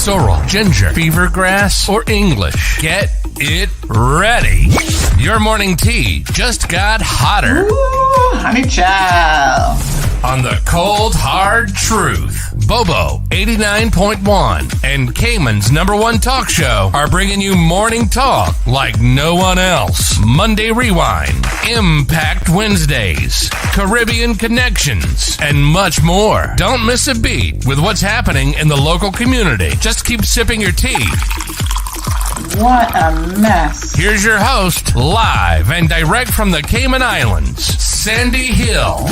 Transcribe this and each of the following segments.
sorrel, ginger, beaver grass, or English. Get it ready. Your morning tea just got hotter. Ooh, honey child. On the cold, hard truth, Bobo 89.1 and Cayman's #1 talk show are bringing you morning talk like no one else. Monday Rewind, Impact Wednesdays, Caribbean Connections, and much more. Don't miss a beat with what's happening in the local community. Just keep sipping your tea. What a mess. Here's your host, live and direct from the Cayman Islands, Sandy Hill.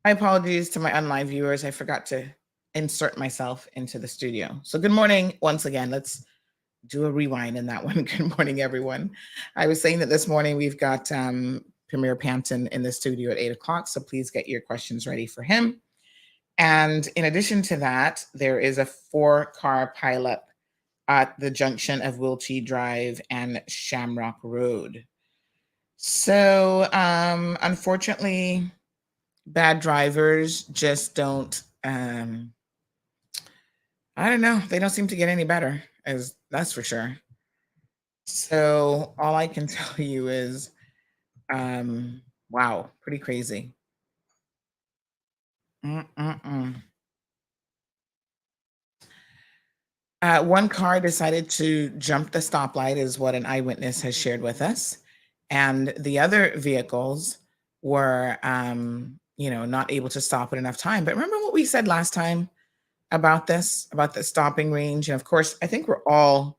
My apologies to my online viewers. I forgot to insert myself into the studio. So good morning once again. Let's do a rewind in that one. Good morning, everyone. I was saying that this morning we've got Premier Panton in the studio at 8 o'clock. So please get your questions ready for him. And in addition to that, there is a 4-car pileup at the junction of Wiltshire Drive and Shamrock Road. So unfortunately, bad drivers just don't, I don't know. They don't seem to get any better, as that's for sure. So all I can tell you is, wow, pretty crazy. One car decided to jump the stoplight is what an eyewitness has shared with us. And the other vehicles were, not able to stop in enough time. But remember what we said last time about this, about the stopping range? And of course, I think we're all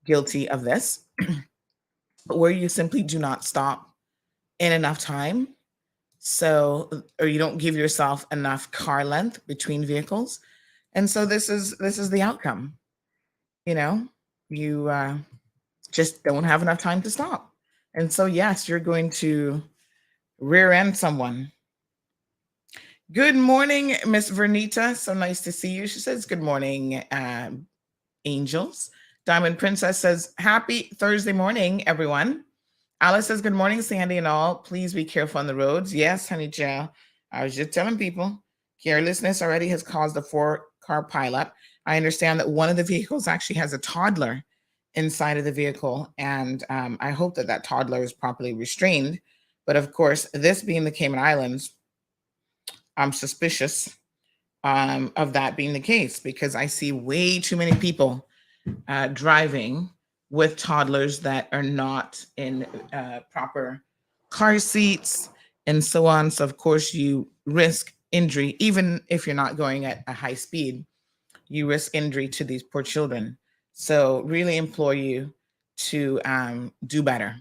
guilty of this, but where you simply do not stop in enough time. So, or you don't give yourself enough car length between vehicles. And so this is the outcome. You just don't have enough time to stop. And so, yes, you're going to rear end someone. Good morning, Miss Vernita. So nice to see you. She says, good morning, angels. Diamond Princess says, happy Thursday morning, everyone. Alice says, good morning, Sandy and all. Please be careful on the roads. Yes, honey child. I was just telling people, carelessness already has caused a 4-car pileup. I understand that one of the vehicles actually has a toddler inside of the vehicle. And I hope that toddler is properly restrained. But of course, this being the Cayman Islands, I'm suspicious of that being the case because I see way too many people driving with toddlers that are not in proper car seats and so on. So of course you risk injury, even if you're not going at a high speed, you risk injury to these poor children. So really implore you to do better.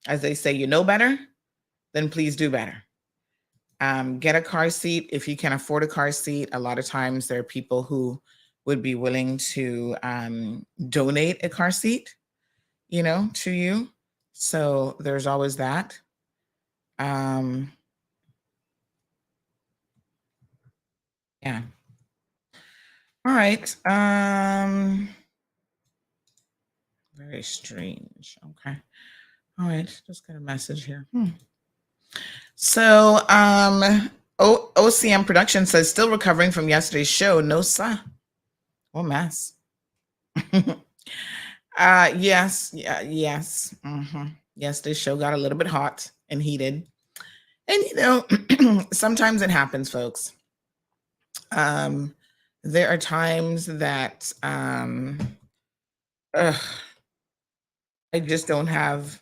As they say, you know better, then please do better. Get a car seat if you can afford a car seat. A lot of times there are people who would be willing to donate a car seat, to you. So there's always that. Yeah. All right. Very strange. Okay. All right. Just got a message here. So OCM Production says, still recovering from yesterday's show. No, sir. What mess. Yes, yeah, yes. Yes, this show got a little bit hot and heated. And sometimes it happens, folks. Um, there are times that ugh, I just don't have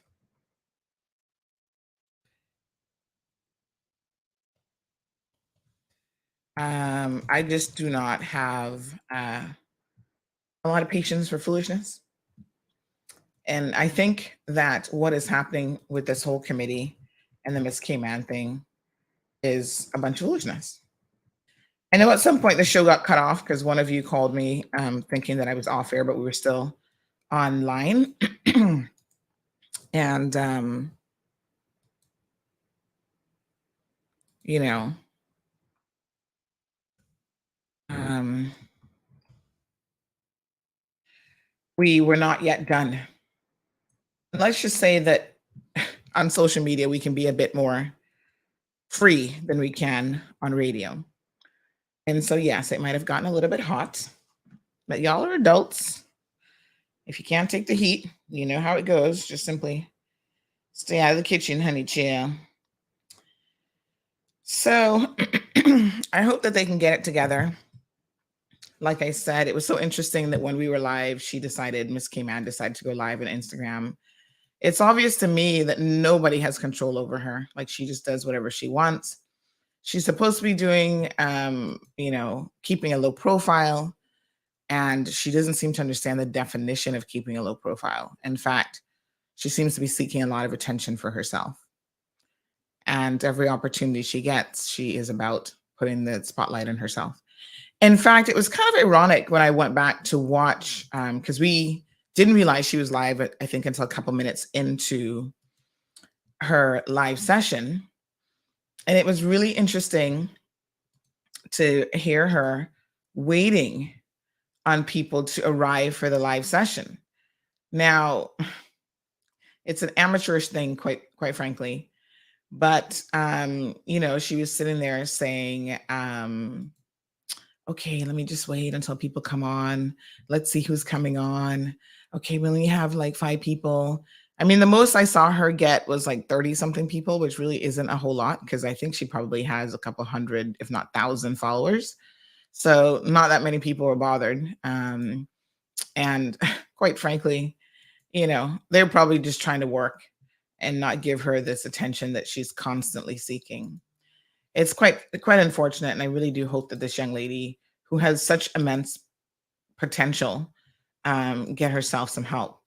I just do not have a lot of patience for foolishness. And I think that what is happening with this whole committee and the Miss K-Man thing is a bunch of foolishness. I know at some point the show got cut off because one of you called me thinking that I was off air, but we were still online. And, you know, um, we were not yet done. Let's just say that on social media, we can be a bit more free than we can on radio. And so, yes, it might have gotten a little bit hot, but y'all are adults. If you can't take the heat, you know how it goes. Just simply stay out of the kitchen, honey chill. So I hope that they can get it together. Like I said, it was so interesting that when we were live, Miss K-Man decided to go live on Instagram. It's obvious to me that nobody has control over her. Like she just does whatever she wants. She's supposed to be doing, keeping a low profile. And she doesn't seem to understand the definition of keeping a low profile. In fact, she seems to be seeking a lot of attention for herself. And every opportunity she gets, she is about putting the spotlight on herself. In fact, it was kind of ironic when I went back to watch, because we didn't realize she was live, I think, until a couple minutes into her live session. And it was really interesting to hear her waiting on people to arrive for the live session. Now, it's an amateurish thing, quite frankly. But she was sitting there saying, okay, let me just wait until people come on. Let's see who's coming on. Okay, we only have like 5 people. I mean, the most I saw her get was like 30 something people, which really isn't a whole lot because I think she probably has a couple hundred, if not 1,000 followers. So not that many people were bothered. And quite frankly, they're probably just trying to work and not give her this attention that she's constantly seeking. It's quite unfortunate, and I really do hope that this young lady who has such immense potential get herself some help.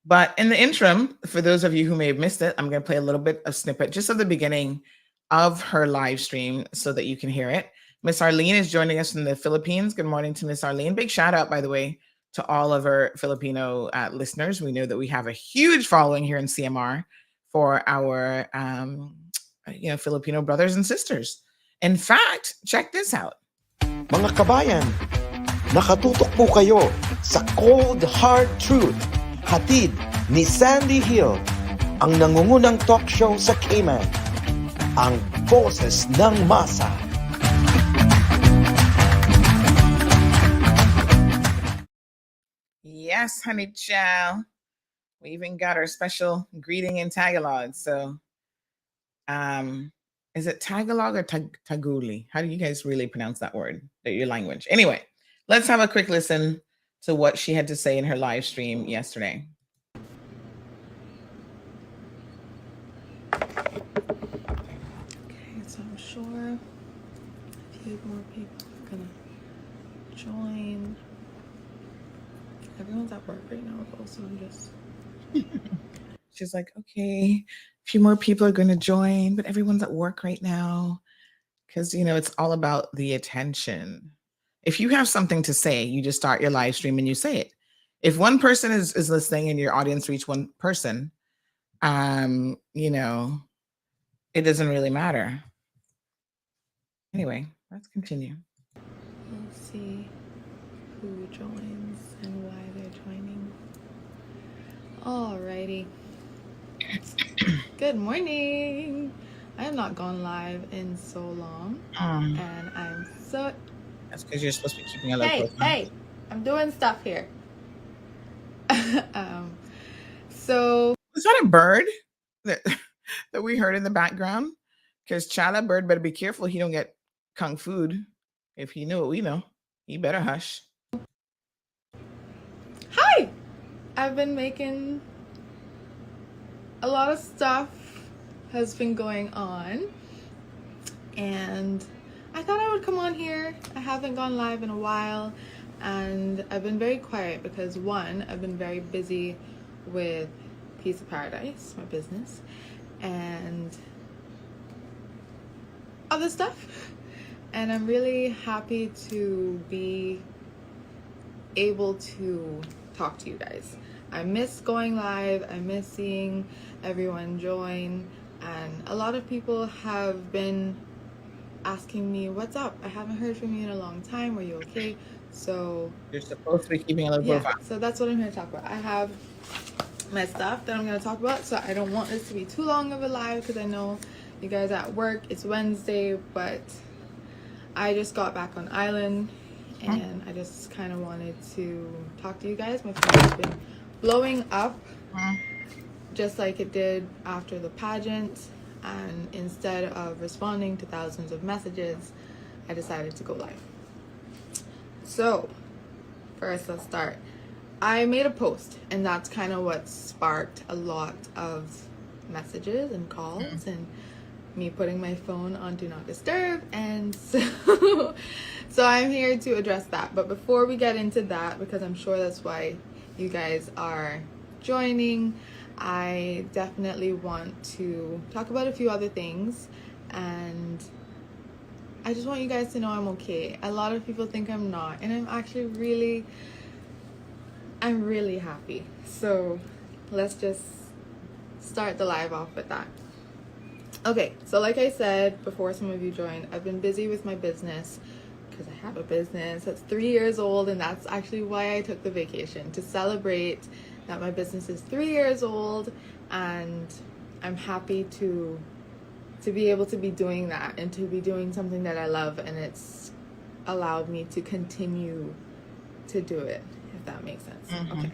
But in the interim, for those of you who may have missed it, I'm going to play a little bit of snippet just of the beginning of her live stream so that you can hear it. Miss Arlene is joining us from the Philippines. Good morning to Miss Arlene. Big shout out, by the way, to all of our Filipino listeners. We know that we have a huge following here in CMR for our Filipino brothers and sisters. In fact, check this out. Mga kabayan, nakatutok po kayo sa Cold Hard Truth, hatid ni Sandy Hill, ang nangungunang talk show sa Cayman, ang boses ng masa. Yes, honey child. We even got our special greeting in Tagalog. So, is it Tagalog or Taguli? How do you guys really pronounce that word? Your language. Anyway, let's have a quick listen to what she had to say in her live stream yesterday. Okay, so I'm sure a few more people are gonna join. Everyone's at work right now, so I'm just. She's like, okay, a few more people are going to join, but everyone's at work right now because, it's all about the attention. If you have something to say, you just start your live stream and you say it. If one person is listening and your audience reach one person, it doesn't really matter. Anyway, let's continue. We'll see who joins and why they're joining. Alrighty. Good morning. I have not gone live in so long, and I'm so. That's because you're supposed to be keeping a low profile. Hey, I'm doing stuff here. So is that a bird that that we heard in the background? Because Chala bird better be careful he don't get kung food. If he knew what we know, he better hush. hi! I've been making a lot of stuff has been going on, and I thought I would come on here. I haven't gone live in a while, and I've been very quiet because one, I've been very busy with Piece of Paradise, my business, and other stuff. And I'm really happy to be able to talk to you guys. I miss going live. I miss seeing everyone join, and a lot of people have been asking me, what's up? I haven't heard from you in a long time. Are you okay? So You're supposed to be keeping a little yeah, profile. so that's what I'm here to talk about. I have my stuff that I'm going to talk about, so I don't want this to be too long of a live because I know you guys are at work. It's Wednesday, but I just got back on island and I just kind of wanted to talk to you guys. My phone has been blowing up just like it did after the pageant, and instead of responding to thousands of messages, I decided to go live. So first, let's start. I made a post, and that's kind of what sparked a lot of messages and calls and me putting my phone on Do Not Disturb. And so I'm here to address that. But before we get into that, because I'm sure that's why you guys are joining, I definitely want to talk about a few other things, and I just want you guys to know I'm okay. A lot of people think I'm not, and I'm actually I'm really happy. So let's just start the live off with that. Okay, so like I said before some of you joined, I've been busy with my business because I have a business that's 3 years old, and that's actually why I took the vacation, to celebrate that my business is 3 years old, and I'm happy to be able to be doing that and to be doing something that I love, and it's allowed me to continue to do it, if that makes sense. Okay.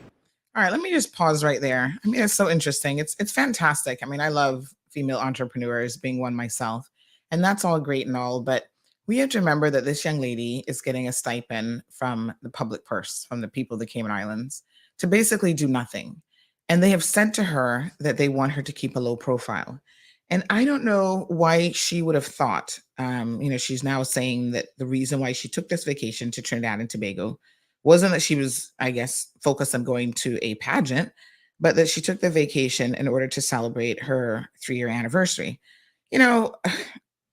All right, let me just pause right there. I mean, it's so interesting. It's fantastic. I mean, I love female entrepreneurs, being one myself, and that's all great and all, but we have to remember that this young lady is getting a stipend from the public purse, from the people of the Cayman Islands, to basically do nothing. And they have said to her that they want her to keep a low profile. And I don't know why she would have thought, she's now saying that the reason why she took this vacation to Trinidad and Tobago wasn't that she was, I guess, focused on going to a pageant, but that she took the vacation in order to celebrate her 3-year anniversary. You know,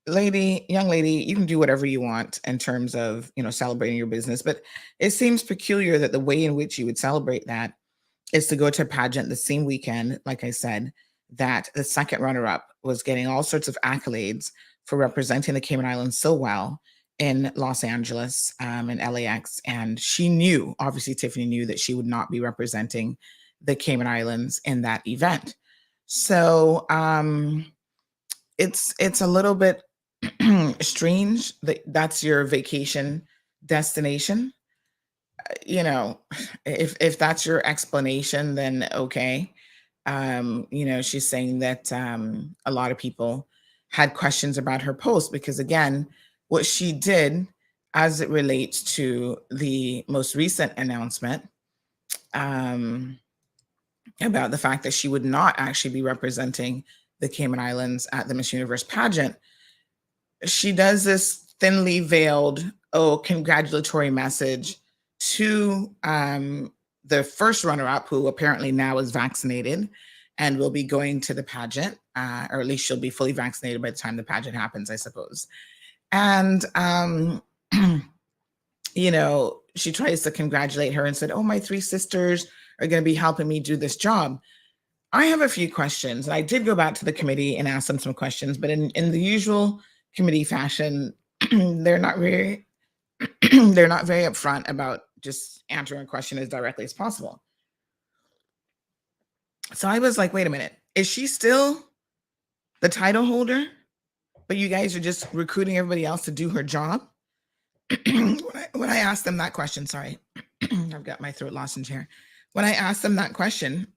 young lady, you can do whatever you want in terms of, celebrating your business, but it seems peculiar that the way in which you would celebrate that is to go to a pageant the same weekend, like I said, that the second runner-up was getting all sorts of accolades for representing the Cayman Islands so well in Los Angeles and LAX. And she knew, obviously Tiffany knew, that she would not be representing the Cayman Islands in that event. So it's a little bit strange that that's your vacation destination. If that's your explanation, then okay. She's saying that a lot of people had questions about her post because, again, what she did as it relates to the most recent announcement about the fact that she would not actually be representing the Cayman Islands at the Miss Universe pageant, she does this thinly veiled, congratulatory message to the first runner-up, who apparently now is vaccinated and will be going to the pageant, or at least she'll be fully vaccinated by the time the pageant happens, I suppose. And, she tries to congratulate her and said, oh, my 3 sisters are going to be helping me do this job. I have a few questions. And I did go back to the committee and ask them some questions, but in the usual committee fashion, they're not very upfront about just answering a question as directly as possible. So I was like, wait a minute, is she still the title holder, but you guys are just recruiting everybody else to do her job? When I asked them that question, sorry, I've got my throat lozenge here. When I asked them that question,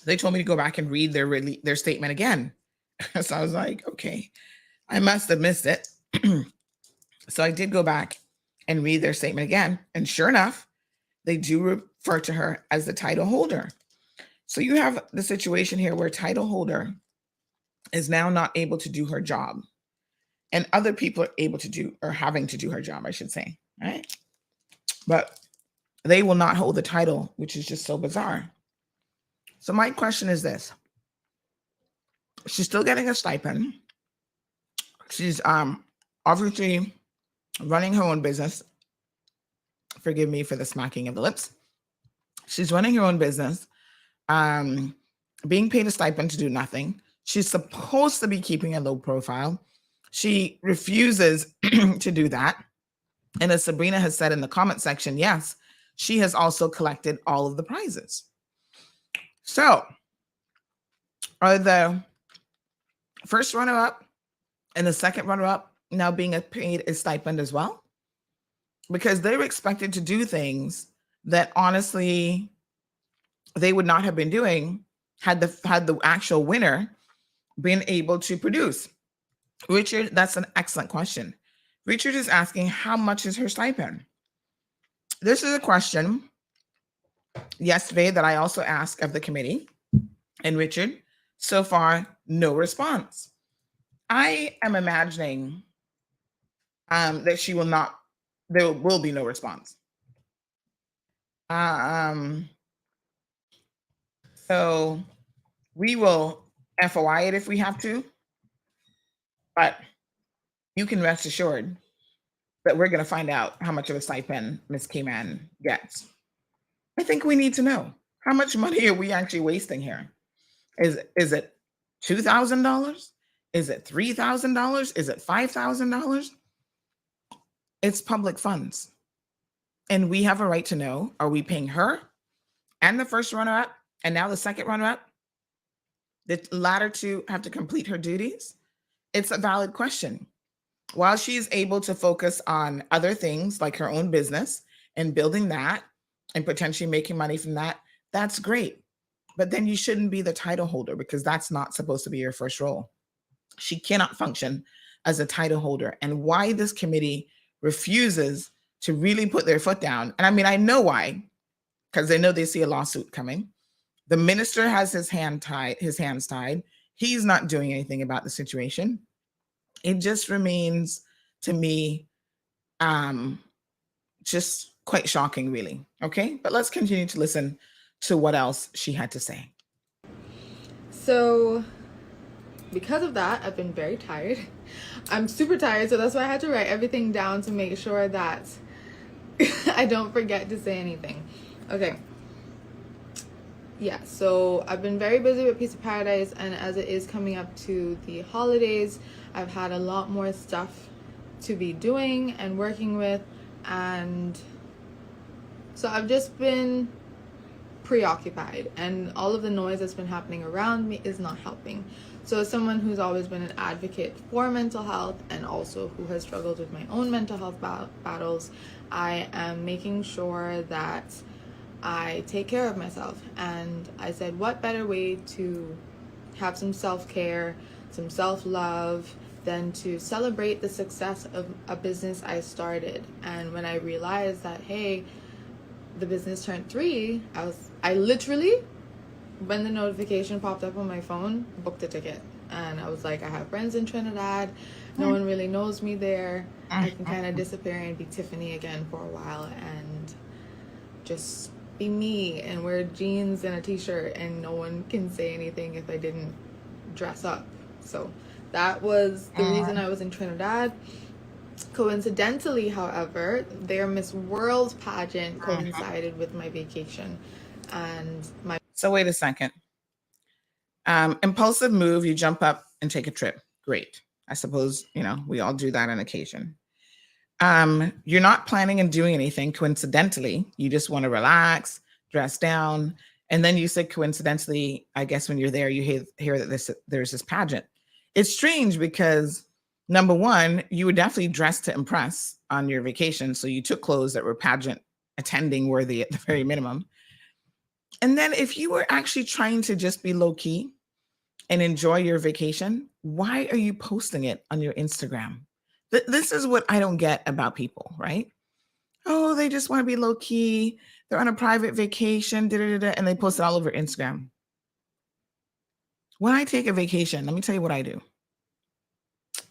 they told me to go back and read their statement again. So I was like, okay, I must have missed it. So I did go back and read their statement again. And sure enough, they do refer to her as the title holder. So you have the situation here where title holder is now not able to do her job. And other people are able to do, or having to do her job, I should say. Right? But they will not hold the title, which is just so bizarre. So my question is this. She's still getting a stipend. She's obviously running her own business. Forgive me for the smacking of the lips. She's running her own business, being paid a stipend to do nothing. She's supposed to be keeping a low profile. She refuses to do that. And as Sabrina has said in the comment section, yes, she has also collected all of the prizes. So are the first runner-up and the second runner-up now being paid a stipend as well? Because they were expected to do things that honestly they would not have been doing had the actual winner been able to produce. Richard, that's an excellent question. Richard is asking, how much is her stipend? This is a question yesterday that I also asked of the committee. And Richard, so far, no response. I am imagining that there will be no response. So we will FOI it if we have to, but you can rest assured that we're going to find out how much of a stipend Ms. Kayman gets. I think we need to know, how much money are we actually wasting here? Is it $2,000? Is it $3,000? Is it $5,000? It's public funds. And we have a right to know, are we paying her and the first runner-up and now the second runner-up? The latter two have to complete her duties? It's a valid question. While she's able to focus on other things like her own business and building that and potentially making money from that, that's great. But then you shouldn't be the title holder, because that's not supposed to be your first role. She cannot function as a title holder. And why this committee refuses to really put their foot down, and I mean, I know why, because they know they see a lawsuit coming. The minister has his hands tied. He's not doing anything about the situation. It just remains to me just quite shocking, really. Okay, but let's continue to listen to what else she had to say. So because of that, I've been very tired. I'm super tired, so that's why I had to write everything down to make sure that I don't forget to say anything. Okay. Yeah, so I've been very busy with Piece of Paradise, and as it is coming up to the holidays, I've had a lot more stuff to be doing and working with, and so I've just been preoccupied, and all of the noise that's been happening around me is not helping. So as someone who's always been an advocate for mental health and also who has struggled with my own mental health battles, I am making sure that I take care of myself. And I said, what better way to have some self-care, some self-love, than to celebrate the success of a business I started. And when I realized that, hey, the business turned 3, I literally, when the notification popped up on my phone, booked a ticket. And I was like, I have friends in Trinidad. No one really knows me there. I can kind of disappear and be Tiffany again for a while and just be me and wear jeans and a t-shirt, and no one can say anything if I didn't dress up. So that was the reason I was in Trinidad. Coincidentally, however, their Miss World pageant coincided with my vacation. And So wait a second. Impulsive move, you jump up and take a trip. Great. I suppose, we all do that on occasion. You're not planning on doing anything coincidentally. You just want to relax, dress down. And then you said coincidentally, I guess when you're there, you hear that there's this pageant. It's strange because, number one, you were definitely dressed to impress on your vacation. So you took clothes that were pageant attending worthy at the very minimum. And then if you were actually trying to just be low key and enjoy your vacation, why are you posting it on your Instagram? This is what I don't get about people, right? Oh, they just want to be low key. They're on a private vacation, and they post it all over Instagram. When I take a vacation, let me tell you what I do,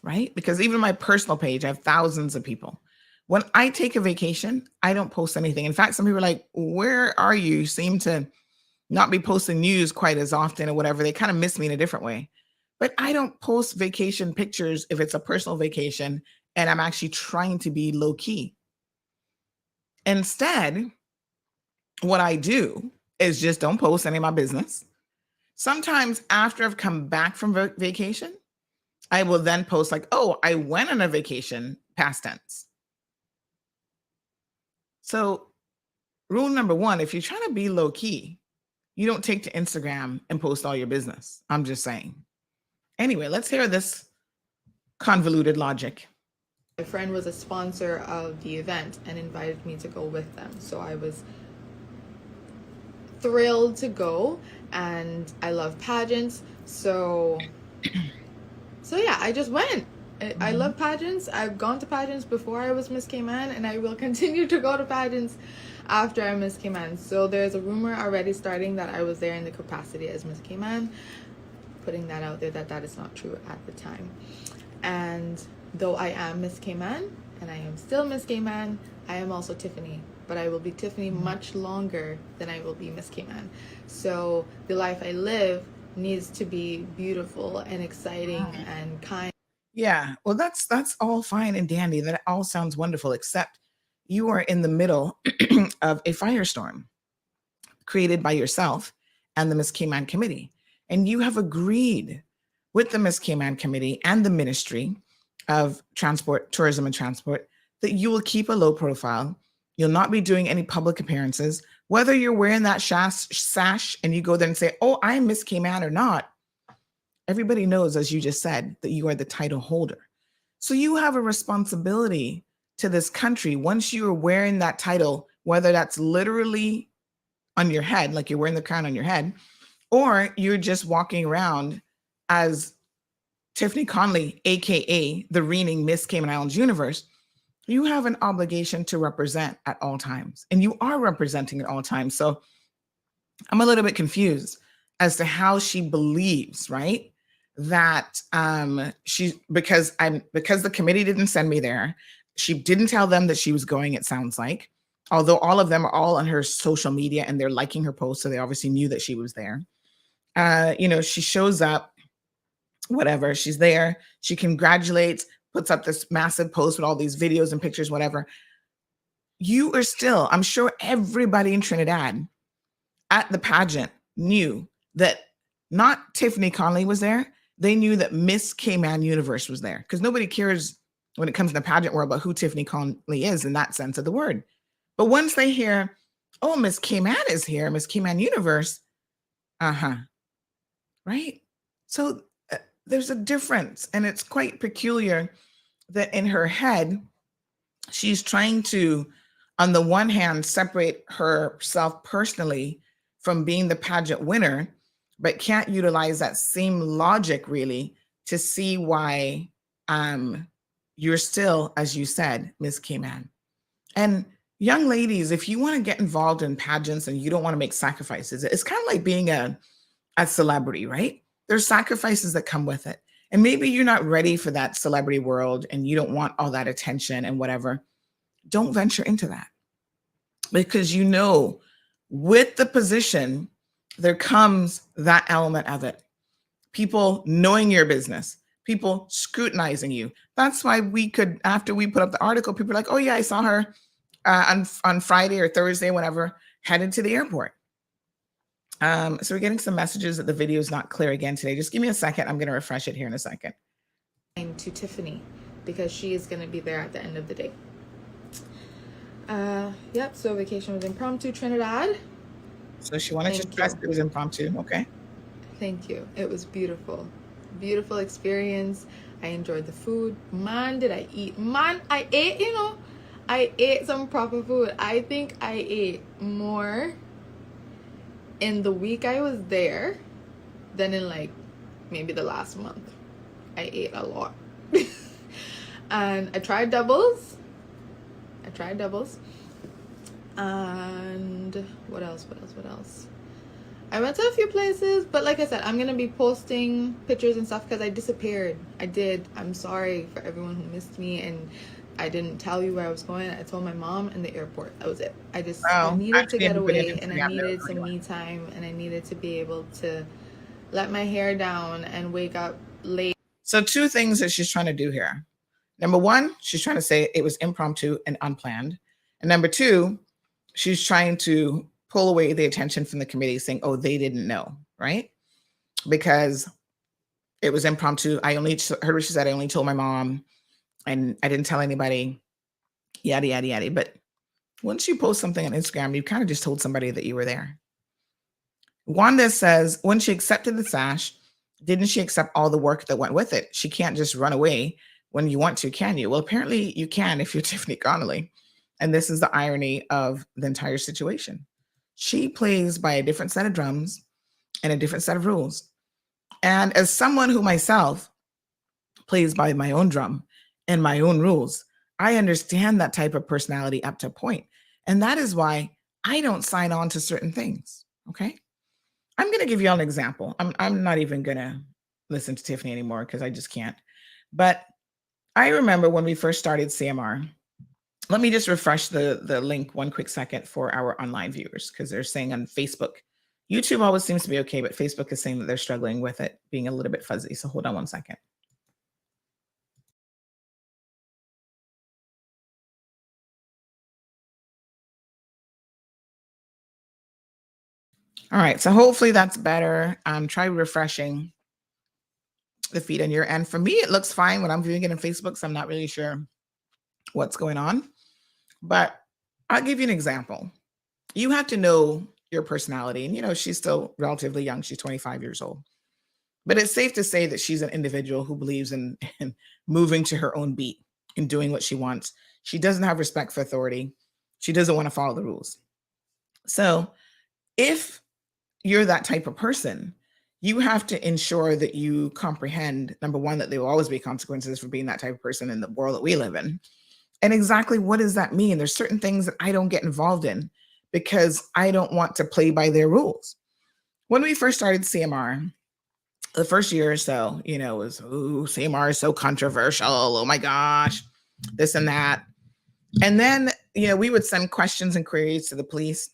right? Because even my personal page, I have thousands of people. When I take a vacation, I don't post anything. In fact, some people are like, where are you? You seem to not be posting news quite as often or whatever. They kind of miss me in a different way. But I don't post vacation pictures if it's a personal vacation and I'm actually trying to be low key. Instead, what I do is just don't post any of my business. Sometimes after I've come back from vacation, I will then post like, oh, I went on a vacation, past tense. So rule number one, if you're trying to be low key, you don't take to Instagram and post all your business. I'm just saying. Anyway, let's hear this convoluted logic. My friend was a sponsor of the event and invited me to go with them. So I was thrilled to go, and I love pageants. So yeah, I just went. I love pageants. I've gone to pageants before I was Miss Cayman, and I will continue to go to pageants after I'm Miss Cayman. So there's a rumor already starting that I was there in the capacity as Miss Cayman. Putting that out there that is not true at the time. And though I am Miss Cayman and I am still Miss Cayman, I am also Tiffany. But I will be Tiffany much longer than I will be Miss Cayman. So the life I live needs to be beautiful and exciting and kind. Yeah, well, that's all fine and dandy. That all sounds wonderful, except you are in the middle of a firestorm created by yourself and the Miss Cayman Committee. And you have agreed with the Miss Cayman Committee and the Ministry of Transport, Tourism and Transport that you will keep a low profile. You'll not be doing any public appearances, whether you're wearing that sash and you go there and say, oh, I'm Miss Cayman or not. Everybody knows, as you just said, that you are the title holder. So you have a responsibility to this country once you are wearing that title, whether that's literally on your head, like you're wearing the crown on your head, or you're just walking around as Tiffany Conley, aka the reigning Miss Cayman Islands Universe. You have an obligation to represent at all times, and you are representing at all times. So I'm a little bit confused as to how she believes, right, that because the committee didn't send me there. She didn't tell them that she was going, it sounds like, although all of them are all on her social media and they're liking her post, so they obviously knew that she was there. She shows up, whatever, she's there, she congratulates, puts up this massive post with all these videos and pictures, whatever. You are still, I'm sure everybody in Trinidad at the pageant knew that not Tiffany Conley was there. They knew that Miss Cayman Universe was there, because nobody cares when it comes to the pageant world about who Tiffany Conley is in that sense of the word. But once they hear, oh, Miss Cayman is here, Miss Cayman Universe, right? So there's a difference, and it's quite peculiar that in her head, she's trying to, on the one hand, separate herself personally from being the pageant winner, but can't utilize that same logic really to see why you're still, as you said, Miss Cayman. And young ladies, if you want to get involved in pageants and you don't want to make sacrifices, it's kind of like being a celebrity, right? There's sacrifices that come with it. And maybe you're not ready for that celebrity world and you don't want all that attention and whatever. Don't venture into that, because with the position, there comes that element of it. People knowing your business, people scrutinizing you. That's why after we put up the article, people are like, oh yeah, I saw her on Friday or Thursday, whenever, headed to the airport. So we're getting some messages that the video is not clear again today. Just give me a second. I'm going to refresh it here in a second. To Tiffany, because she is going to be there at the end of the day. Yep, so vacation was impromptu, Trinidad. So she wanted to stress it was impromptu. Okay. Thank you. It was beautiful. Beautiful experience. I enjoyed the food. Man, did I eat. Man, I ate, I ate some proper food. I think I ate more in the week I was there than in like maybe the last month. I ate a lot. And I tried doubles. And what else? I went to a few places, but like I said, I'm gonna be posting pictures and stuff because I disappeared. I did. I'm sorry for everyone who missed me, and I didn't tell you where I was going. I told my mom in the airport. That was it. I needed to get away, and I needed some me time, and I needed to be able to let my hair down and wake up late. So 2 things that she's trying to do here. Number 1, she's trying to say it was impromptu and unplanned. And number 2, she's trying to pull away the attention from the committee saying, oh, they didn't know, right? Because it was impromptu. I only heard what she said. I only told my mom and I didn't tell anybody, yada, yada, yada. But once you post something on Instagram, you kind of just told somebody that you were there. Wanda says when she accepted the sash, didn't she accept all the work that went with it? She can't just run away when you want to, can you? Well, apparently you can if you're Tiffany Connolly. And this is the irony of the entire situation. She plays by a different set of drums and a different set of rules. And as someone who myself plays by my own drum and my own rules, I understand that type of personality up to a point. And that is why I don't sign on to certain things. Okay. I'm going to give you all an example. I'm not even going to listen to Tiffany anymore because I just can't. But I remember when we first started CMR. Let me just refresh the link one quick second for our online viewers because they're saying on Facebook, YouTube always seems to be okay, but Facebook is saying that they're struggling with it being a little bit fuzzy. So hold on one second. All right, so hopefully that's better. Try refreshing the feed on your end. For me, it looks fine when I'm viewing it on Facebook, so I'm not really sure what's going on. But I'll give you an example. You have to know your personality. And, she's still relatively young. She's 25 years old. But it's safe to say that she's an individual who believes in moving to her own beat and doing what she wants. She doesn't have respect for authority. She doesn't want to follow the rules. So if you're that type of person, you have to ensure that you comprehend, number 1, that there will always be consequences for being that type of person in the world that we live in. And exactly what does that mean? There's certain things that I don't get involved in because I don't want to play by their rules. When we first started CMR, the first year or so, it was, CMR is so controversial. Oh my gosh, this and that. And then, we would send questions and queries to the police.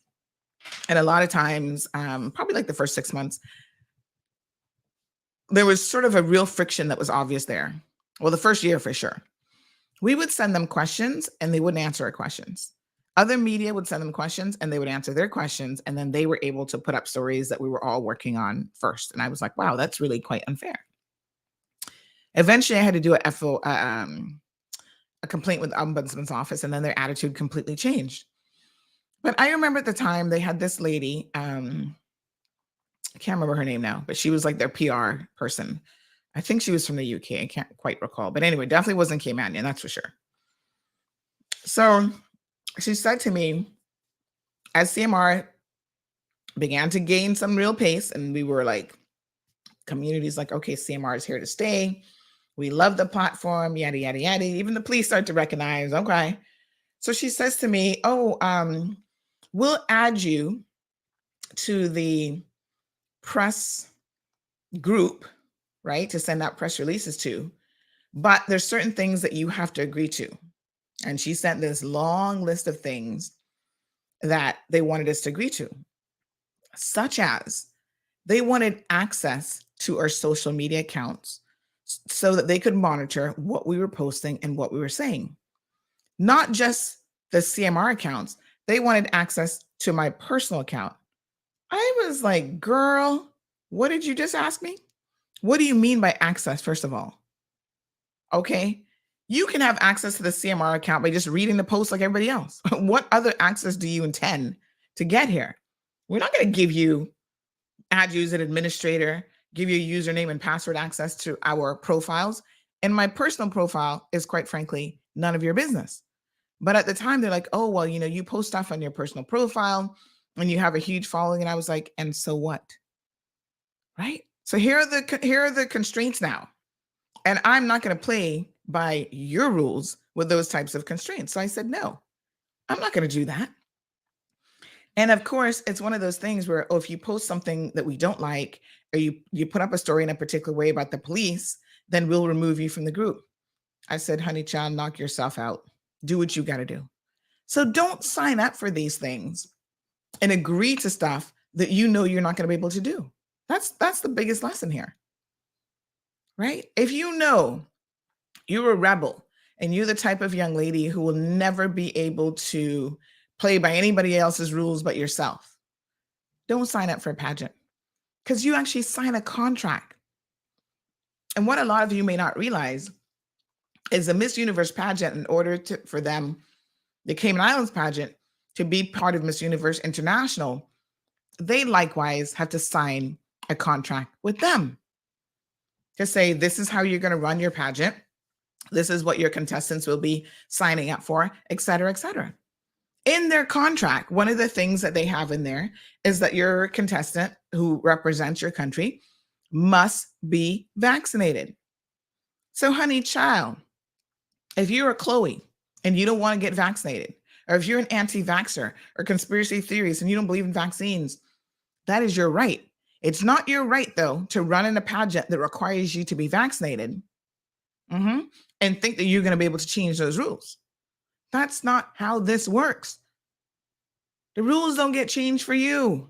And a lot of times, probably like the first 6 months, there was sort of a real friction that was obvious there. Well, the first year for sure. We would send them questions and they wouldn't answer our questions. Other media would send them questions and they would answer their questions. And then they were able to put up stories that we were all working on first. And I was like, wow, that's really quite unfair. Eventually, I had to do a complaint with the Ombudsman's office, and then their attitude completely changed. But I remember at the time they had this lady, I can't remember her name now, but she was like their PR person. I think she was from the UK. I can't quite recall. But anyway, definitely wasn't Caymanian, that's for sure. So she said to me, as CMR began to gain some real pace, and we were like, communities like, okay, CMR is here to stay. We love the platform, yada, yada, yada. Even the police start to recognize, okay. So she says to me, we'll add you to the press group, right, to send out press releases to, but there's certain things that you have to agree to. And she sent this long list of things that they wanted us to agree to, such as they wanted access to our social media accounts so that they could monitor what we were posting and what we were saying. Not just the CMR accounts, they wanted access to my personal account. I was like, girl, what did you just ask me? What do you mean by access, first of all? Okay, you can have access to the CMR account by just reading the post like everybody else. What other access do you intend to get here? We're not going to give you, add you as an administrator, give you a username and password access to our profiles. And my personal profile is, quite frankly, none of your business. But at the time, they're like, oh, well, you post stuff on your personal profile. and you have a huge following. And I was like, and so what? Right? So here are the constraints now. And I'm not going to play by your rules with those types of constraints. So I said, no, I'm not going to do that. And of course, it's one of those things where, if you post something that we don't like, or you put up a story in a particular way about the police, then we'll remove you from the group. I said, honey child, knock yourself out. Do what you got to do. So don't sign up for these things and agree to stuff that you know you're not going to be able to do. That's the biggest lesson here. Right? If you know you're a rebel and you're the type of young lady who will never be able to play by anybody else's rules but yourself, don't sign up for a pageant, because you actually sign a contract. And what a lot of you may not realize is the Miss Universe pageant, in order for them, the Cayman Islands pageant, to be part of Miss Universe International, they likewise have to sign a contract with them to say, this is how you're going to run your pageant. This is what your contestants will be signing up for, et cetera, et cetera. In their contract, one of the things that they have in there is that your contestant who represents your country must be vaccinated. So, honey child, if you're a Chloe and you don't want to get vaccinated, or if you're an anti-vaxxer or conspiracy theorist and you don't believe in vaccines, that is your right. It's not your right, though, to run in a pageant that requires you to be vaccinated and think that you're going to be able to change those rules. That's not how this works. The rules don't get changed for you,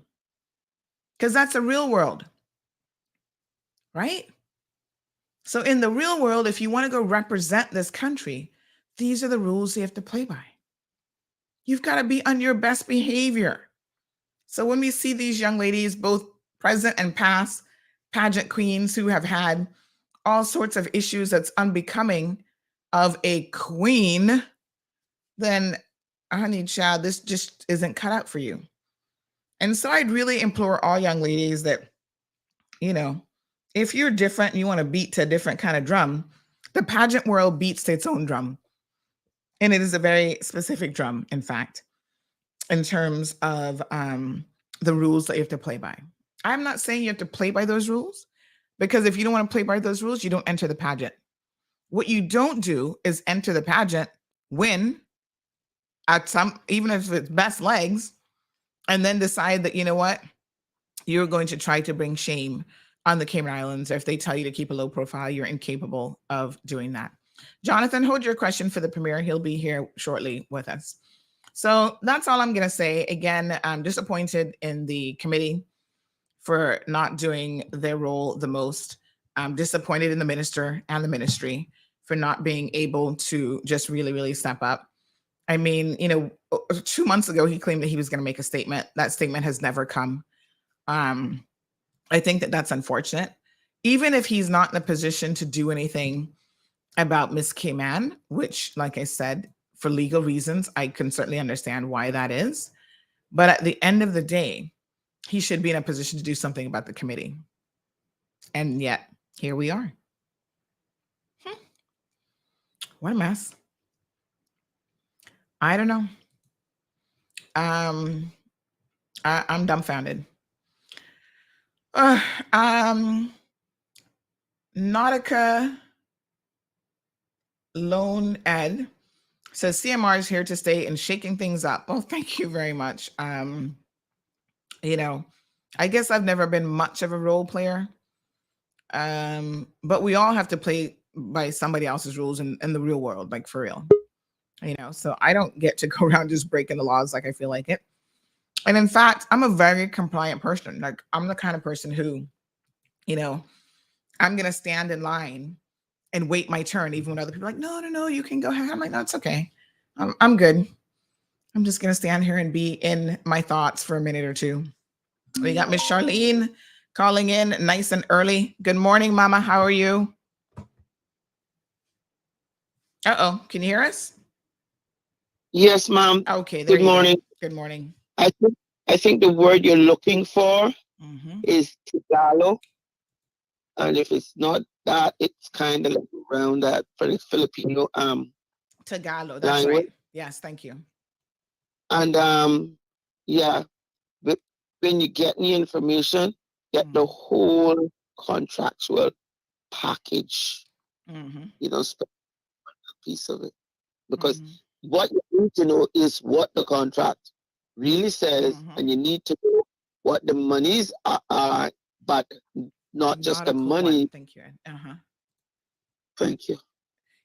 because that's the real world, right? So in the real world, if you want to go represent this country, these are the rules you have to play by. You've got to be on your best behavior. So when we see these young ladies, both present and past pageant queens, who have had all sorts of issues that's unbecoming of a queen, then, honey child, this just isn't cut out for you. And so I'd really implore all young ladies that, if you're different and you want to beat to a different kind of drum, the pageant world beats to its own drum. And it is a very specific drum, in fact, in terms of the rules that you have to play by. I'm not saying you have to play by those rules, because if you don't want to play by those rules, you don't enter the pageant. What you don't do is enter the pageant, win at even if it's best legs, and then decide that, you know what, you're going to try to bring shame on the Cayman Islands. Or if they tell you to keep a low profile, you're incapable of doing that. Jonathan, hold your question for the premier. He'll be here shortly with us. So that's all I'm going to say. Again, I'm disappointed in the committee for not doing their role the most. I'm disappointed in the minister and the ministry for not being able to just really, really step up. I mean, 2 months ago, he claimed that he was going to make a statement. That statement has never come. I think that that's unfortunate. Even if he's not in a position to do anything about Miss Cayman, which, like I said, for legal reasons, I can certainly understand why that is. But at the end of the day, he should be in a position to do something about the committee. And yet, here we are. What a mess. I don't know. I'm dumbfounded. Nautica Lone Ed says CMR is here to stay and shaking things up. Oh, thank you very much. I guess I've never been much of a role player. But we all have to play by somebody else's rules in the real world, like for real. So I don't get to go around just breaking the laws like I feel like it. And in fact, I'm a very compliant person. Like, I'm the kind of person who, I'm going to stand in line and wait my turn, even when other people are like, no, you can go ahead. I'm like, no, it's okay. I'm good. I'm just going to stand here and be in my thoughts for a minute or two. We got Miss Charlene calling in nice and early. Good morning, Mama. How are you? Uh-oh. Can you hear us? Yes, ma'am. Okay. There Good morning. Good morning. I think the word you're looking for is Tagalog. And if it's not that, it's kind of like around that for the Filipino Tagalog, that's language. right. Yes, thank you. And yeah, when you get the information, get the whole contractual package. You don't spend a piece of it. Because what you need to know is what the contract really says, and you need to know what the monies are, but not just the money. Thank you. Thank you.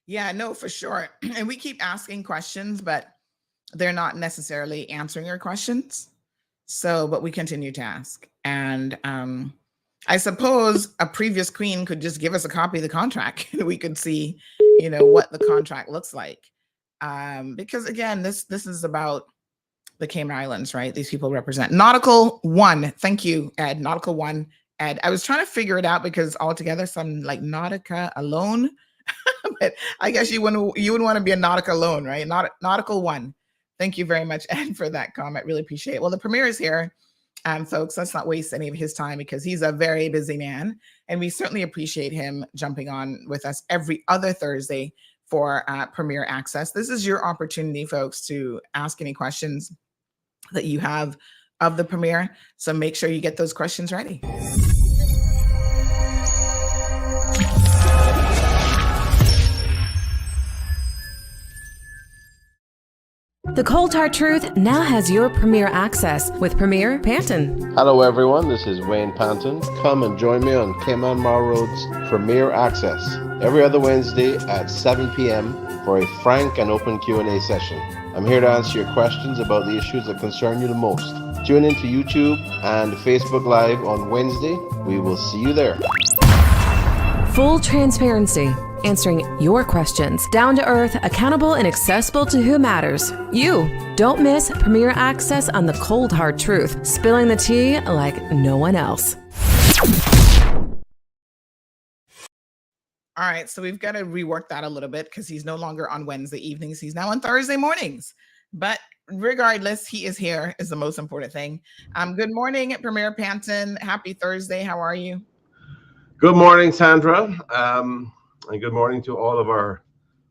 Yeah, no, for sure. And we keep asking questions, but they're not necessarily answering your questions. So, but we continue to ask. And I suppose a previous queen could just give us a copy of the contract and we could see, what the contract looks like. Because again, this is about the Cayman Islands, right? These people represent Nautical One. Thank you, Ed. Nautical One. Ed. I was trying to figure it out because altogether some like Nautica alone. But I guess you wouldn't want to be a Nautica alone, right? Nautical One. Thank you very much, Ed, for that comment. Really appreciate it. Well, the Premier is here. Folks, let's not waste any of his time because he's a very busy man. And we certainly appreciate him jumping on with us every other Thursday for Premier Access. This is your opportunity, folks, to ask any questions that you have of the Premier. So make sure you get those questions ready. The Cold Hard Truth now has your Premier Access with Premier Panton. Hello everyone, this is Wayne Panton. Come and join me on Cayman Mar Road's Premier Access every other Wednesday at 7 p.m. for a frank and open Q&A session. I'm here to answer your questions about the issues that concern you the most. Tune into YouTube and Facebook Live on Wednesday. We will see you there. Full transparency, answering your questions, down to earth, accountable, and accessible to who matters. You. Don't miss Premier Access on the Cold Hard Truth, spilling the tea like no one else. All right, so we've got to rework that a little bit because he's no longer on Wednesday evenings. He's now on Thursday mornings. But regardless, he is here is the most important thing. Good morning, Premier Panton. Happy Thursday. How are you? Good morning, Sandra. And good morning to all of our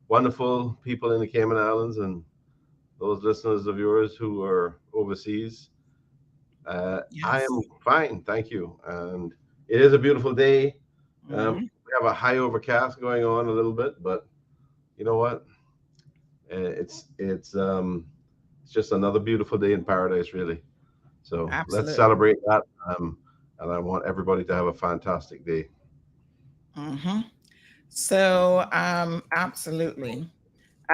wonderful people in the Cayman Islands and those listeners of yours who are overseas. Yes. I am fine, thank you. And it is a beautiful day. We have a high overcast going on a little bit, but you know what? It's just another beautiful day in paradise, really. So Let's celebrate that. And I want everybody to have a fantastic day. So, absolutely.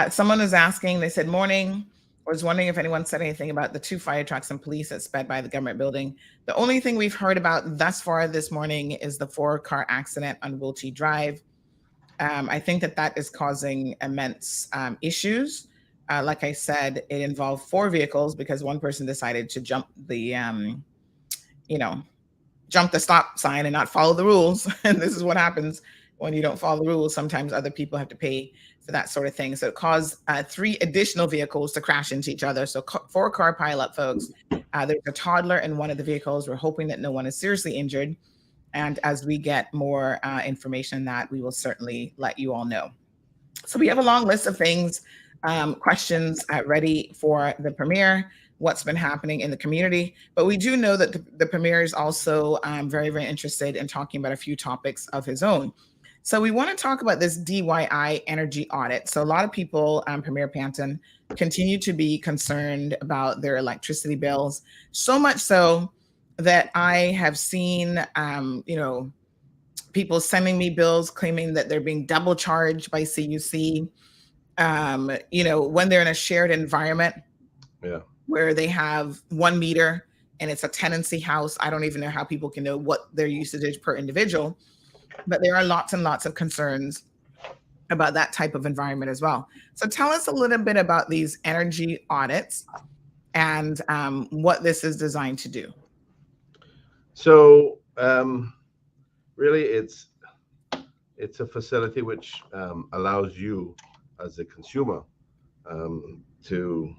Someone is asking, they said, morning. I was wondering if anyone said anything about the 2 fire trucks and police that sped by the government building. The only thing we've heard about thus far this morning is the 4-car accident on Wilkie Drive. I think that is causing immense issues. Like I said, it involved 4 vehicles because one person decided to jump the, jump the stop sign and not follow the rules. And this is what happens when you don't follow the rules. Sometimes other people have to pay for that sort of thing. So it caused 3 additional vehicles to crash into each other. So 4-car pileup, folks. There's a toddler in one of the vehicles. We're hoping that no one is seriously injured. And as we get more information on that, we will certainly let you all know. So we have a long list of things, questions ready for the Premier, what's been happening in the community. But we do know that the Premier is also very, very interested in talking about a few topics of his own. So we want to talk about this DYI energy audit. So a lot of people, Premier Panton, continue to be concerned about their electricity bills, so much so that I have seen, people sending me bills claiming that they're being double charged by CUC, when they're in a shared environment where they have 1 meter and it's a tenancy house. I don't even know how people can know what their usage is per individual. But there are lots and lots of concerns about that type of environment as well. So tell us a little bit about these energy audits and what this is designed to do. So really, it's a facility which allows you as a consumer to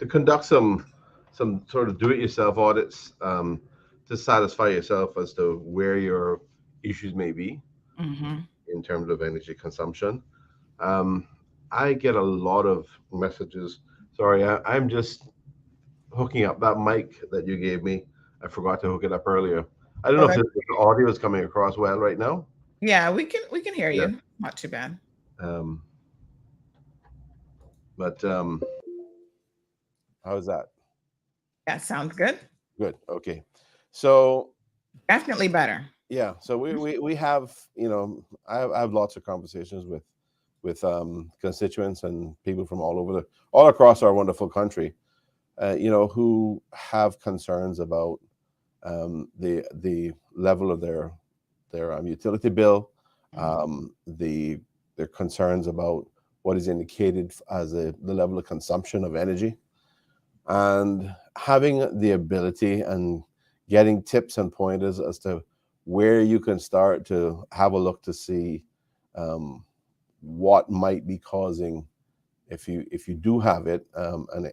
conduct some sort of do-it-yourself audits to satisfy yourself as to where your issues may be in terms of energy consumption. I get a lot of messages. Sorry, I'm just hooking up that mic that you gave me. I forgot to hook it up earlier. I don't Oh, know if the audio is coming across well right now. yeah, we can hear Yeah. you. Not too bad. Um, but how's that? That sounds good. Good. Okay. So Definitely better. yeah, so we have, I have lots of conversations with constituents and people from all across our wonderful country, who have concerns about the level of their utility bill, their concerns about what is indicated as the level of consumption of energy, and having the ability and getting tips and pointers as to where you can start to have a look to see what might be causing, if you do have it, an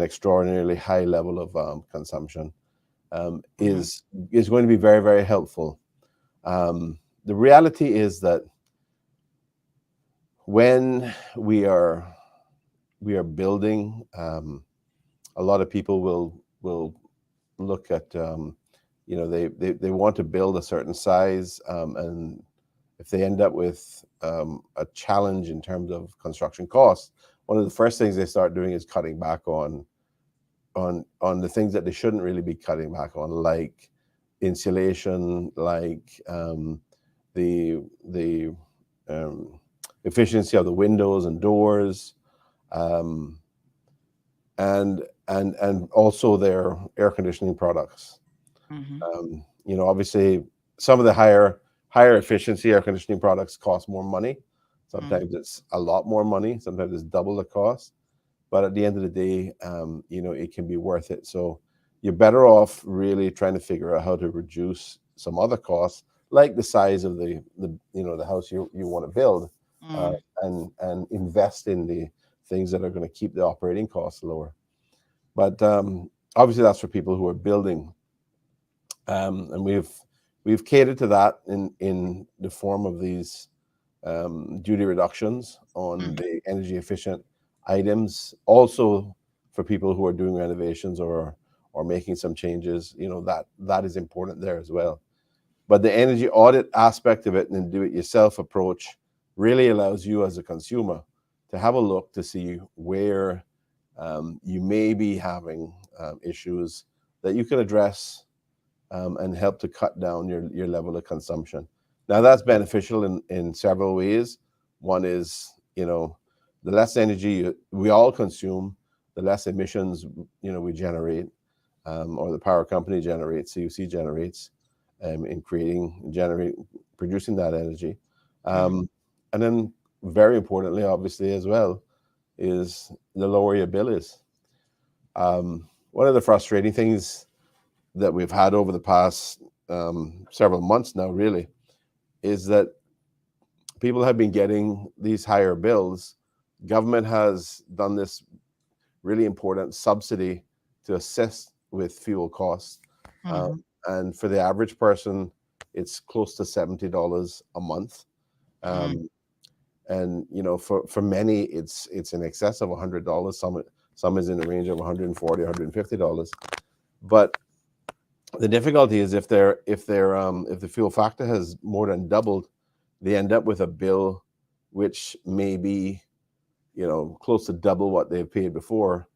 extraordinarily high level of consumption, is going to be very, very helpful. The reality is that when we are building, a lot of people will look at, they want to build a certain size, and if they end up with a challenge in terms of construction costs, one of the first things they start doing is cutting back on the things that they shouldn't really be cutting back on, like insulation, like the efficiency of the windows and doors, and also their air conditioning products. Obviously, some of the higher efficiency air conditioning products cost more money. Sometimes it's a lot more money. Sometimes it's double the cost. But at the end of the day, it can be worth it. So you're better off really trying to figure out how to reduce some other costs, like the size of the house you want to build, and invest in the things that are going to keep the operating costs lower. But obviously, that's for people who are building, and we've catered to that in the form of these duty reductions on the energy efficient items. Also, for people who are doing renovations or making some changes, that is important there as well. But the energy audit aspect of it and the do-it-yourself approach really allows you as a consumer to have a look to see where you may be having issues that you can address, and help to cut down your level of consumption. Now, that's beneficial in several ways. One is, the less energy we all consume, the less emissions we generate, or the power company generates, CUC generates, in producing that energy. And then, very importantly, obviously as well, is the lower your bill is. One of the frustrating things that we've had over the past several months now, really, is that people have been getting these higher bills. Government has done this really important subsidy to assist with fuel costs. And for the average person, it's close to $70 a month. And for many, it's in excess of $100. Some is in the range of $140, $150. But the difficulty is if the fuel factor has more than doubled, they end up with a bill which may be close to double what they've paid before.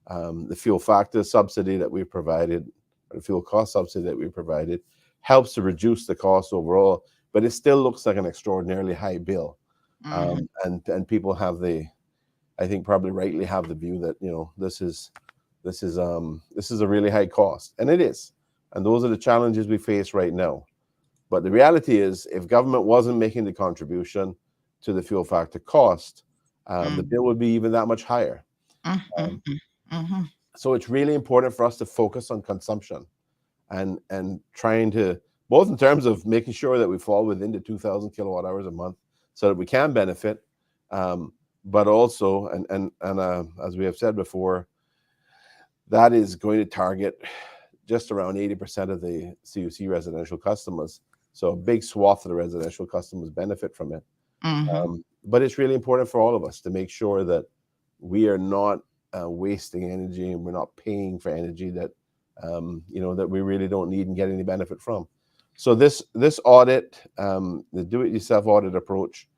The fuel factor subsidy that we provided, or the fuel cost subsidy that we provided, helps to reduce the cost overall, but it still looks like an extraordinarily high bill. And people have I think probably rightly have the view that this is a really high cost, and it is. And those are the challenges we face right now. But the reality is, if government wasn't making the contribution to the fuel factor cost, the bill would be even that much higher. So it's really important for us to focus on consumption and trying to, both in terms of making sure that we fall within the 2,000 kilowatt hours a month so that we can benefit, but also, and as we have said before, that is going to target just around 80% of the CUC residential customers. So a big swath of the residential customers benefit from it. But it's really important for all of us to make sure that we are not wasting energy, and we're not paying for energy that that we really don't need and get any benefit from. So this audit, the do-it-yourself audit approach,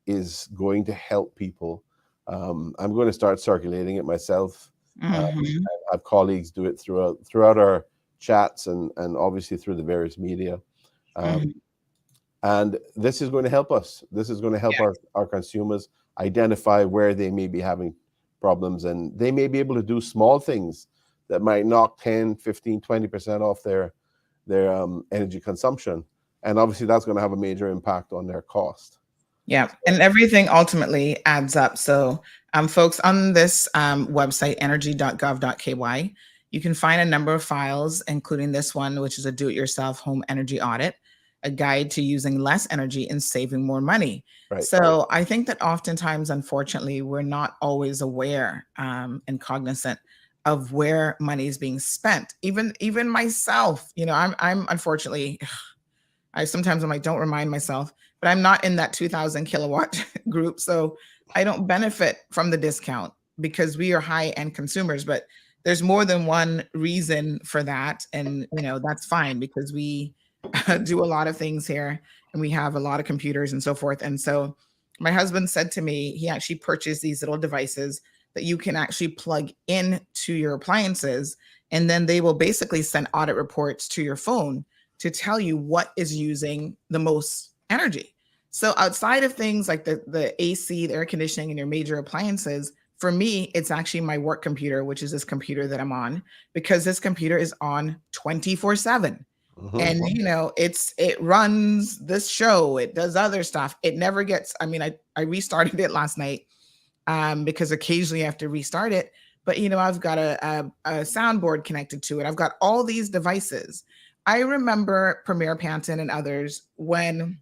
is going to help people. I'm going to start circulating it myself. I have colleagues do it throughout our chats and obviously through the various media. And this is going to help us. This is going to help our consumers identify where they may be having problems, and they may be able to do small things that might knock 10, 15, 20% off their energy consumption. And obviously that's going to have a major impact on their cost. Yeah, and everything ultimately adds up. So folks, on this website, energy.gov.ky, you can find a number of files, including this one, which is a do-it-yourself home energy audit, a guide to using less energy and saving more money. Right. So I think that oftentimes, unfortunately, we're not always aware and cognizant of where money is being spent. Even myself, I'm unfortunately, sometimes I'm like, don't remind myself, but I'm not in that 2000 kilowatt group. So I don't benefit from the discount because we are high-end consumers, but there's more than one reason for that. And, that's fine because we do a lot of things here and we have a lot of computers and so forth. And so my husband said to me, he actually purchased these little devices that you can actually plug in to your appliances. And then they will basically send audit reports to your phone to tell you what is using the most energy. So outside of things like the AC, the air conditioning, and your major appliances, for me, it's actually my work computer, which is this computer that I'm on, because this computer is on 24/7. And it runs this show, it does other stuff. It never gets, I restarted it last night because occasionally I have to restart it. But I've got a soundboard connected to it. I've got all these devices. I remember Premier Panton and others when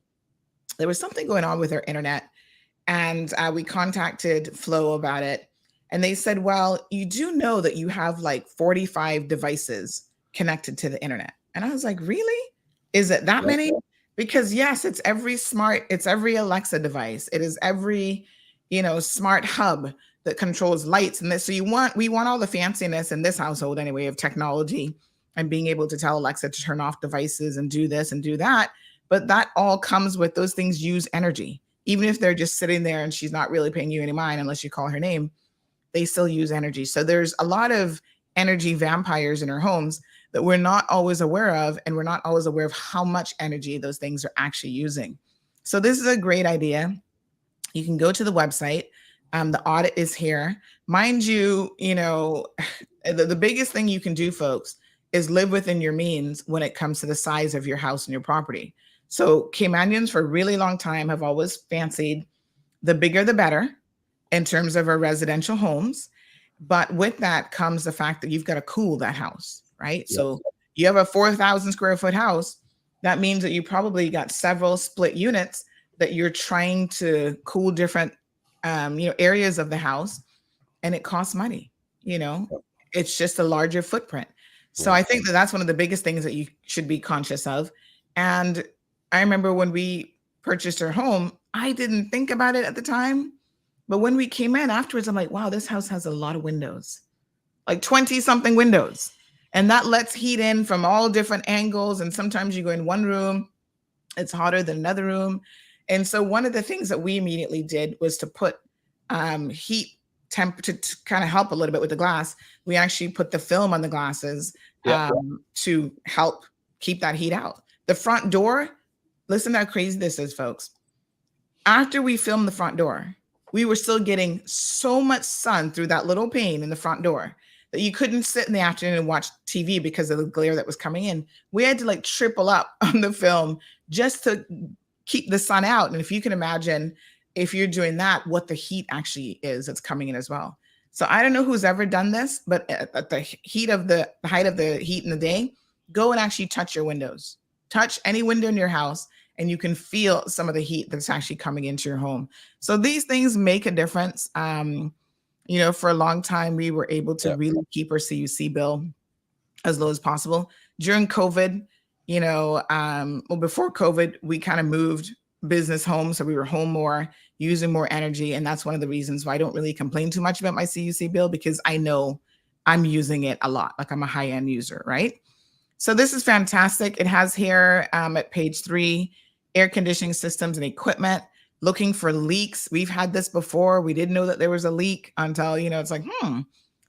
there was something going on with their internet, and we contacted Flow about it, and they said, well, you do know that you have like 45 devices connected to the internet. And I was like, really? Is it that many? Because yes, it's every Alexa device. It is every, smart hub that controls lights and this. So we want all the fanciness in this household anyway of technology and being able to tell Alexa to turn off devices and do this and do that. But that all comes with those things use energy. Even if they're just sitting there and she's not really paying you any mind unless you call her name, they still use energy. So there's a lot of energy vampires in our homes that we're not always aware of, and we're not always aware of how much energy those things are actually using. So this is a great idea. You can go to the website. The audit is here. Mind you, the biggest thing you can do, folks, is live within your means when it comes to the size of your house and your property. So Caymanians for a really long time have always fancied the bigger the better in terms of our residential homes. But with that comes the fact that you've got to cool that house, right? Yes. So you have a 4,000 square foot house. That means that you probably got several split units that you're trying to cool different, areas of the house, and it costs money. It's just a larger footprint. So I think that that's one of the biggest things that you should be conscious of. And I remember when we purchased our home, I didn't think about it at the time. But when we came in afterwards, I'm like, wow, this house has a lot of windows, like 20 something windows. And that lets heat in from all different angles. And sometimes you go in one room, it's hotter than another room. And so one of the things that we immediately did was to put heat temp to kind of help a little bit with the glass. We actually put the film on the glasses to help keep that heat out. The front door, listen to how crazy this is, folks. After we filmed the front door, we were still getting so much sun through that little pane in the front door that you couldn't sit in the afternoon and watch TV because of the glare that was coming in. We had to like triple up on the film just to keep the sun out. And if you can imagine, if you're doing that, what the heat actually is that's coming in as well. So I don't know who's ever done this, but at the height of the heat in the day, go and actually touch your windows. Touch any window in your house, and you can feel some of the heat that's actually coming into your home. So these things make a difference. For a long time, we were able to really keep our CUC bill as low as possible. During COVID, before COVID, we kind of moved business home. So we were home more, using more energy. And that's one of the reasons why I don't really complain too much about my CUC bill, because I know I'm using it a lot. Like I'm a high-end user, right? So this is fantastic. It has here at page 3, air conditioning systems and equipment, looking for leaks. We've had this before. We didn't know that there was a leak until, it's like,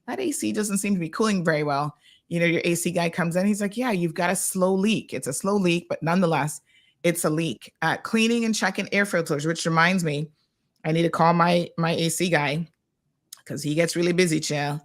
that AC doesn't seem to be cooling very well. Your AC guy comes in, he's like, yeah, you've got a slow leak. It's a slow leak, but nonetheless, it's a leak. Cleaning and checking air filters, which reminds me, I need to call my AC guy because he gets really busy, chill,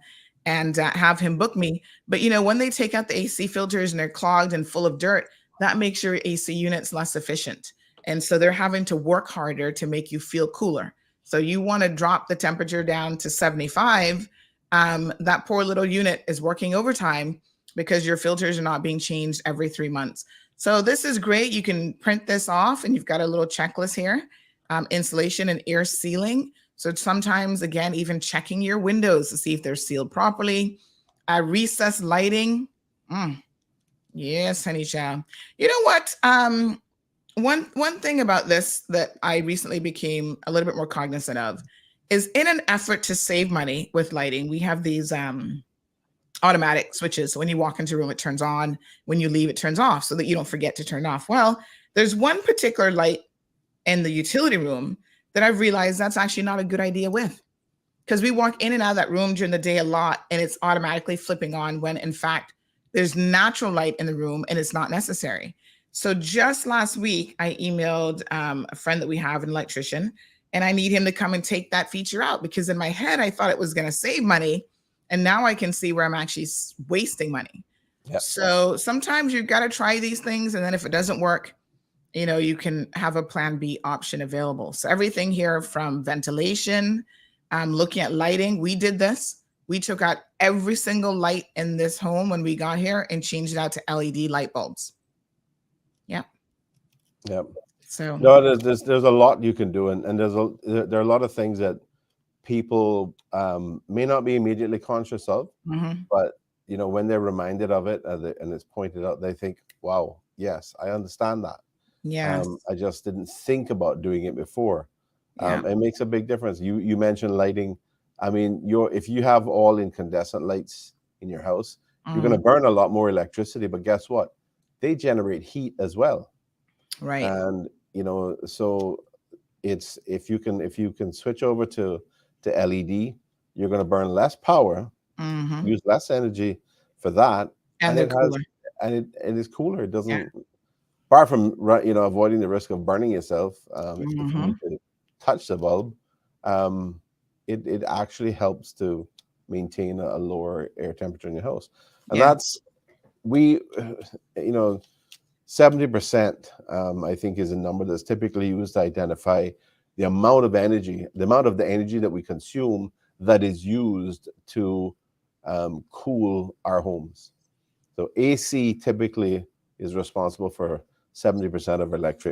and have him book me. But when they take out the AC filters and they're clogged and full of dirt, that makes your AC units less efficient. And so they're having to work harder to make you feel cooler. So you want to drop the temperature down to 75. That poor little unit is working overtime because your filters are not being changed every 3 months. So this is great. You can print this off and you've got a little checklist here. Insulation and air sealing. So sometimes, again, even checking your windows to see if they're sealed properly. Recessed lighting. Yes, honey child. You know what? One thing about this that I recently became a little bit more cognizant of is, in an effort to save money with lighting, we have these automatic switches. So when you walk into a room, it turns on. When you leave, it turns off so that you don't forget to turn it off. Well, there's one particular light in the utility room that I've realized that's actually not a good idea with, because we walk in and out of that room during the day a lot and it's automatically flipping on when in fact there's natural light in the room and it's not necessary. So just last week, I emailed a friend that we have, an electrician, and I need him to come and take that feature out, because in my head, I thought it was going to save money. And now I can see where I'm actually wasting money. Yep. So sometimes you've got to try these things. And then if it doesn't work, you can have a plan B option available. So everything here from ventilation, looking at lighting, we did this. We took out every single light in this home when we got here and changed it out to LED light bulbs. Yep. So no, there's a lot you can do, and there are a lot of things that people may not be immediately conscious of, but when they're reminded of it and it's pointed out, they think, wow, yes, I understand that. Yes. I just didn't think about doing it before. It makes a big difference. You mentioned lighting. I mean, if you have all incandescent lights in your house, you're going to burn a lot more electricity, but guess what? They generate heat as well. Right. And so it's if you can switch over to LED, you're going to burn less power, use less energy for that, and it is cooler. It doesn't, apart from avoiding the risk of burning yourself if you need to touch the bulb, it actually helps to maintain a lower air temperature in your house. And that's 70%, I think, is a number that's typically used to identify the amount of energy that we consume that is used to cool our homes. So AC typically is responsible for 70%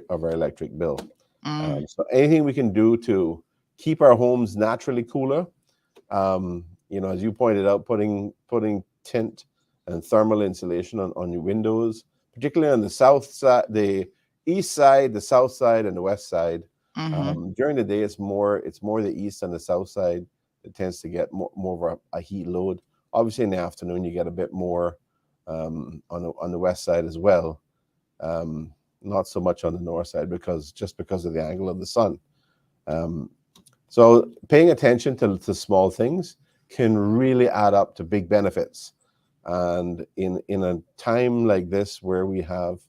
of our electric bill. So anything we can do to keep our homes naturally cooler, as you pointed out, putting tint and thermal insulation on your windows, particularly on the south side, the east side, the south side, and the west side. During the day, it's more the east and the south side that tends to get more of a heat load. Obviously, in the afternoon, you get a bit more on the west side as well. Not so much on the north side because of the angle of the sun. So paying attention to small things can really add up to big benefits. And in a time like this where we have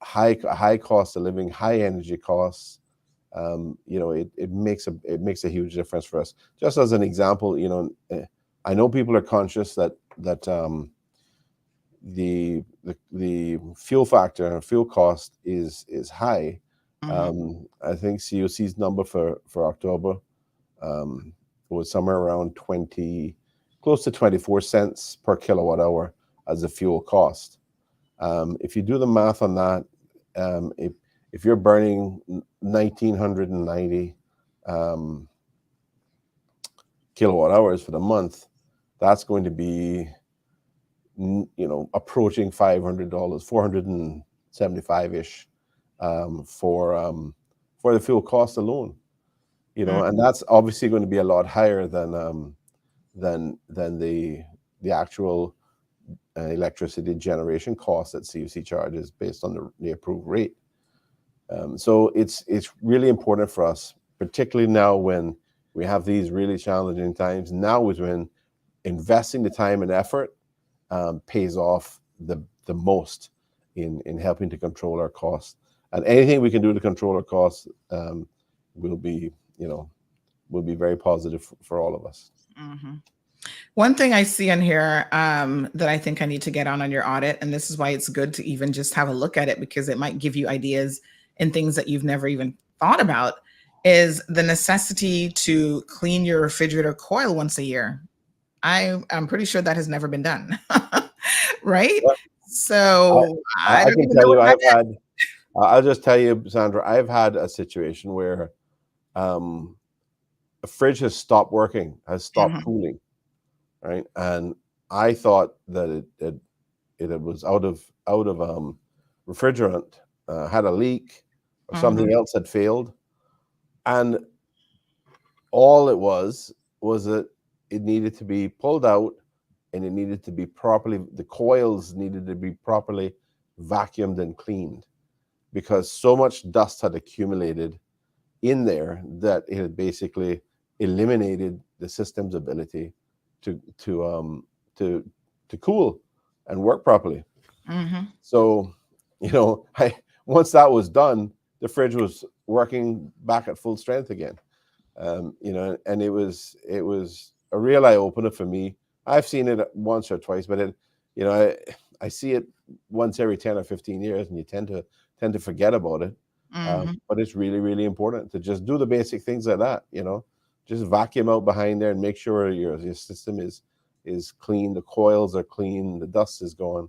high cost of living, high energy costs, it makes a huge difference for us. Just as an example, I know people are conscious that the fuel factor and fuel cost is high. I think COC's number for October was somewhere around close to 24 cents per kilowatt hour as a fuel cost. If you do the math on that, if you're burning 1,990 kilowatt hours for the month, that's going to be approaching $500, 475-ish for the fuel cost alone. you know, and that's obviously going to be a lot higher than the actual electricity generation cost that CUC charges based on the approved rate. So it's really important for us, particularly now when we have these really challenging times. Now is when investing the time and effort pays off the most in helping to control our costs. And anything we can do to control our costs will be very positive for all of us. Mm-hmm. One thing I see in here that I think I need to get on your audit, and this is why it's good to even just have a look at it, because it might give you ideas and things that you've never even thought about, is the necessity to clean your refrigerator coil once a year. I'm pretty sure that has never been done. Right? Yeah. So I can tell you, I'll just tell you, Sandra, I've had a situation where a fridge has stopped working, has stopped cooling, right? And I thought that it was out of refrigerant, had a leak, or something else had failed, and all it was that it needed to be pulled out, and it needed to be the coils needed to be properly vacuumed and cleaned, because so much dust had accumulated in there that it had basically eliminated the system's ability to cool and work properly. So, once that was done, the fridge was working back at full strength again. And it was a real eye opener for me. I've seen it once or twice, but I see it once every 10 or 15 years, and you tend to forget about it. But it's really, really important to just do the basic things like that. Just vacuum out behind there and make sure your system is clean, the coils are clean, the dust is gone.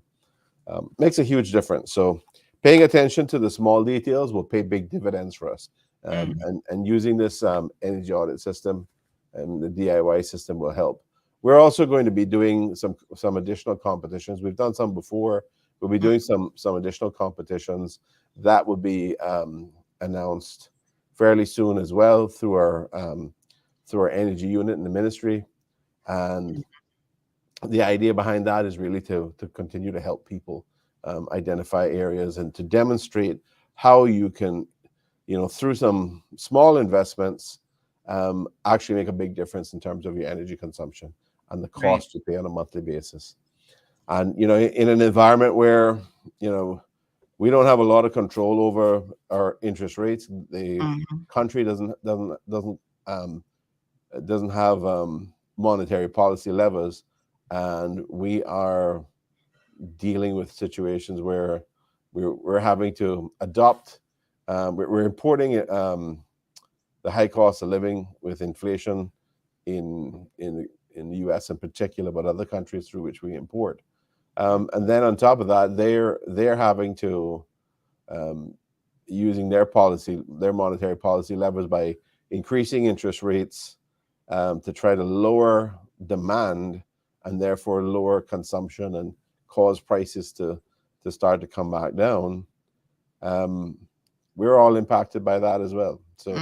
Makes a huge difference. So paying attention to the small details will pay big dividends for us. And using this energy audit system and the DIY system will help. We're also going to be doing some additional competitions. We've done some before. We'll be doing some additional competitions that will be announced fairly soon as well through our energy unit in the ministry. And the idea behind that is really to continue to help people identify areas and to demonstrate how you can, through some small investments, actually make a big difference in terms of your energy consumption and the cost you pay on a monthly basis. And, in an environment where, we don't have a lot of control over our interest rates, the country doesn't have monetary policy levers, and we are dealing with situations where we're having to adopt. We're importing the high cost of living with inflation in the U.S. in particular, but other countries through which we import. And then on top of that, they're having to using their monetary policy levers by increasing interest rates to try to lower demand and therefore lower consumption and cause prices to start to come back down. We're all impacted by that as well. So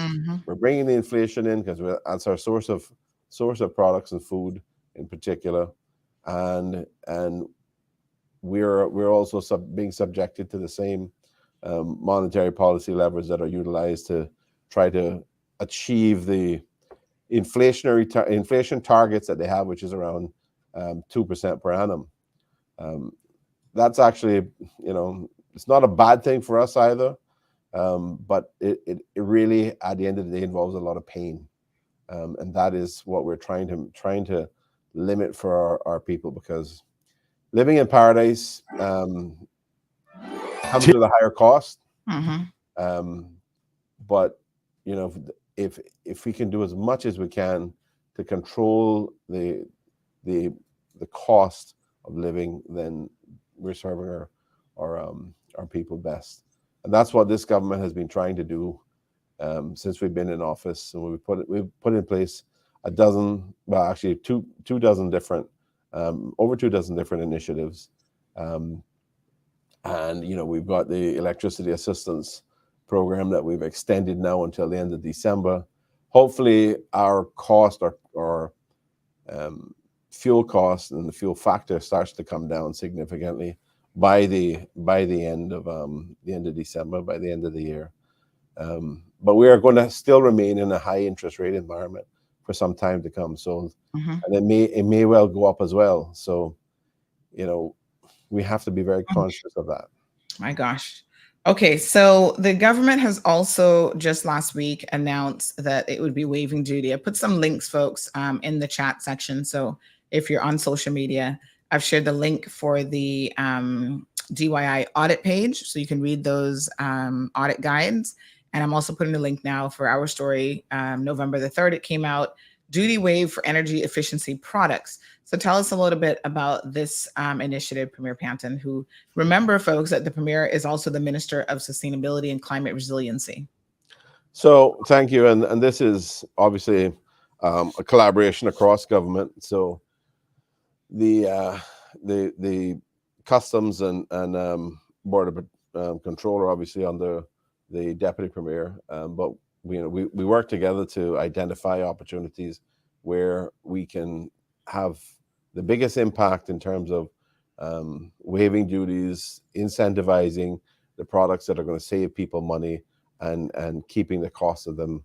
we're bringing the inflation in because that's our source of products and food in particular, and we're also being subjected to the same monetary policy levers that are utilized to try to achieve the inflation targets that they have, which is around 2% per annum. That's actually, it's not a bad thing for us either, but it really, at the end of the day, involves a lot of pain, and that is what we're trying to limit for our people, because living in paradise comes with a higher cost. But if we can do as much as we can to control the cost of living, then we're serving our people best. And that's what this government has been trying to do since we've been in office. And we've put in place over 2 dozen different initiatives. And we've got the electricity assistance program that we've extended now until the end of December. hopefully our cost or fuel cost and the fuel factor starts to come down significantly by the end of December, by the end of the year. But we are going to still remain in a high interest rate environment for some time to come. So, and it may well go up as well. So, we have to be very conscious of that. My gosh. Okay, so the government has also just last week announced that it would be waiving duty. I put some links, folks, in the chat section. So if you're on social media, I've shared the link for the DYI audit page, so you can read those audit guides. And I'm also putting a link now for our story. November the 3rd, it came out, duty waive for energy efficiency products. So tell us a little bit about this initiative, Premier Panton, who, remember, folks, that the Premier is also the Minister of Sustainability and Climate Resiliency. So thank you. And this is obviously a collaboration across government. So the customs and border controller, obviously under the deputy premier, but we work together to identify opportunities where we can have the biggest impact in terms of waiving duties, incentivizing the products that are going to save people money, and keeping the cost of them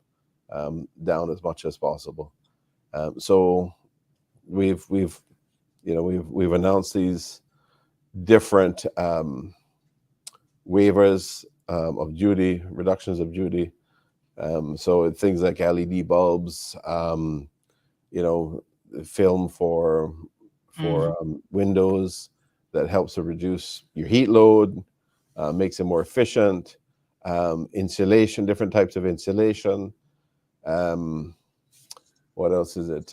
down as much as possible. So we've announced these different waivers of duty, reductions of duty. So things like LED bulbs, film for windows that helps to reduce your heat load, makes it more efficient. Insulation, different types of insulation. What else is it?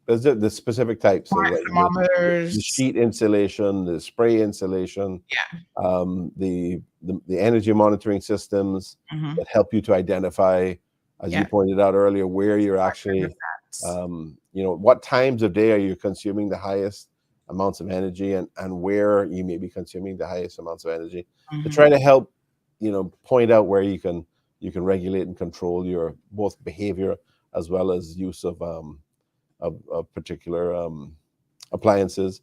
There's the specific types. So Thermometers, the sheet insulation, the spray insulation, the energy monitoring systems that help you to identify, as you pointed out earlier, where you're actually, what times of day are you consuming the highest amounts of energy, and where you may be consuming the highest amounts of energy, to try to help, point out where you can regulate and control your both behavior as well as use of particular appliances.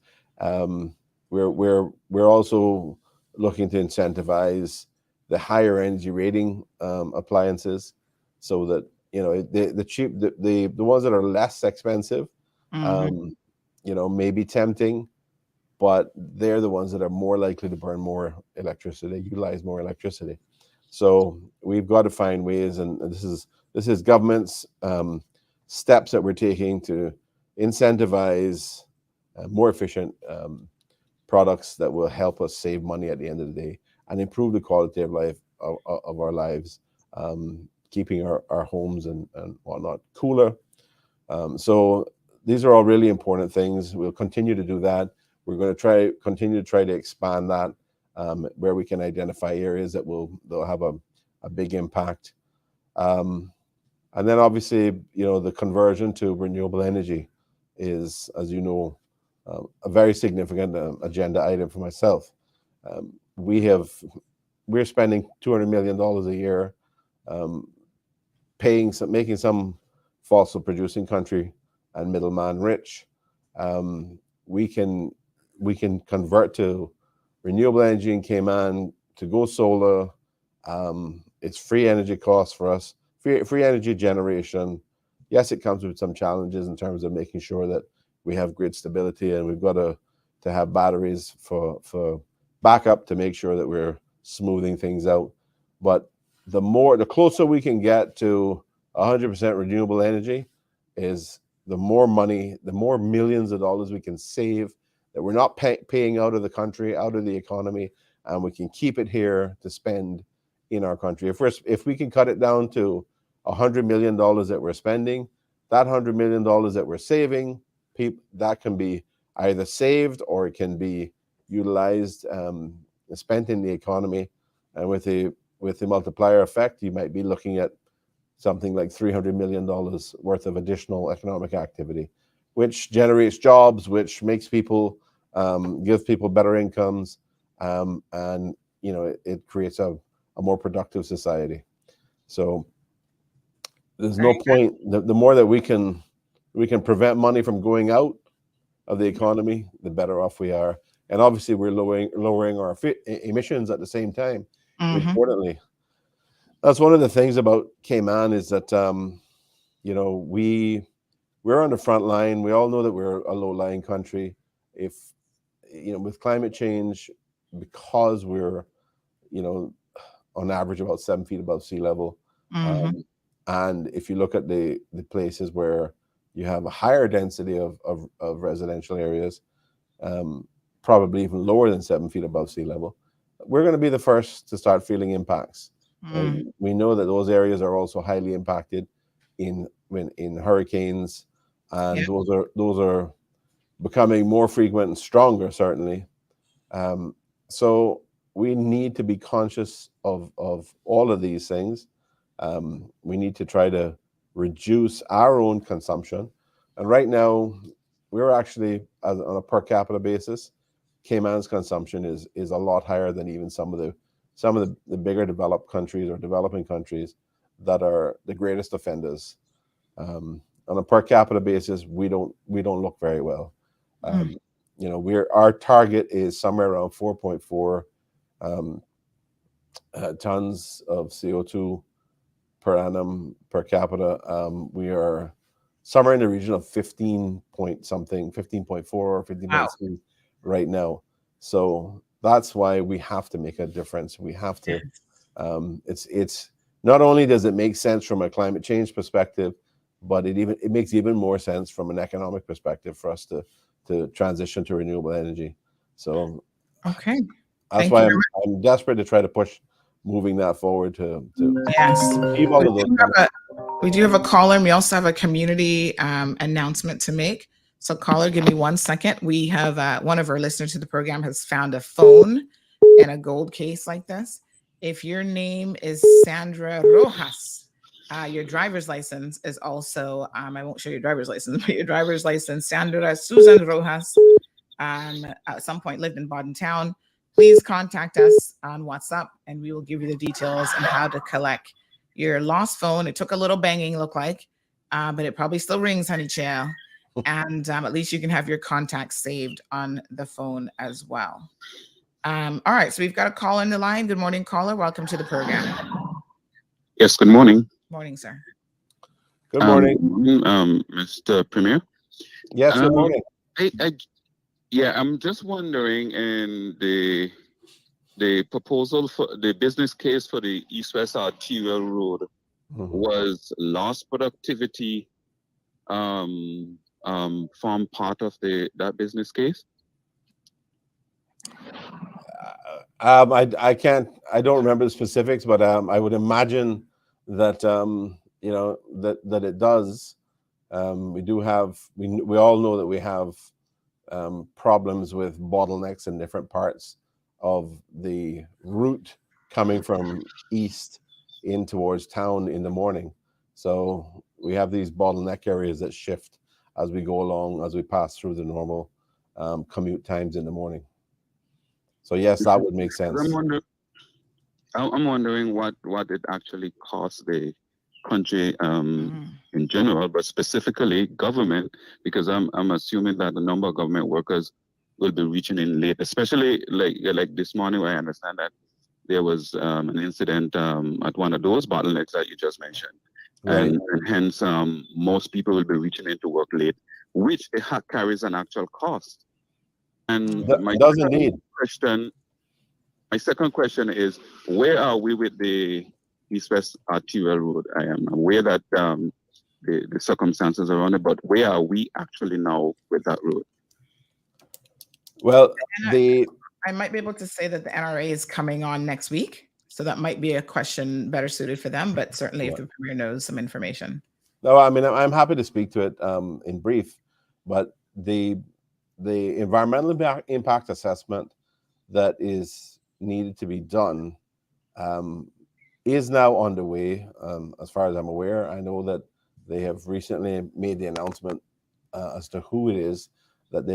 We're also looking to incentivize the higher energy rating appliances, so that the ones that are less expensive, may be tempting, but they're the ones that are more likely to burn more electricity, utilize more electricity. So we've got to find ways, and this is government's steps that we're taking to incentivize more efficient products that will help us save money at the end of the day and improve the quality of life of our lives, keeping our homes and whatnot cooler. So these are all really important things. We'll continue to do that. We're going to continue to expand that where we can identify areas that they'll have a big impact. And then obviously, the conversion to renewable energy is, as you know, a very significant agenda item for myself. We're spending $200 million a year making some fossil producing country and middleman rich. We can convert to renewable energy in Cayman, to go solar. It's free energy costs for us. Free energy generation. Yes, it comes with some challenges in terms of making sure that we have grid stability, and we've got to have batteries for backup to make sure that we're smoothing things out. But the closer we can get to 100% renewable energy, is the more money, the more millions of dollars we can save that we're not paying out of the country, out of the economy, and we can keep it here to spend in our country. If we can cut it down to $100 million that we're spending, that $100 million that we're saving, that can be either saved or it can be utilized, spent in the economy. And with the multiplier effect, you might be looking at something like $300 million worth of additional economic activity, which generates jobs, which makes people, gives people better incomes, and it creates a more productive society. So there's no point. The more that we can prevent money from going out of the economy, the better off we are. And obviously, we're lowering our emissions at the same time. Importantly, that's one of the things about Cayman is that we're on the front line. We all know that we're a low-lying country. If with climate change, because we're on average about 7 feet above sea level, and if you look at the places where you have a higher density of residential areas, probably even lower than 7 feet above sea level, we're going to be the first to start feeling impacts. And we know that those areas are also highly impacted in hurricanes, and those are becoming more frequent and stronger, certainly. So we need to be conscious of all of these things. We need to try to reduce our own consumption. And right now, we're actually, on a per capita basis, Cayman's consumption is a lot higher than even some of the bigger developed countries or developing countries that are the greatest offenders. On a per capita basis, we don't look very well. Our target is somewhere around 4.4 tons of CO2 per annum per capita. We are somewhere in the region of 15 point something, 15.4 or 15.3 right now. So that's why we have to make a difference. We have to. It's not only does it make sense from a climate change perspective, but it makes even more sense from an economic perspective for us to transition to renewable energy. So that's why I'm desperate to try to push moving that forward to achieve all of those. We do have a caller, and we also have a community announcement to make. So caller, give me 1 second. We have one of our listeners to the program has found a phone in a gold case like this. If your name is Sandra Rojas, your driver's license is also, I won't show your driver's license, but your driver's license, Sandra Susan Rojas, at some point lived in Bodden Town. Please contact us on WhatsApp, and we will give you the details on how to collect your lost phone. It took a little banging, look like, but it probably still rings, honey child. And at least you can have your contacts saved on the phone as well. All right, so we've got a caller on the line. Good morning, caller. Welcome to the program. Yes, good morning. Morning, sir. Good morning. Mr. Premier. Yes, good morning. I'm just wondering, in the proposal for the business case for the East-West Arterial Road was lost productivity form part of that business case? I don't remember the specifics, but I would imagine that that it does. We all know that we have problems with bottlenecks in different parts of the route coming from east in towards town in the morning. So we have these bottleneck areas that shift as we go along, as we pass through the normal commute times in the morning. So yes, that would make sense. I'm wondering what it actually costs the country in general, but specifically government, because I'm assuming that the number of government workers will be reaching in late, especially like this morning, where I understand that there was an incident at one of those bottlenecks that you just mentioned. Right. And hence most people will be reaching into work late, which carries an actual cost. And my second question is, where are we with the East-West Arterial Road? I am aware that the circumstances around it, but where are we actually now with that road? Well, I might be able to say that the NRA is coming on next week, so that might be a question better suited for them, but certainly if the Premier knows some information. No, I mean, I'm happy to speak to it in brief, but the environmental impact assessment that is needed to be done is now underway. As far as I'm aware, I know that they have recently made the announcement as to who it is that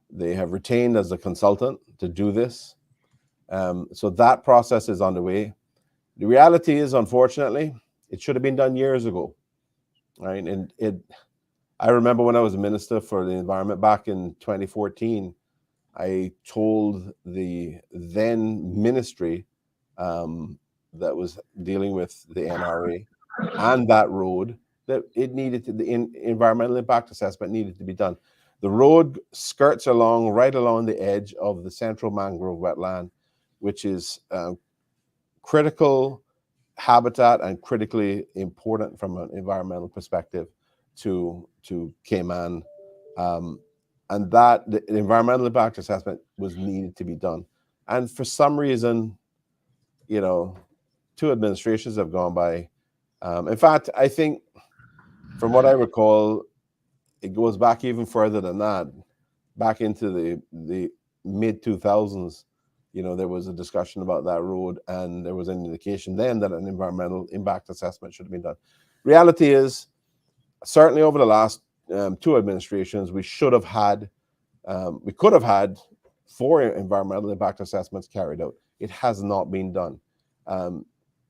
they have retained as a consultant to do this. So that process is underway. The reality is, unfortunately, It should have been done years ago, right? And I remember when I was a minister for the environment back in 2014, I told the then ministry that was dealing with the NRA and that road that it needed to, the environmental impact assessment needed to be done. The road skirts right along the edge of the central mangrove wetland, which is critical habitat and critically important from an environmental perspective to Cayman. And that the environmental impact assessment was needed to be done. And for some reason, you know, 2 administrations have gone by. In fact, I think from what I recall, it goes back even further than that, back into the mid 2000s. You know, there was a discussion about that road, and there was an indication then that an environmental impact assessment should have been done. Reality is, certainly over the last 2 administrations, we could have had 4 environmental impact assessments carried out. It has not been done.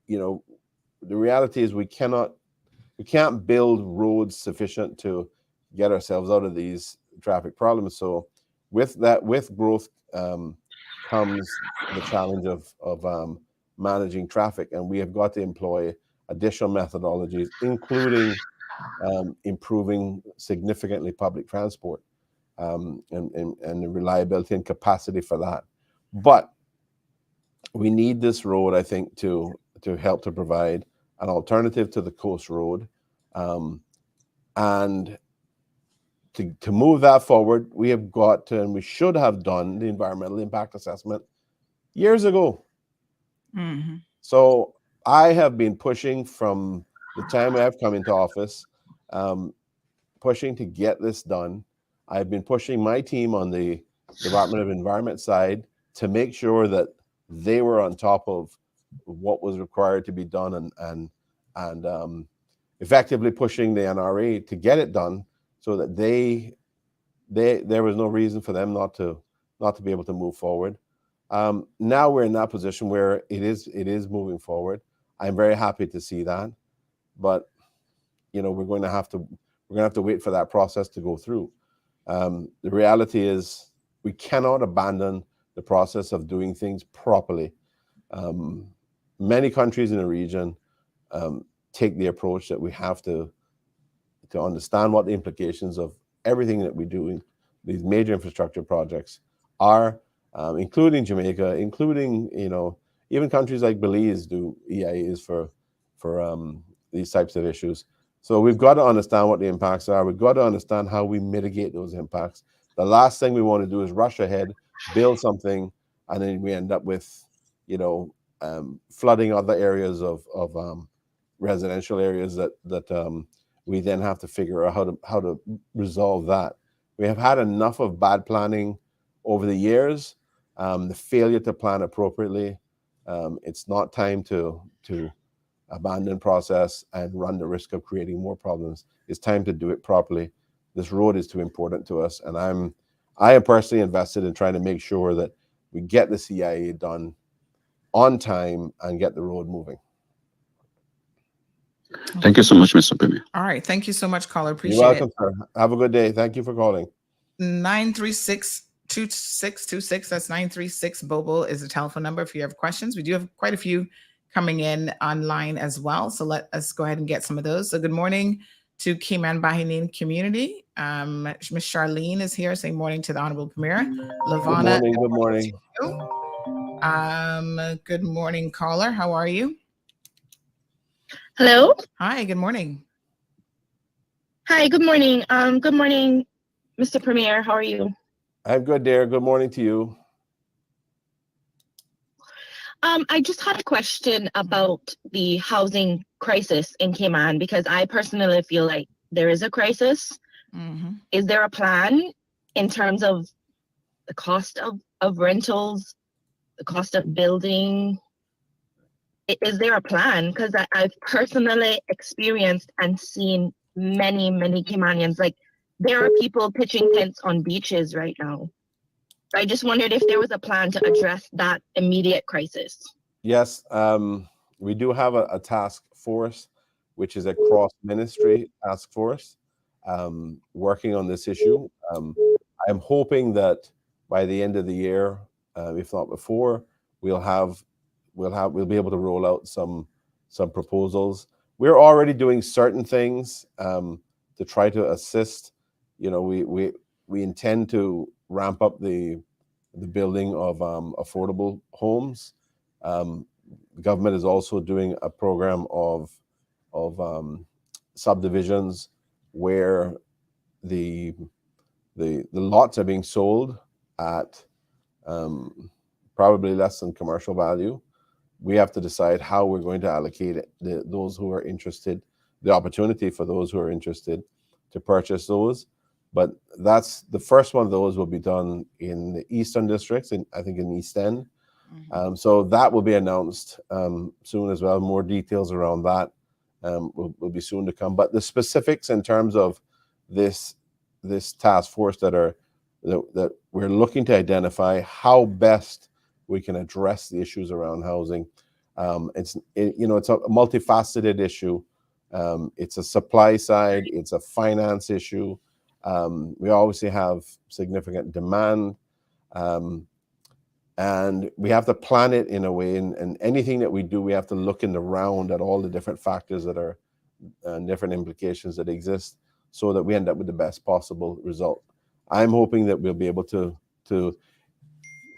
You know, the reality is we can't build roads sufficient to get ourselves out of these traffic problems. So with growth comes the challenge of managing traffic, and we have got to employ additional methodologies, including improving significantly public transport and the reliability and capacity for that. But we need this road, I think, to help to provide an alternative to the coast road, and to move that forward, we have got to, and we should have done the environmental impact assessment years ago. Mm-hmm. So I have been pushing from the time I've come into office, pushing to get this done. I've been pushing my team on the Department of Environment side to make sure that they were on top of what was required to be done, and effectively pushing the NRA to get it done, so that there was no reason for them not to be able to move forward. Now we're in that position where it is moving forward. I'm very happy to see that, but you know, we're going to have to wait for that process to go through. The reality is we cannot abandon the process of doing things properly. Many countries in the region take the approach that we have to understand what the implications of everything that we do in these major infrastructure projects are, including Jamaica, including, you know, even countries like Belize do EIAs for these types of issues. So we've got to understand what the impacts are. We've got to understand how we mitigate those impacts. The last thing we want to do is rush ahead, build something, and then we end up with, you know, flooding other areas of residential areas that we then have to figure out how to resolve that. We have had enough of bad planning over the years, the failure to plan appropriately. It's not time to abandon process and run the risk of creating more problems. It's time to do it properly. This road is too important to us, and I am personally invested in trying to make sure that we get the CIA done on time and get the road moving. Thank you so much, Mr. Premier. All right. Thank you so much, caller. Appreciate it. You're welcome, sir. Have a good day. Thank you for calling. 936-2626. That's 936 Bobo is the telephone number if you have questions. We do have quite a few coming in online as well. So let us go ahead and get some of those. So good morning to Cayman Bahinin community. Miss Charlene is here saying morning to the Honorable Premier. Lavana. Good morning. Good morning, caller. How are you? Hello. Hi, good morning. Hi, good morning. Good morning, Mr. Premier. How are you? I'm good, dear. Good morning to you. I just had a question about the housing crisis in Cayman, because I personally feel like there is a crisis. Mm-hmm. Is there a plan in terms of the cost of rentals, the cost of building? Is there a plan? Because I've personally experienced and seen many Caymanians, like there are people pitching tents on beaches right now. I just wondered if there was a plan to address that immediate crisis. Yes, we do have a task force which is a cross-ministry task force working on this issue. I'm hoping that by the end of the year, if not before, we'll be able to roll out some proposals. We're already doing certain things to try to assist. You know, we intend to ramp up the building of affordable homes. The government is also doing a program of subdivisions where the lots are being sold at probably less than commercial value. We have to decide how we're going to allocate those who are interested, the opportunity for those who are interested to purchase those. But that's the first one of those will be done in the Eastern Districts, I think in East End. So that will be announced soon as well. More details around that will be soon to come. But the specifics in terms of this task force that we're looking to identify how best we can address the issues around housing. It's a multifaceted issue. It's a supply side, it's a finance issue. We obviously have significant demand, and we have to plan it in a way. And anything that we do, we have to look in the round at all the different factors that are different implications that exist, so that we end up with the best possible result. I'm hoping that we'll be able to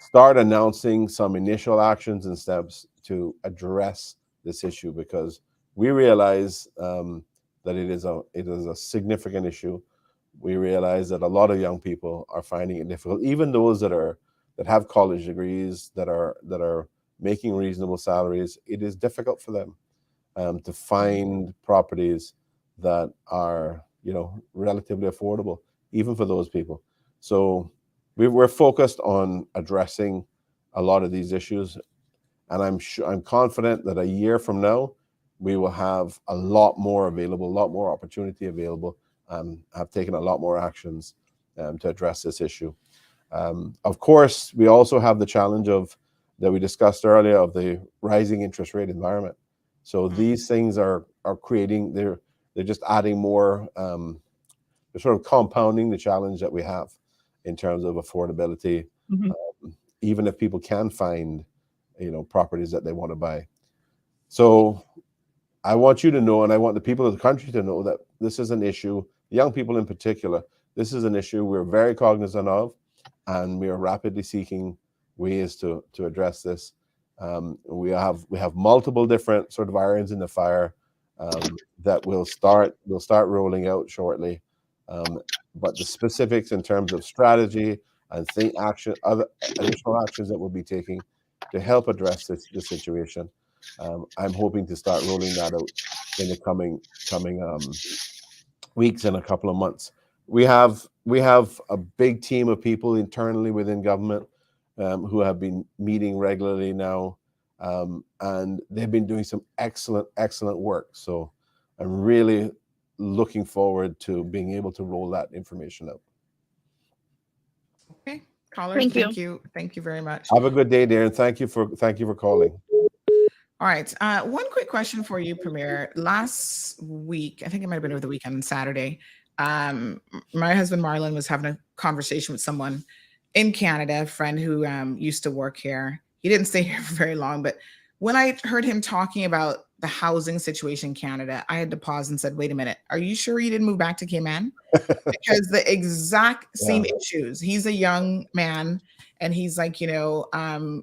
start announcing some initial actions and steps to address this issue, because we realize that it is a significant issue. We realize that a lot of young people are finding it difficult, even those that have college degrees, that are making reasonable salaries. It is difficult for them to find properties that are, relatively affordable, even for those people. So we're focused on addressing a lot of these issues, and I'm confident that a year from now we will have a lot more available, a lot more opportunity available. Have taken a lot more actions to address this issue. Of course, we also have the challenge that we discussed earlier of the rising interest rate environment. So these things are creating, they're just adding more, they're sort of compounding the challenge that we have in terms of affordability, even if people can find, properties that they want to buy. So I want you to know, and I want the people of the country to know, that this is an issue, young people in particular, this is an issue we're very cognizant of, and we are rapidly seeking ways to address this. We have multiple different sort of irons in the fire that we'll start rolling out shortly. But the specifics in terms of strategy and other additional actions that we'll be taking to help address this situation, I'm hoping to start rolling that out in the coming weeks and a couple of months. We have a big team of people internally within government who have been meeting regularly now, and they've been doing some excellent work. So I'm really looking forward to being able to roll that information out. Okay, caller, thank you very much. Have a good day, Darren. Thank you for calling. All right, one quick question for you, Premier. Last week, I think it might have been over the weekend on Saturday, my husband Marlon was having a conversation with someone in Canada, a friend who used to work here. He didn't stay here for very long, but when I heard him talking about the housing situation in Canada, I had to pause and said, wait a minute, are you sure you didn't move back to Cayman? Because the exact same issues. He's a young man, and he's like, you go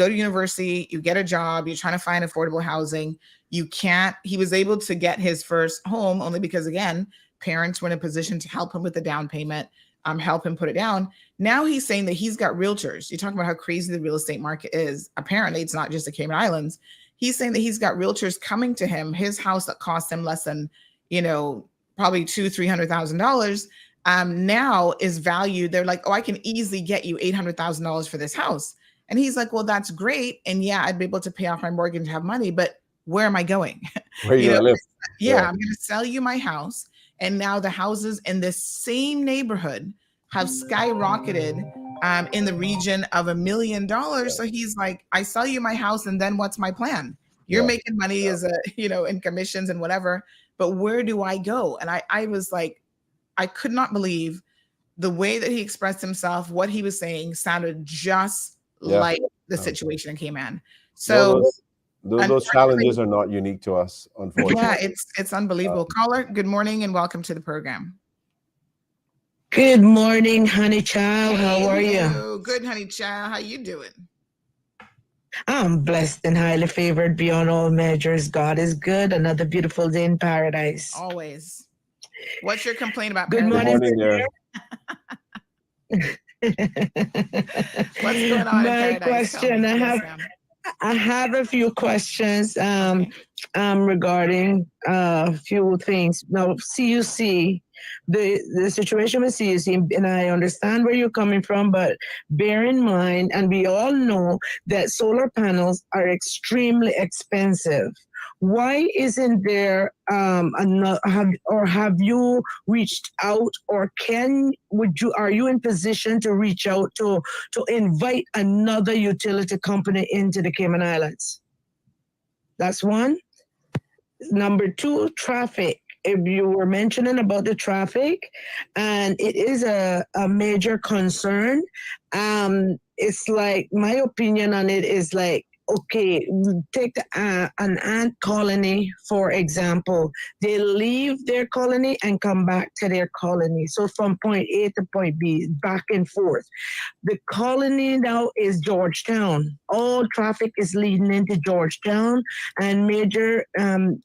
to university, you get a job, you're trying to find affordable housing. You can't. He was able to get his first home only because, again, parents were in a position to help him with the down payment, help him put it down. Now he's saying that he's got realtors. You talk about how crazy the real estate market is. Apparently, it's not just the Cayman Islands. He's saying that he's got realtors coming to him. His house that cost him less than, probably $200,000-$300,000 now is valued. They're like, oh, I can easily get you $800,000 for this house. And he's like, well, that's great. And yeah, I'd be able to pay off my mortgage and have money, but where am I going? Where you live? Yeah, I'm going to sell you my house. And now the houses in this same neighborhood have skyrocketed in the region of $1 million. So he's like, I sell you my house, and then what's my plan? You're making money as in commissions and whatever, but where do I go? And I was like, I could not believe the way that he expressed himself. What he was saying sounded just like the situation in Cayman. So those challenges are not unique to us, unfortunately. Yeah, it's unbelievable. Caller, good morning and welcome to the program. Good morning, honey child. How are you? Good, honey child. How you doing? I'm blessed and highly favored beyond all measures. God is good. Another beautiful day in paradise. Always. What's your complaint about Good paradise? morning, there. What's going on in My paradise? question, I have a few questions regarding a few things. Now, CUC, the situation with CUC, and I understand where you're coming from, but bear in mind, and we all know that solar panels are extremely expensive. Why isn't there have you reached out, or are you in position to reach out to invite another utility company into the Cayman Islands? That's one. Number two, traffic. If you were mentioning about the traffic, and it is a major concern. It's like, my opinion on it is like, okay, take an ant colony, for example. They leave their colony and come back to their colony. So from point A to point B, back and forth. The colony now is Georgetown. All traffic is leading into Georgetown, and the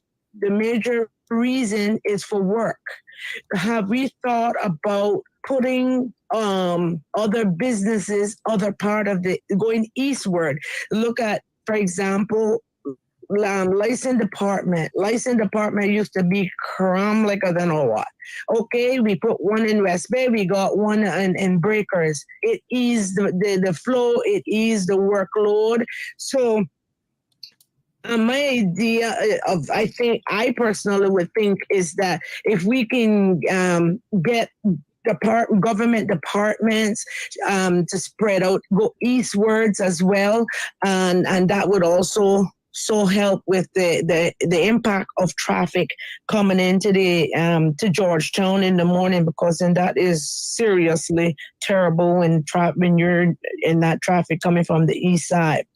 major reason is for work. Have we thought about putting other businesses, other part of going eastward? Look at, for example, license department. License department used to be cram like I don't know what. Okay, we put one in West Bay, we got one in Breakers. It eased the flow, it eased the workload. So my idea I personally would think is that if we can get government departments to spread out, go eastwards as well, and that would also help with the impact of traffic coming into to Georgetown in the morning, because then that is seriously terrible when you're in that traffic coming from the east side.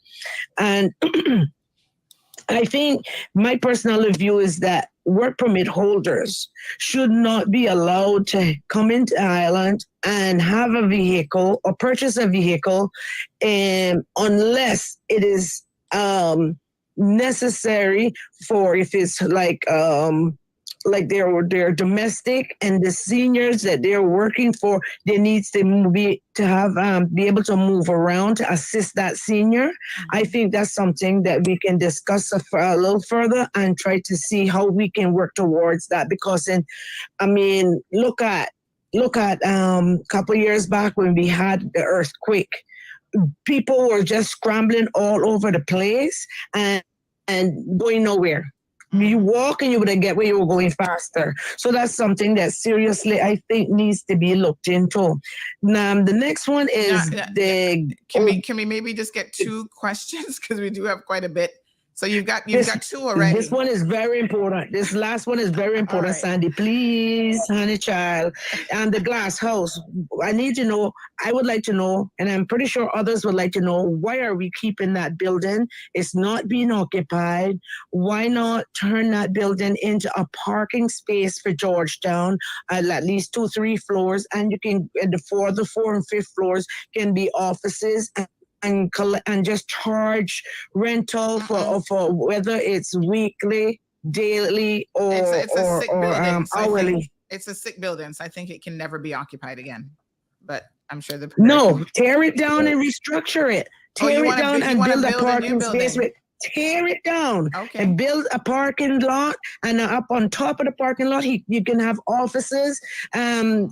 And I think my personal view is that work permit holders should not be allowed to come into Ireland and have a vehicle or purchase a vehicle unless it is necessary for, if it's like they're domestic, and the seniors that they're working for, they needs to be able to move around to assist that senior. I think that's something that we can discuss a little further and try to see how we can work towards that. Because look at a couple years back when we had the earthquake, people were just scrambling all over the place and going nowhere. You walk and you would get where you were going faster. So that's something that seriously I think needs to be looked into. Now, the next one is Can we maybe just get two questions, because we do have quite a bit. So you've got two already. This one is very important. This last one is very important, right. Sandy, please, honey child. And the glass house. I would like to know, and I'm pretty sure others would like to know, why are we keeping that building? It's not being occupied. Why not turn that building into a parking space for Georgetown, at least 2-3 floors, and you can, the 4th and 5th floors can be offices, and just charge rental for whether it's weekly, daily, or hourly. It's a sick building, so I think it can never be occupied again. But I'm sure tear it down and restructure it. Tear it down and build a parking space. Tear it down and build a parking lot, and up on top of the parking lot, you can have offices and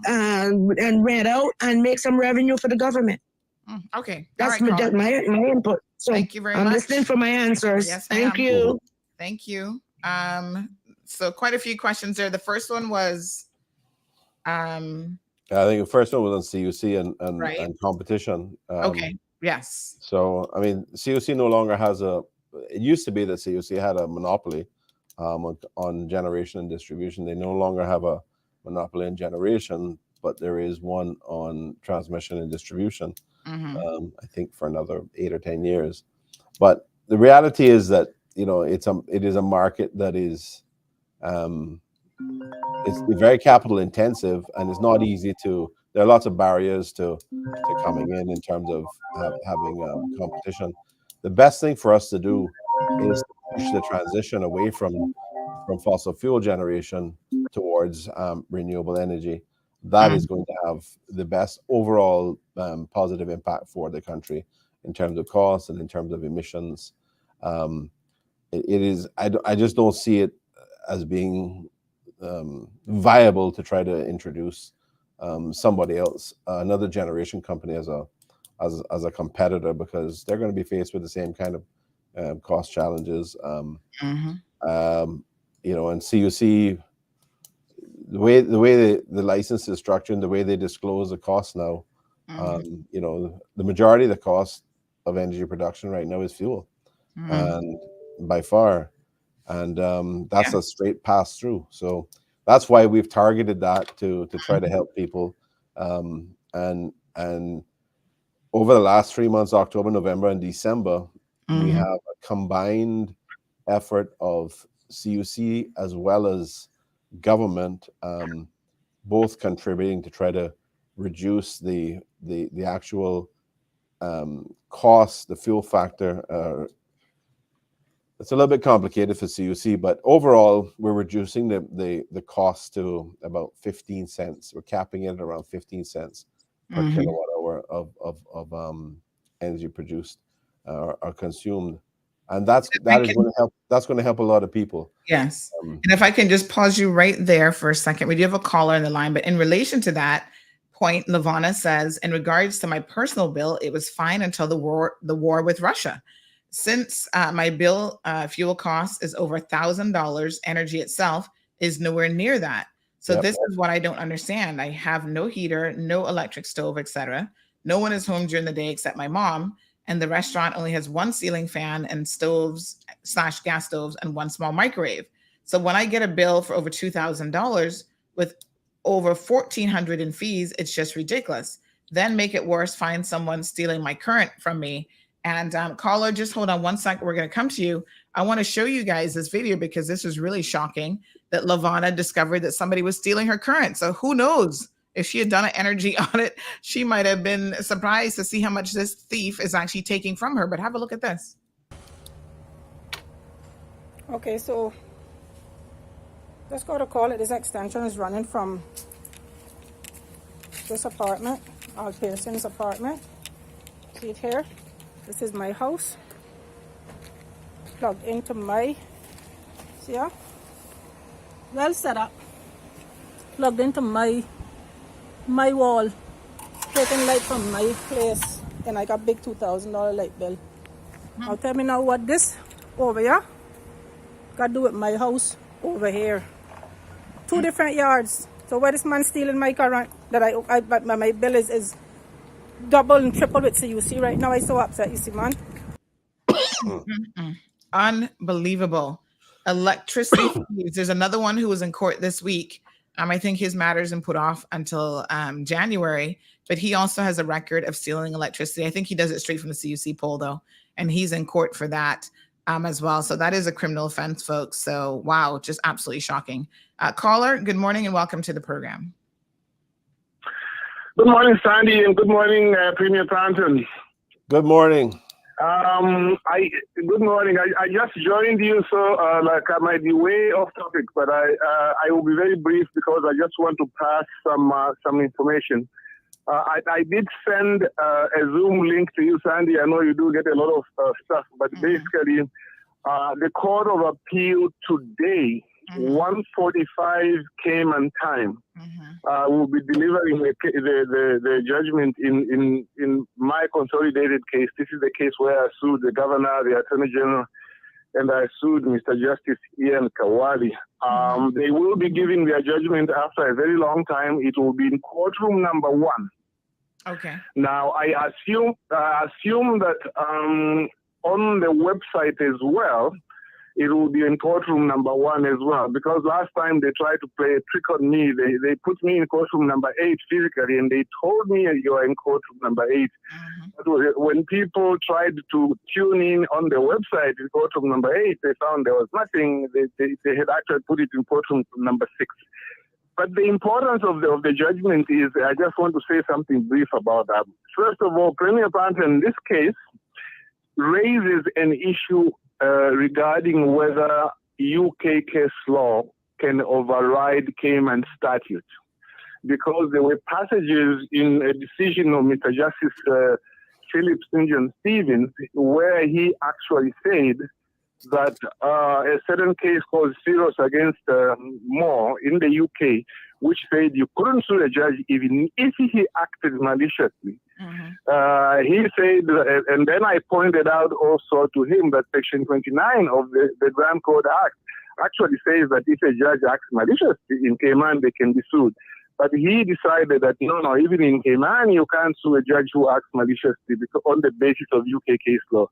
rent out and make some revenue for the government. Okay. That's my input. So thank you very much. I'm listening for my answers. Yes, thank you. Thank you. So quite a few questions there. The first one was I think the first one was on CUC and competition. Okay. Yes. So CUC no longer has a it used to be that CUC had a monopoly on generation and distribution. They no longer have a monopoly in generation, but there is one on transmission and distribution. I think for another 8 or 10 years. But the reality is that it is a market that is it's very capital intensive, and it's not easy to. There are lots of barriers to coming in terms of having competition. The best thing for us to do is to push the transition away from fossil fuel generation towards renewable energy. That is going to have the best overall positive impact for the country in terms of costs and in terms of emissions. It is. I just don't see it as being viable to try to introduce somebody else, another generation company, as a competitor, because they're going to be faced with the same kind of cost challenges. And CUC, the way the license is structured and the way they disclose the cost now, the majority of the cost of energy production right now is fuel, and by far, and that's a straight pass through. So that's why we've targeted that to try to help people. And over the last 3 months, October, November, and December, we have a combined effort of CUC as well as government, both contributing to try to reduce the actual cost, the fuel factor. It's a little bit complicated for CUC, but overall, we're reducing the cost to about 15 cents. We're capping it at around 15 cents per kilowatt hour of energy produced or consumed, and that is going to help. That's going to help a lot of people. Yes, and if I can just pause you right there for a second, we do have a caller in the line, but in relation to that point, Lavana says, in regards to my personal bill, it was fine until the war with Russia. Since my bill fuel cost is over $1,000, energy itself is nowhere near that. So this is what I don't understand. I have no heater, no electric stove, etc. No one is home during the day except my mom, and the restaurant only has one ceiling fan and stoves/gas stoves and one small microwave. So when I get a bill for over $2,000 with over $1,400 in fees, it's just ridiculous. Then make it worse, find someone stealing my current from me. And caller, just hold on one second. We're going to come to you. I want to show you guys this video because this is really shocking that Lavana discovered that somebody was stealing her current. So who knows? If she had done an energy audit, she might have been surprised to see how much this thief is actually taking from her. But have a look at this. Okay, so let's go to call it. This extension is running from this apartment, Al Pearson's apartment. See it here? This is my house. Plugged into my, see ya? Well set up. Plugged into my wall. Taking light from my place. And I got big $2,000 light bill. Now tell me now what this over here got to do with my house over here. 2 different yards. So where this man stealing my current that my bill is double and triple with CUC right now. I so upset, you see, man. Unbelievable. Electricity fees. There's another one who was in court this week. I think his matter's been put off until January, but he also has a record of stealing electricity. I think he does it straight from the CUC poll, though, and he's in court for that as well. So that is a criminal offense, folks. So, wow, just absolutely shocking. Caller, good morning and welcome to the program. Good morning, Sandy, and good morning, Premier Thornton. Good morning. Good morning. I just joined you, so I might be way off topic, but I will be very brief because I just want to pass some information. I did send a Zoom link to you, Sandy. I know you do get a lot of stuff, but basically, the Court of Appeal today, 1:45 Cayman time, will be delivering the judgment in my consolidated case. This is the case where I sued the governor, the attorney general, and I sued Mr. Justice Ian Kawali. They will be giving their judgment after a very long time. It will be in courtroom number 1. Okay. Now, I assume that on the website as well, it will be in courtroom number 1 as well. Because last time they tried to play a trick on me, they put me in courtroom number 8 physically, and they told me you are in courtroom number 8. But when people tried to tune in on the website in courtroom number 8, they found there was nothing. They had actually put it in courtroom number 6. But the importance of the judgment is, I just want to say something brief about that. First of all, Premier Panther in this case raises an issue regarding whether UK case law can override Cayman statute, because there were passages in a decision of Mr. Justice Philip St. John Stevens where he actually said that a certain case called Syros against Moore in the UK, which said you couldn't sue a judge even if he acted maliciously. He said, and then I pointed out also to him that Section 29 of the Grand Code Act actually says that if a judge acts maliciously in Cayman, they can be sued. But he decided that, no, even in Cayman, you can't sue a judge who acts maliciously because on the basis of UK case law.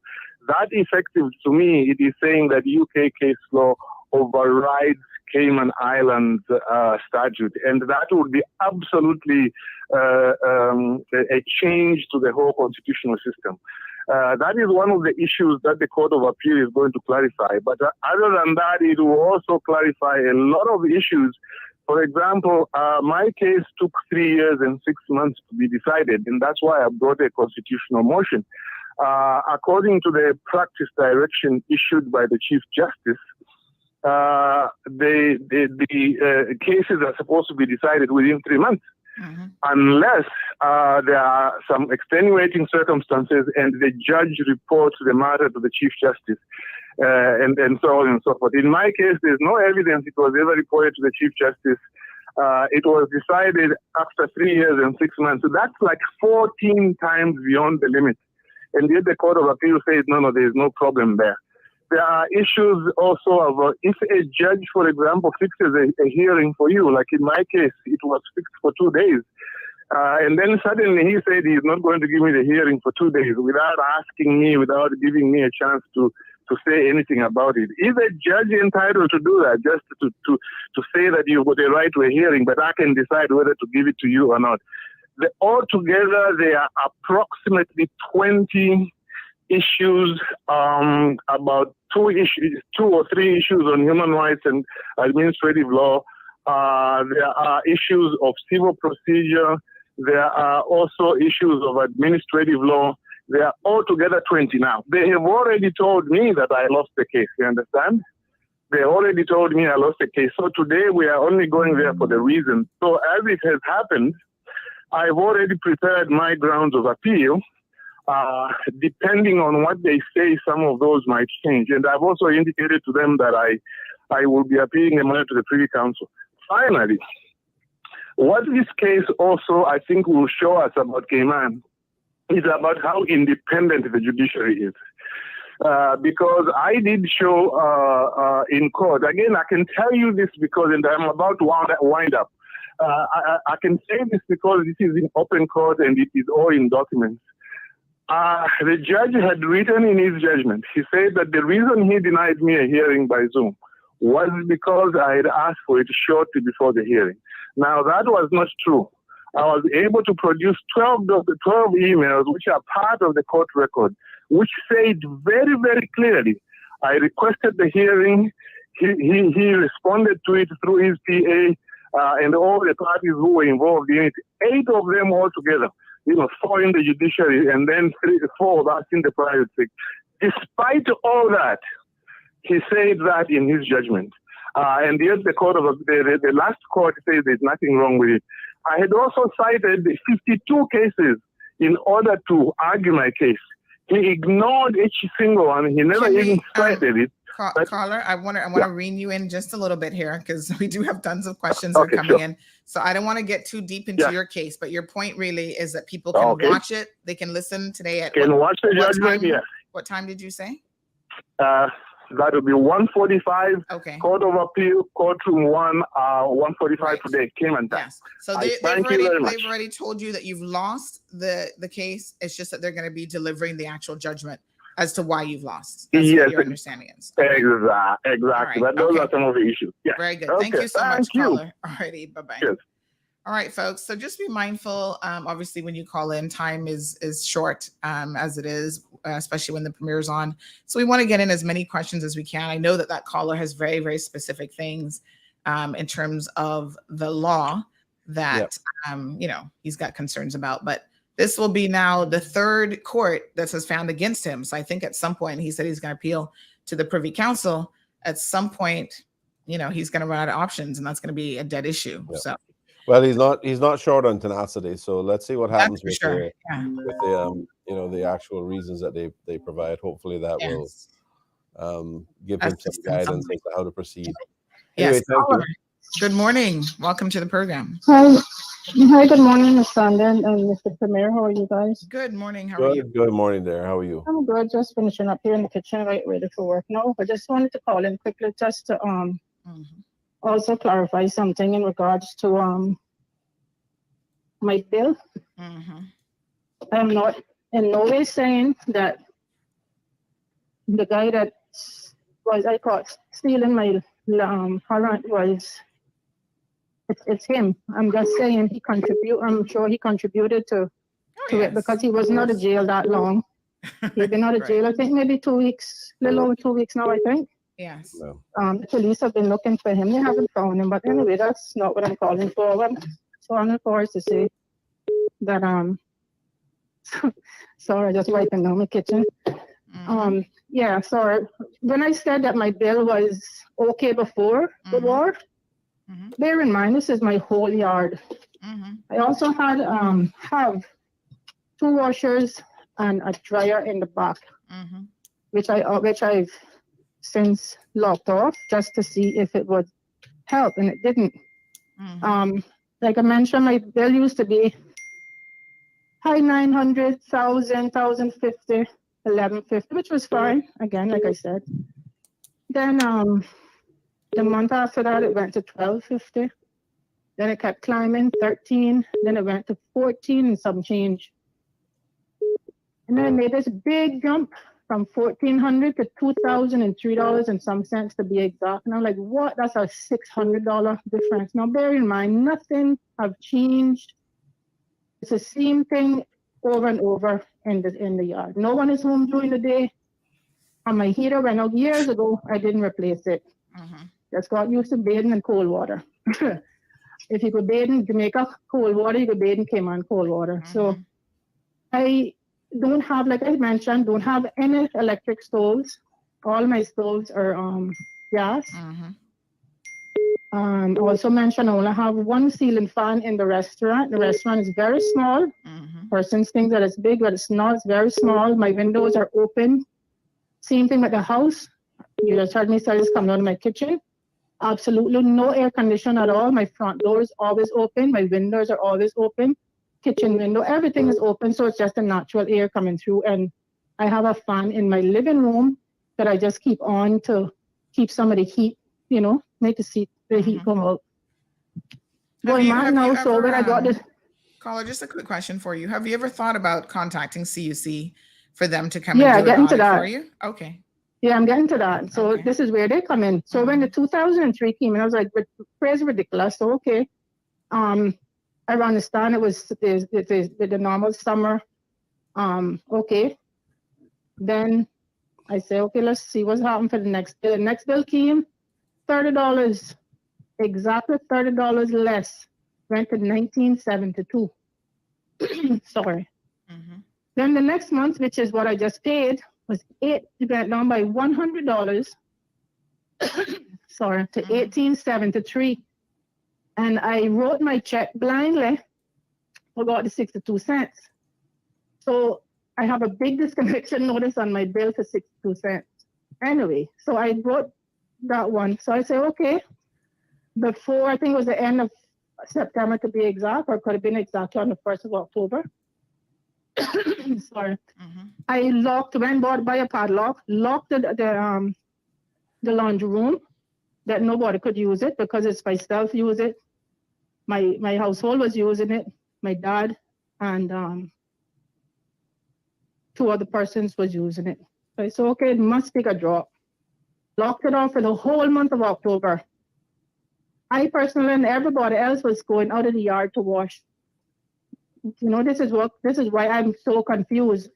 That effective, to me, it is saying that UK case law overrides Cayman Islands statute. And that would be absolutely a change to the whole constitutional system. That is one of the issues that the Court of Appeal is going to clarify. But other than that, it will also clarify a lot of issues. For example, my case took 3 years and 6 months to be decided, and that's why I brought a constitutional motion. According to the practice direction issued by the Chief Justice, the cases are supposed to be decided within 3 months, unless there are some extenuating circumstances and the judge reports the matter to the Chief Justice, and so on and so forth. In my case, there's no evidence it was ever reported to the Chief Justice. It was decided after 3 years and 6 months. So that's like 14 times beyond the limit. And yet the Court of Appeal says, no, there is no problem there. There are issues also of if a judge, for example, fixes a hearing for you, like in my case, it was fixed for 2 days. And then suddenly he said he's not going to give me the hearing for 2 days without asking me, without giving me a chance to say anything about it. Is a judge entitled to do that, just to say that you've got a right to a hearing, but I can decide whether to give it to you or not? Altogether, there are approximately 20 issues, about two or three issues on human rights and administrative law. There are issues of civil procedure. There are also issues of administrative law. There are altogether 20 now. They have already told me that I lost the case, you understand? They already told me I lost the case. So today we are only going there for the reason. So as it has happened, I've already prepared my grounds of appeal. Depending on what they say, some of those might change. And I've also indicated to them that I will be appealing the matter to the Privy Council. Finally, what this case also, I think, will show us about Cayman is about how independent the judiciary is. Because I did show in court, again, I can tell you this because, and I'm about to wind up. I can say this because this is in open court and it is all in documents. The judge had written in his judgment, he said that the reason he denied me a hearing by Zoom was because I had asked for it shortly before the hearing. Now, that was not true. I was able to produce 12 of the 12 emails, which are part of the court record, which said very, very clearly, I requested the hearing. He responded to it through his PA, and all the parties who were involved in it, 8 of them altogether. 4 in the judiciary and then 4 of us in the private sector. Despite all that, he said that in his judgment. And yet the last court says there's nothing wrong with it. I had also cited 52 cases in order to argue my case. He ignored each single one. He never even cited it. Caller, I want to rein you in just a little bit here because we do have tons of questions that are coming in. So I don't want to get too deep into your case, but your point really is that people can watch it. They can listen today at watch the judgment. Yes. What time did you say? That will be 1:45. Okay. Court of Appeal, courtroom 1, 1:45 today. Cayman time. Yes. So they've already told you that you've lost the case. It's just that they're going to be delivering the actual judgment as to why you've lost. That's what your understanding is. Okay. Exactly. Right. But those are some of the issues. Yeah. Very good. Thank you so much, caller. Alrighty, bye-bye. Yes. All right, folks. So just be mindful. Obviously, when you call in, time is short as it is, especially when the premiere's on. So we want to get in as many questions as we can. I know that caller has very, very specific things in terms of the law that he's got concerns about. But this will be now the third court that has found against him. So I think at some point he said he's going to appeal to the Privy Council. At some point, he's going to run out of options, and that's going to be a dead issue. Yeah. So. Well, he's not short on tenacity, so let's see what happens with the the actual reasons that they provide. Hopefully that will give him some guidance as to how to proceed. Anyway, thank you. Good morning. Welcome to the program. Hi, good morning, Ms. Sander and Mr. Premier. How are you guys? Good morning. How are you? Good morning there. How are you? I'm good. Just finishing up here in the kitchen, ready for work now. I just wanted to call in quickly just to also clarify something in regards to my bill. I'm not in no way saying that the guy that I caught stealing my warrant was it's him. I'm just saying I'm sure he contributed to it because he was not in jail that long. He's been out of jail, I think maybe 2 weeks, a little over 2 weeks now, I think. Yes. The police have been looking for him. They haven't found him, but anyway, that's not what I'm calling for. So I'm forced to say that sorry, just wiping down my kitchen. Sorry. When I said that my bill was okay before the war, bear in mind this is my whole yard. I also had have 2 washers and a dryer in the back, which I've since locked off just to see if it would help, and it didn't. Like I mentioned, my bill used to be high 900, 1,000, 1,050, 1,150, which was fine. Again, like I said. Then the month after that, it went to 1,250. Then it kept climbing, 13. Then it went to 14 and some change. And then it made this big jump from $1,400 to $2,003 and some cents to be exact. And I'm like, what? That's a $600 difference. Now, bear in mind, nothing have changed. It's the same thing over and over in the yard. No one is home during the day. And my heater went out years ago. I didn't replace it. Just got used to bathing in cold water. If you could bathe in Jamaica cold water, you could bathe in Cayman cold water. So I don't have, like I mentioned, don't have any electric stoves. All my stoves are gas. Also mentioned, I only have 1 ceiling fan in the restaurant. The restaurant is very small. Persons think that it's big, but it's not. It's very small. My windows are open. Same thing with the house. You just heard me say this coming out of my kitchen. Absolutely no air condition at all. My front door is always open. My windows are always open. Kitchen window, everything is open. So it's just a natural air coming through. And I have a fan in my living room that I just keep on to keep some of the heat, make the heat come out. Going on now, so when I got this. Caller, just a quick question for you. Have you ever thought about contacting CUC for them to come and do an audit for you? Okay. Yeah, I'm getting to that. So this is where they come in. So when the 2003 came in, I was like, but praise ridiculous. So okay. I understand it was the normal summer. Okay. Then I say, okay, let's see what's happened for the next bill. The next bill came, $30, exactly $30 less. Went to 1972. Sorry. Then the next month, which is what I just paid, it went down by $100. Sorry, to 1873. And I wrote my check blindly, forgot the 62 cents. So I have a big disconnection notice on my bill for 62 cents. Anyway, so I wrote that one. So I said, okay, before, I think it was the end of September to be exact, or could have been exactly on the 1st of October. Sorry. I went by a padlock, locked the laundry room that nobody could use it because it's myself use it. My household was using it. My dad and 2 other persons was using it. So I said, okay, it must take a drop. Locked it off for the whole month of October. I personally and everybody else was going out of the yard to wash. You know, this is why I'm so confused.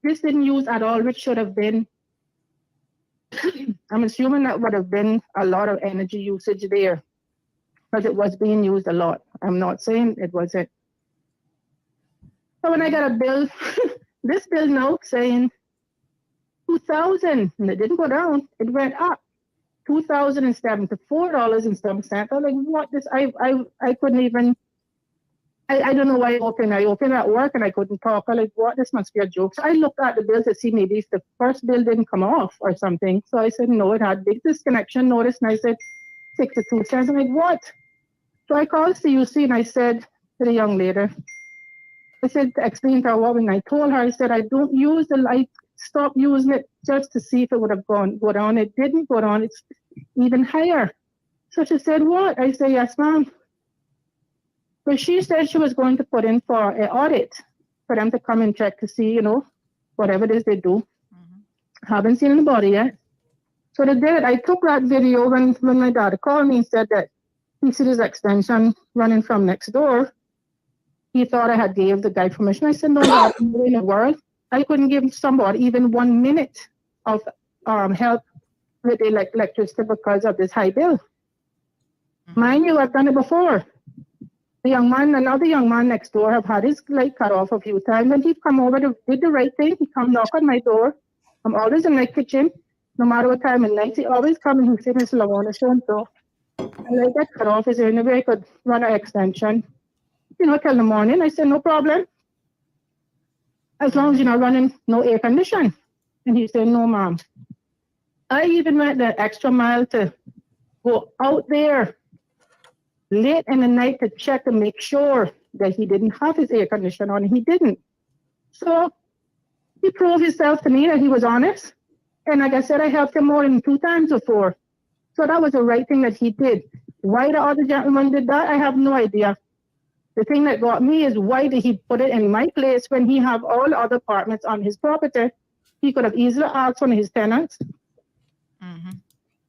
This didn't use at all, which should have been, I'm assuming that would have been a lot of energy usage there because it was being used a lot. I'm not saying it wasn't. So when I got a bill, this bill now saying 2,000, and it didn't go down, it went up. 2,007 to $4 and some cents. I was like, what this? I couldn't even. I don't know why I opened at work and I couldn't talk. I like, what? This must be a joke. So I looked at the bill to see maybe if the first bill didn't come off or something. So I said, no, it had big disconnection notice. And I said, 62 cents. I'm like, what? So I called CUC and I said to the young lady, I said, explain to her what, and I told her, I said, I don't use the light. Stop using it just to see if it would have go down. It didn't go down. It's even higher. So she said, what? I said, yes, ma'am. But she said she was going to put in for an audit for them to come and check to see, you know, whatever it is they do. Haven't seen anybody yet. So they did. I took that video when my daughter called me and said that he see his extension running from next door. He thought I had gave the guy permission. I said, no, God, in the world. I couldn't give somebody even 1 minute of help with the electricity because of this high bill. Mind you, I've done it before. Another young man next door have had his light cut off a few times, and he come over to did the right thing. He come knock on my door. I'm always in my kitchen, no matter what time of night. He always come and he say, Miss Lawana, so and so. I like that cut off. Is there any way I could run an extension? You know, till the morning. I said, no problem. As long as you're not running no air condition. And he said, no, ma'am. I even went the extra mile to go out there late in the night to check to make sure that he didn't have his air conditioner on. He didn't. So he proved himself to me that he was honest. And like I said, I helped him more than 2 times before. So that was the right thing that he did. Why the other gentleman did that, I have no idea. The thing that got me is why did he put it in my place when he have all the other apartments on his property? He could have easily asked one of his tenants.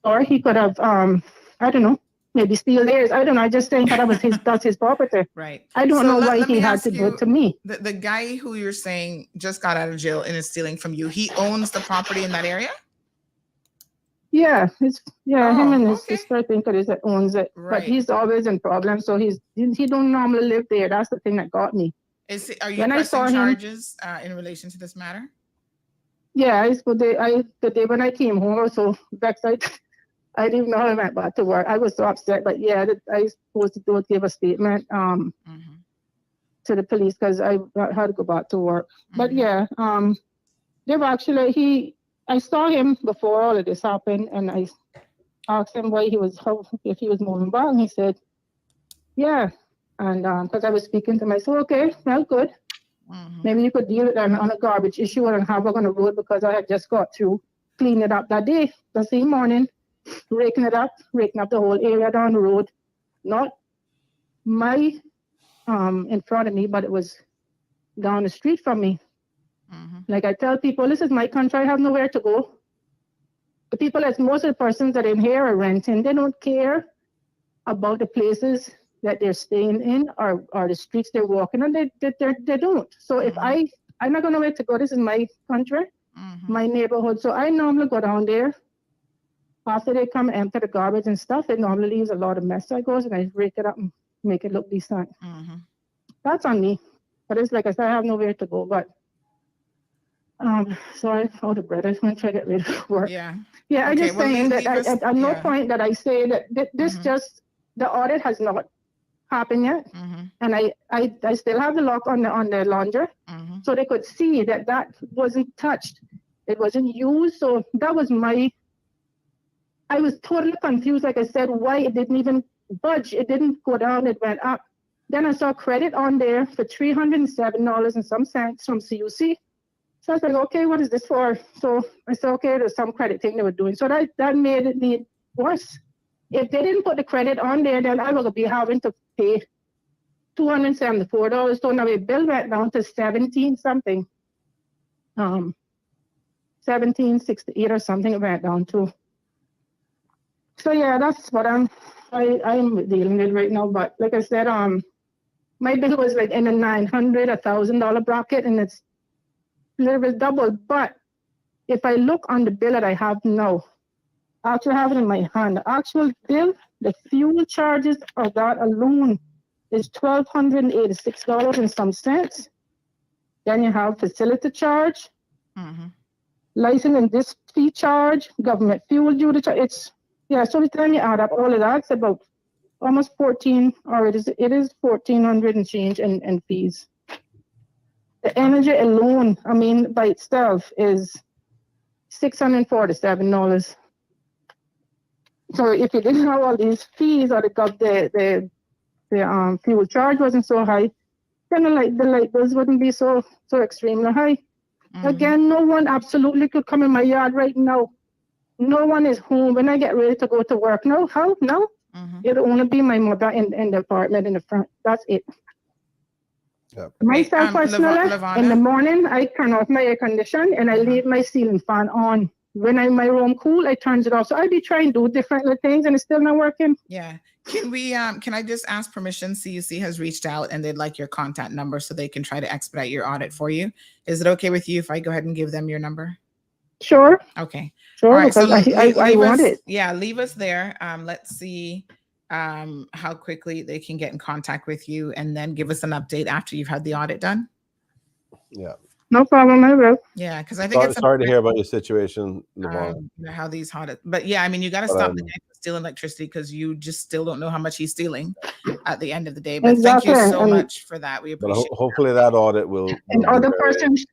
Or he could have, I don't know, maybe steal theirs. I don't know. I just think that was that's his property. Right. I don't know why he had to do it to me. The guy who you're saying just got out of jail and is stealing from you, he owns the property in that area? Yeah, him and his sister, I think it is, that owns it. Right. But he's always in problems, so he don't normally live there. That's the thing that got me. Are you pressing charges in relation to this matter? Yeah, the day when I came home, I was so vexed. I didn't even know I went back to work. I was so upset, but yeah, I was supposed to give a statement to the police because I had to go back to work. But yeah, they were actually I saw him before all of this happened, and I asked him why if he was moving back, and he said, yeah, and because I was speaking to him, I said, okay, well, good. Maybe you could deal with it on a garbage issue and have it on the road because I had just got through cleaning it up that day, the same morning, raking up the whole area down the road. Not my in front of me, but it was down the street from me. Like I tell people, this is my country, I have nowhere to go. The people, most of the persons that are in here are renting, they don't care about the places that they're staying in or the streets they're walking on. They don't. So if I'm not going to where to go, this is my country, my neighborhood. So I normally go down there. After they come empty the garbage and stuff, it normally leaves a lot of mess. So I go and I rake it up and make it look decent. That's on me. But it's like I said, I have nowhere to go. But so I'm out of breath. I just want to try to get ready for work. Yeah, I'm just saying that at no point that I say that this just, the audit has not happened yet. And I still have the lock on the laundry. So they could see that wasn't touched. It wasn't used. So that was I was totally confused. Like I said, why it didn't even budge. It didn't go down, it went up. Then I saw credit on there for $307 and some cents from CUC. So I was like, okay, what is this for? So I said, okay, there's some credit thing they were doing. So that made it worse. If they didn't put the credit on there, then I would be having to pay $274. So now my bill went down to 17 something. 1768 or something it went down to. So yeah, that's what I'm dealing with right now. But like I said, my bill was like in the $900, $1,000 bracket, and it's a little bit double. But if I look on the bill that I have now, I actually have it in my hand. The actual bill, the fuel charges of that alone is $1,286 and some cents. Then you have facility charge, license and disc fee charge, government fuel duty charge. It's, yeah, so every time you add up all of that, it's about almost 14, or it is 1,400 and change in fees. The energy alone, I mean, by itself is $647. So if you didn't have all these fees, or the fuel charge wasn't so high, kind of like the light bills wouldn't be so extremely high. Again, no one absolutely could come in my yard right now. No one is home when I get ready to go to work. No, how? No. It'll only be my mother in the apartment in the front. That's it. Yep. Myself personally, in the morning, I turn off my air condition and I leave my ceiling fan on. When I'm in my room cool, I turn it off. So I be trying to do different little things and it's still not working. Yeah. Can we, can I just ask permission? CUC has reached out and they'd like your contact number so they can try to expedite your audit for you. Is it okay with you if I go ahead and give them your number? Sure. Okay. Sure, All right, because I want it. Yeah, leave us there. Let's see how quickly they can get in contact with you and then give us an update after you've had the audit done. Yeah. No problem, I will. Yeah, because I think sorry to hear about your situation, Levon. How these audits, but yeah, I mean, you got to stop the guy from stealing electricity because you just still don't know how much he's stealing at the end of the day. But thank you so much for that. We appreciate it. Hopefully that audit will and other persons.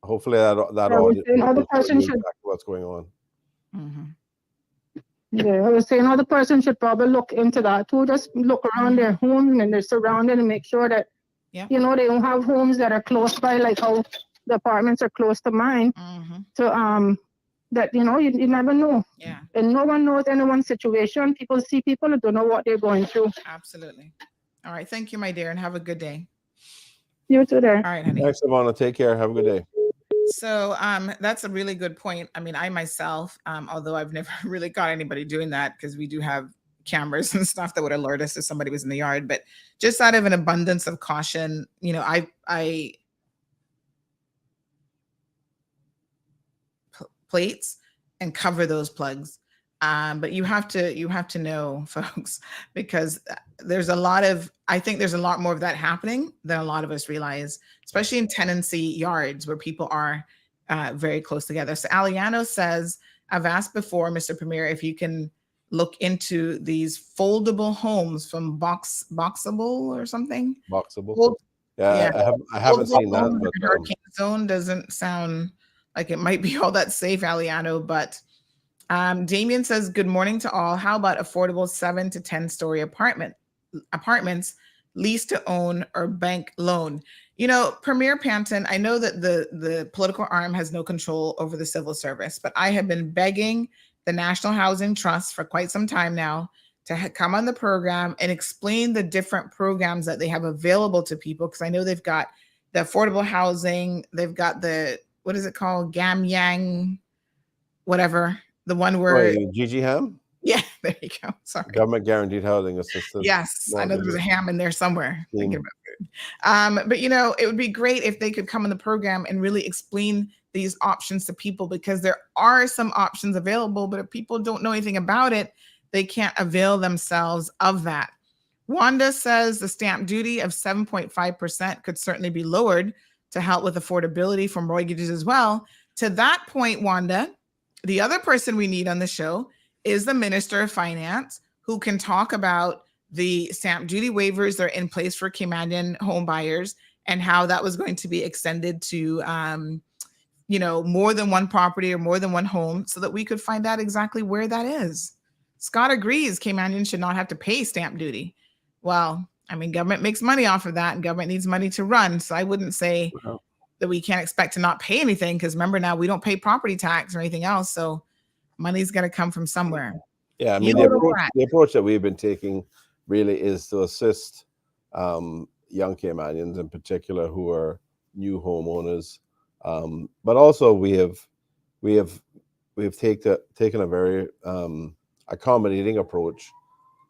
Hopefully that audit other person should what's going on. Yeah, I was saying other person should probably look into that too. Just look around their home and their surrounding and make sure that you know they don't have homes that are close by, like how the apartments are close to mine. So that you know you never know. Yeah. And no one knows anyone's situation. People see people and don't know what they're going through. Absolutely. All right. Thank you, my dear, and have a good day. You too there. All right, honey. Thanks, Ivana. Take care. Have a good day. So that's a really good point. I mean, I myself, although I've never really caught anybody doing that because we do have cameras and stuff that would alert us if somebody was in the yard, but just out of an abundance of caution, you know, I plates and cover those plugs. But you have to know, folks, because I think there's a lot more of that happening than a lot of us realize, especially in tenancy yards where people are very close together. So Aliano says, I've asked before, Mr. Premier, if you can look into these foldable homes from Boxable or something. Boxable. I haven't seen that. But, hurricane zone doesn't sound like it might be all that safe, Aliano, but Damien says, good morning to all. How about affordable 7 to 10 story apartments, lease to own or bank loan? You know, Premier Panton, I know that the political arm has no control over the civil service, but I have been begging the National Housing Trust for quite some time now to come on the program and explain the different programs that they have available to people. Because I know they've got the affordable housing, they've got the, what is it called? Gam Yang, whatever. The one where Gigi Ham? Yeah, there you go. Sorry. Government guaranteed housing assistance. Yes, I know there was a ham in there somewhere. Thinking about food. But you know, it would be great if they could come in the program and really explain these options to people, because there are some options available, but if people don't know anything about it, they can't avail themselves of that. Wanda says the stamp duty of 7.5% could certainly be lowered to help with affordability for mortgages as well. To that point, Wanda, the other person we need on the show is the Minister of Finance, who can talk about the stamp duty waivers that are in place for Caymanian home buyers and how that was going to be extended to, you know, more than one property or more than one home, so that we could find out exactly where that is. Scott agrees Caymanians should not have to pay stamp duty. Well, I mean, government makes money off of that and government needs money to run. So I wouldn't say that we can't expect to not pay anything, because remember, now we don't pay property tax or anything else. So money's going to come from somewhere. Yeah, I mean, the approach that we've been taking really is to assist young Caymanians in particular who are new homeowners But also we have taken a very accommodating approach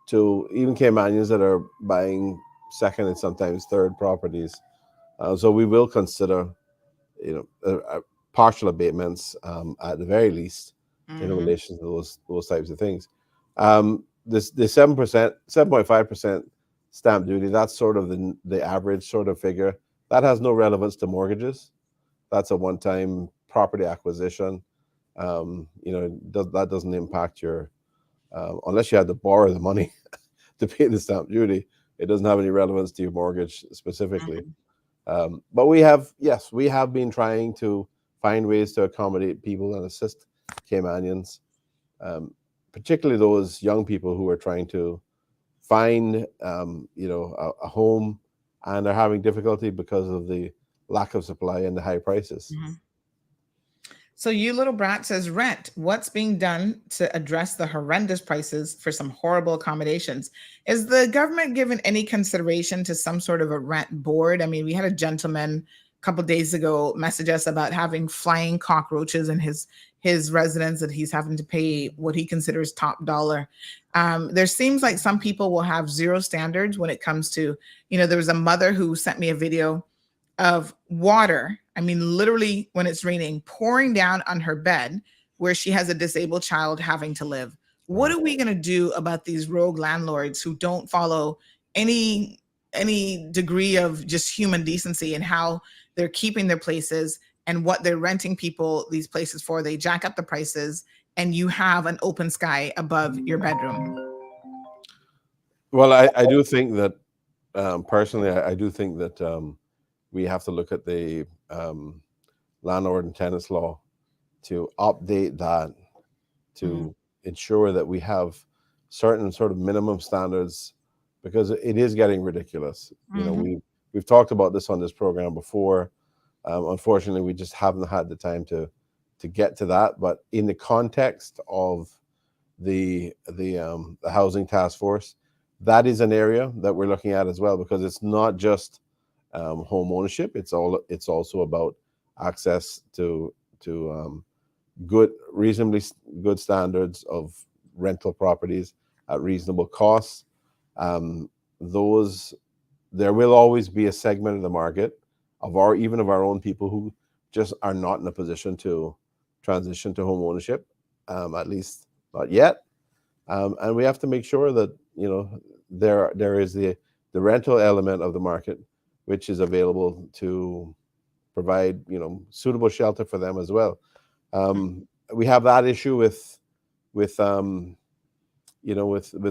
to even Caymanians that are buying second and sometimes third properties. So we will consider, partial abatements at the very least in relation to those types of things. The 7%, 7.5% stamp duty, that's sort of the average sort of figure. That has no relevance to mortgages. That's a one-time property acquisition. That doesn't impact your, unless you had to borrow the money to pay the stamp duty, it doesn't have any relevance to your mortgage specifically. But we have been trying to find ways to accommodate people and assist Caymanians, particularly those young people who are trying to find, a home, and are having difficulty because of the lack of supply and the high prices. So You Little Brat says, rent, what's being done to address the horrendous prices for some horrible accommodations? Is the government given any consideration to some sort of a rent board? I mean, we had a gentleman a couple of days ago message us about having flying cockroaches in his residence that he's having to pay what he considers top dollar. There seems like some people will have zero standards when it comes to, there was a mother who sent me a video of water, I mean, literally when it's raining, pouring down on her bed where she has a disabled child having to live. What are we going to do about these rogue landlords who don't follow any degree of just human decency in how they're keeping their places and what they're renting people these places for? They jack up the prices and you have an open sky above your bedroom. Well, I do think that, personally, I do think that we have to look at the landlord and tenants law to update that to ensure that we have certain sort of minimum standards, because it is getting ridiculous. We've talked about this on this program before. Unfortunately, we just haven't had the time to get to that. But in the context of the housing task force, that is an area that we're looking at as well, because it's not just home ownership. It's also about access to reasonably good standards of rental properties at reasonable costs. There will always be a segment of the market of our own people who just are not in a position to transition to home ownership, at least not yet. And we have to make sure that there is the rental element of the market, which is available to provide, suitable shelter for them as well. We have that issue with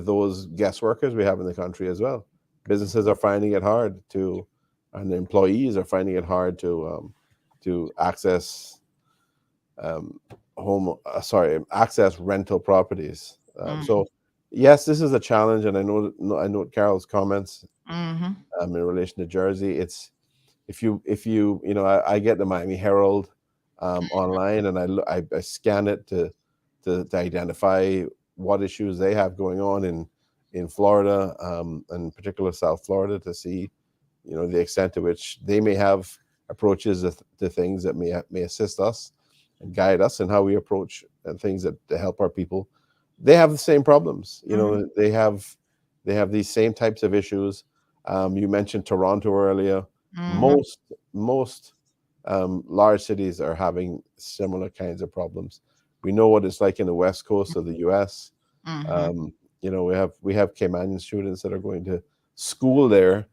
those guest workers we have in the country as well. Businesses are finding it hard and the employees are finding it hard to access access rental properties. So yes, this is a challenge, and I know Carol's comments in relation to Jersey. It's if you I get the Miami Herald online, and I scan it to identify what issues they have going on in Florida, and in particular South Florida, to see the extent to which they may have approaches to things that may assist us and guide us in how we approach things that to help our people. They have the same problems. They have these same types of issues. You mentioned Toronto earlier. Most large cities are having similar kinds of problems. We know what it's like in the West Coast of the U.S. We have Caymanian students that are going to school there,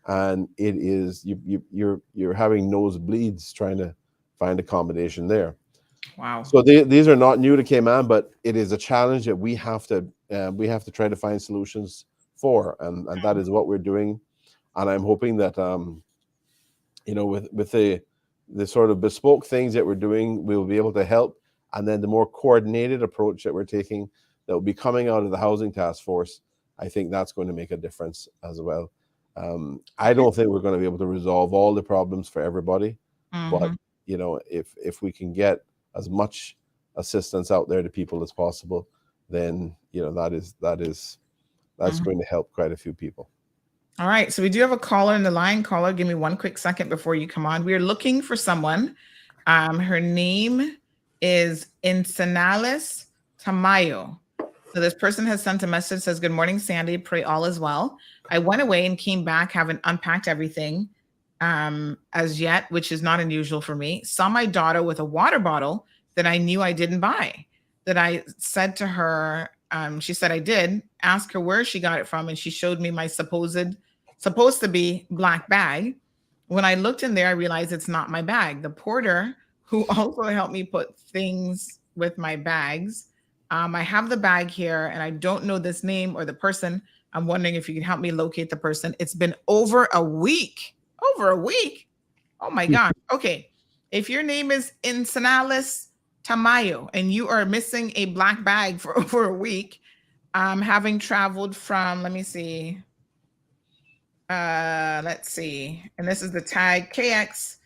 and it is you're having nosebleeds trying to find accommodation there. Wow. So these are not new to Cayman, but it is a challenge that we have to try to find solutions for, and that is what we're doing. And I'm hoping that with the sort of bespoke things that we're doing, we will be able to help. And then the more coordinated approach that we're taking that will be coming out of the housing task force, I think that's going to make a difference as well. I don't think we're going to be able to resolve all the problems for everybody, but if we can get as much assistance out there to people as possible, then that's going to help quite a few people. All right, so we do have a caller in the line. Caller, give me one quick second before you come on. We are looking for someone Her name is Ensenales Tamayo. So this person has sent a message, says, good morning, Sandy. Pray all is well. I went away and came back, haven't unpacked everything as yet, which is not unusual for me. Saw my daughter with a water bottle that I knew I didn't buy. That I said to her, she said I did, ask her where she got it from, and she showed me my supposed to be black bag. When I looked in there, I realized it's not my bag. The porter, who also helped me put things with my bags, I have the bag here, and I don't know this name or the person. I'm wondering if you can help me locate the person. It's been over a week. Over a week? Oh my God. Okay. If your name is Ensenales Tamayo and you are missing a black bag for over a week, having traveled from, let's see. And this is the tag KX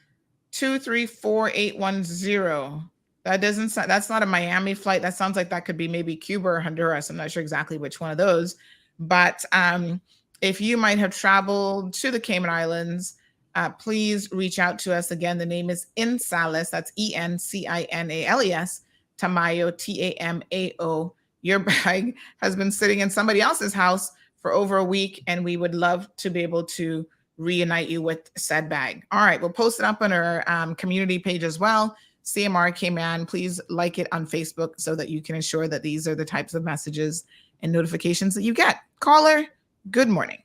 234810. That doesn't sound, that's not a Miami flight. That sounds like that could be maybe Cuba or Honduras. I'm not sure exactly which one of those. But if you might have traveled to the Cayman Islands, please reach out to us. Again, the name is Ensenales. That's ENCINALES. Tamayo, TAMAO. Your bag has been sitting in somebody else's house for over a week, and we would love to be able to reunite you with said bag. All right, we'll post it up on our community page as well. CMR Cayman, please like it on Facebook so that you can ensure that these are the types of messages and notifications that you get. Caller, good morning.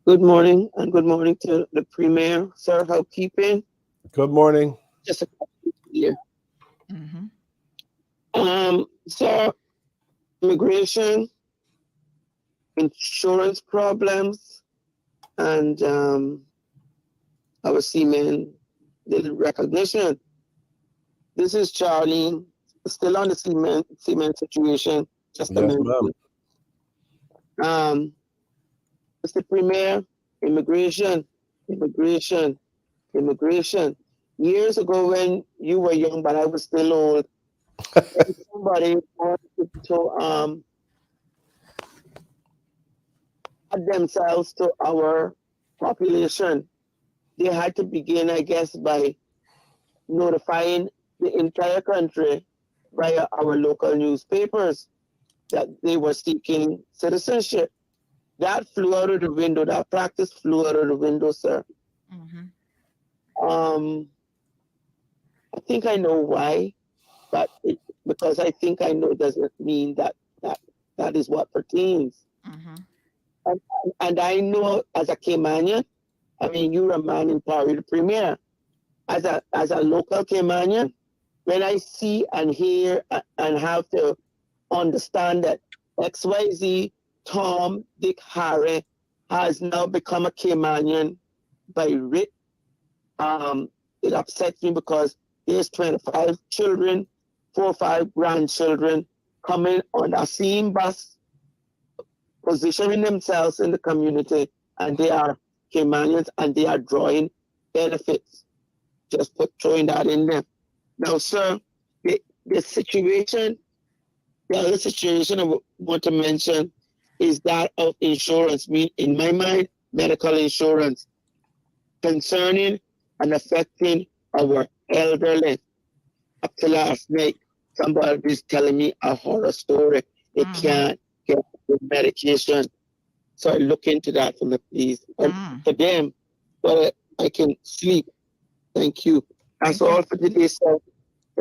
Good morning, and good morning to the Premier. Sir, how keeping? Good morning. Just a question here. Sir, immigration, insurance problems, and our seamen, the recognition. This is Charlie, still on the seamen situation. Just a minute. Mr. Premier, immigration. Years ago when you were young, but I was still old, somebody wanted to add themselves to our population. They had to begin, I guess, by notifying the entire country via our local newspapers that they were seeking citizenship. That flew out of the window. That practice flew out of the window, sir. I think I know why, but because I think I know doesn't mean that is what pertains. And I know as a Caymanian, I mean, you're a man in power, the Premier. As a local Caymanian, when I see and hear and have to understand that XYZ, Tom, Dick, Harry has now become a Caymanian by writ, it upsets me because there's 25 children, 4 or 5 grandchildren coming on the same bus, positioning themselves in the community, and they are Caymanians and they are drawing benefits. Just throwing that in there. Now, sir, the other situation I want to mention is that of insurance. In my mind, medical insurance concerning and affecting our elderly. Up to last night, somebody is telling me a horror story. They can't get the medication. So look into that for me, please. And for them, so I can sleep. Thank you. That's all for today, sir.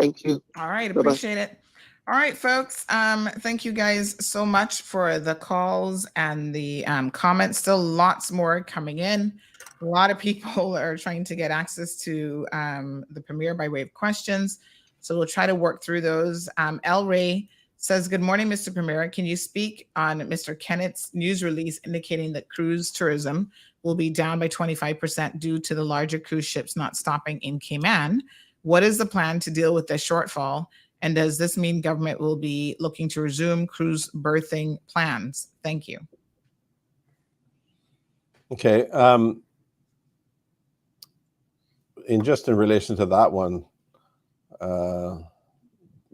Thank you. All right, appreciate it. All right, folks. Thank you guys so much for the calls and the comments. Still lots more coming in. A lot of people are trying to get access to the Premier by way of questions. So we'll try to work through those. El Ray says, good morning, Mr. Premier. Can you speak on Mr. Kennett's news release indicating that cruise tourism will be down by 25% due to the larger cruise ships not stopping in Cayman? What is the plan to deal with the shortfall? And does this mean government will be looking to resume cruise berthing plans? Thank you. Okay. In relation to that one,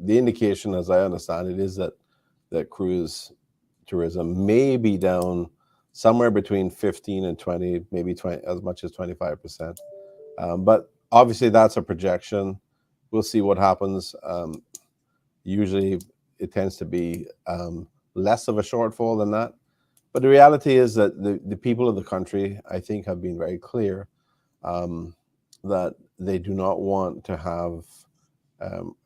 the indication, as I understand it, is that cruise tourism may be down somewhere between 15 and 20, maybe 20, as much as 25%. But Obviously, that's a projection. We'll see what happens. Usually, it tends to be less of a shortfall than that. But the reality is that the people of the country, I think, have been very clear that they do not want to have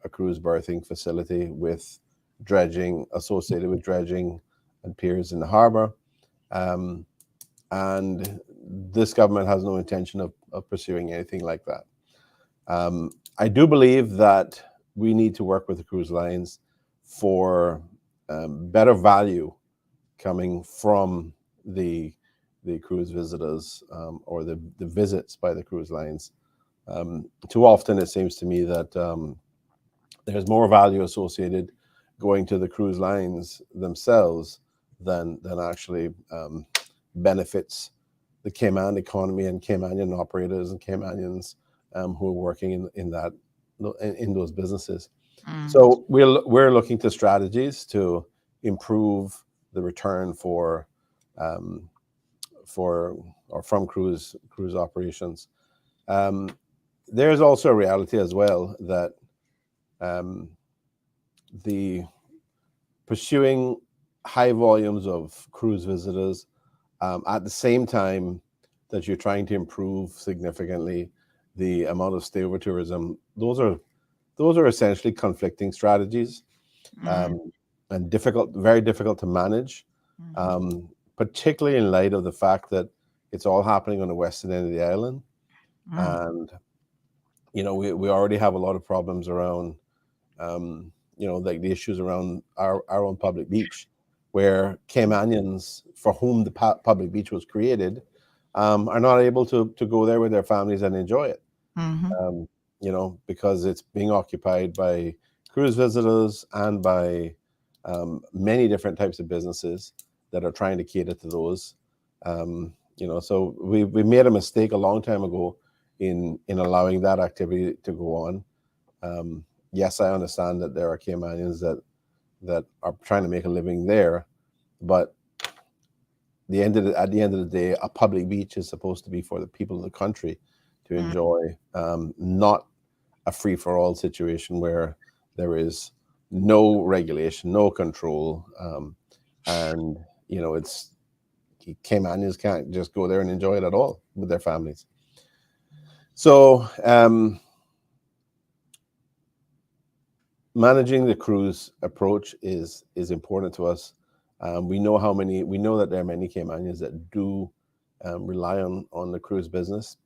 a cruise berthing facility with dredging, associated with dredging and piers in the harbor. And this government has no intention of pursuing anything like that. I do believe that we need to work with the cruise lines for better value coming from the cruise visitors or the visits by the cruise lines. Too often it seems to me that there's more value associated going to the cruise lines themselves than actually benefits the Cayman economy and Caymanian operators and Caymanians who are working in those businesses. So we're looking to strategies to improve the return for or from cruise operations. There's also a reality as well that the pursuing high volumes of cruise visitors at the same time that you're trying to improve significantly the amount of stay-over tourism, those are essentially conflicting strategies and very difficult to manage, particularly in light of the fact that it's all happening on the western end of the island. And, we already have a lot of problems around, like the issues around our own public beach, where Caymanians, for whom the public beach was created, are not able to go there with their families and enjoy it. Because it's being occupied by cruise visitors and by many different types of businesses that are trying to cater to those. So we made a mistake a long time ago in allowing that activity to go on. Yes, I understand that there are Caymanians that are trying to make a living there, but at the end of the day, a public beach is supposed to be for the people of the country to enjoy, not a free-for-all situation where there is no regulation, no control, and it's Caymanians can't just go there and enjoy it at all with their families. So managing the cruise approach is important to us. We know that there are many Caymanians that do rely on the cruise business.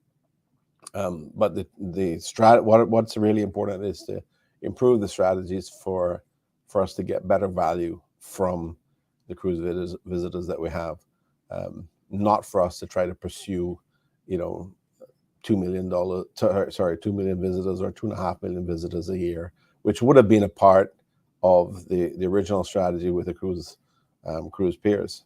But what's really important is to improve the strategies for us to get better value from the cruise visitors that we have. Not for us to try to pursue, $2 million visitors or 2.5 million visitors a year, which would have been a part of the original strategy with the cruise piers.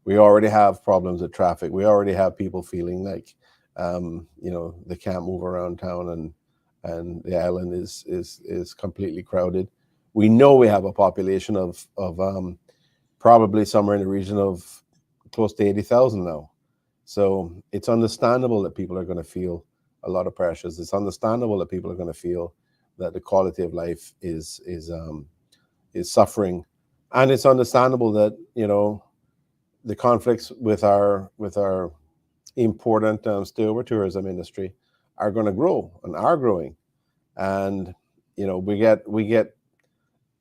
We already have problems with traffic. We already have people feeling like they can't move around town and the island is completely crowded. We know we have a population of probably somewhere in the region of close to 80,000 now. So it's understandable that people are going to feel a lot of pressures. It's understandable that people are going to feel that the quality of life is suffering, and it's understandable that the conflicts with our important stay-over tourism industry are going to grow and are growing, and we get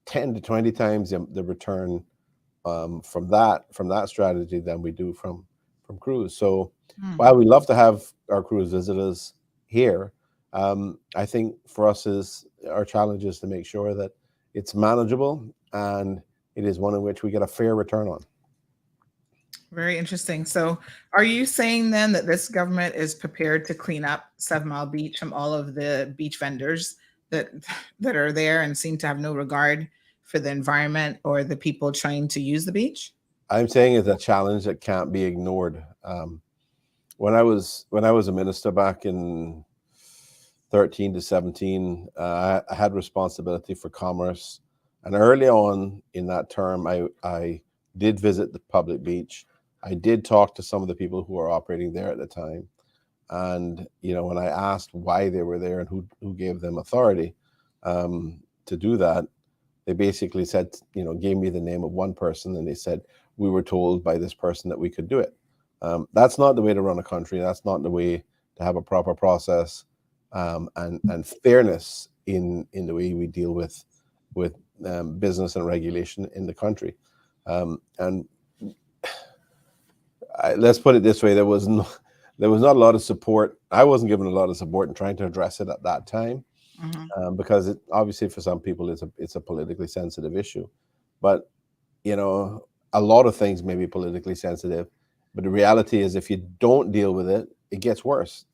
10 to 20 times the return from that strategy than we do from cruise. So while we love to have our cruise visitors here, I think for us our challenge is to make sure that it's manageable and it is one in which we get a fair return on. Very interesting. So are you saying then that this government is prepared to clean up 7 Mile Beach from all of the beach vendors that are there and seem to have no regard for the environment or the people trying to use the beach? I'm saying it's a challenge that can't be ignored. When I was a minister back in 13 to 17, I had responsibility for commerce, and early on in that term, I did visit the public beach. I did talk to some of the people who were operating there at the time, And when I asked why they were there and who gave them authority to do that, they basically said, gave me the name of one person, and they said, we were told by this person that we could do it. That's not the way to run a country. That's not the way to have a proper process and fairness in the way we deal with business and regulation in the country. And let's put it this way: there was not a lot of support. I wasn't given a lot of support in trying to address it at that time, because it, obviously for some people it's a politically sensitive issue. But a lot of things may be politically sensitive, but the reality is if you don't deal with it, it gets worse.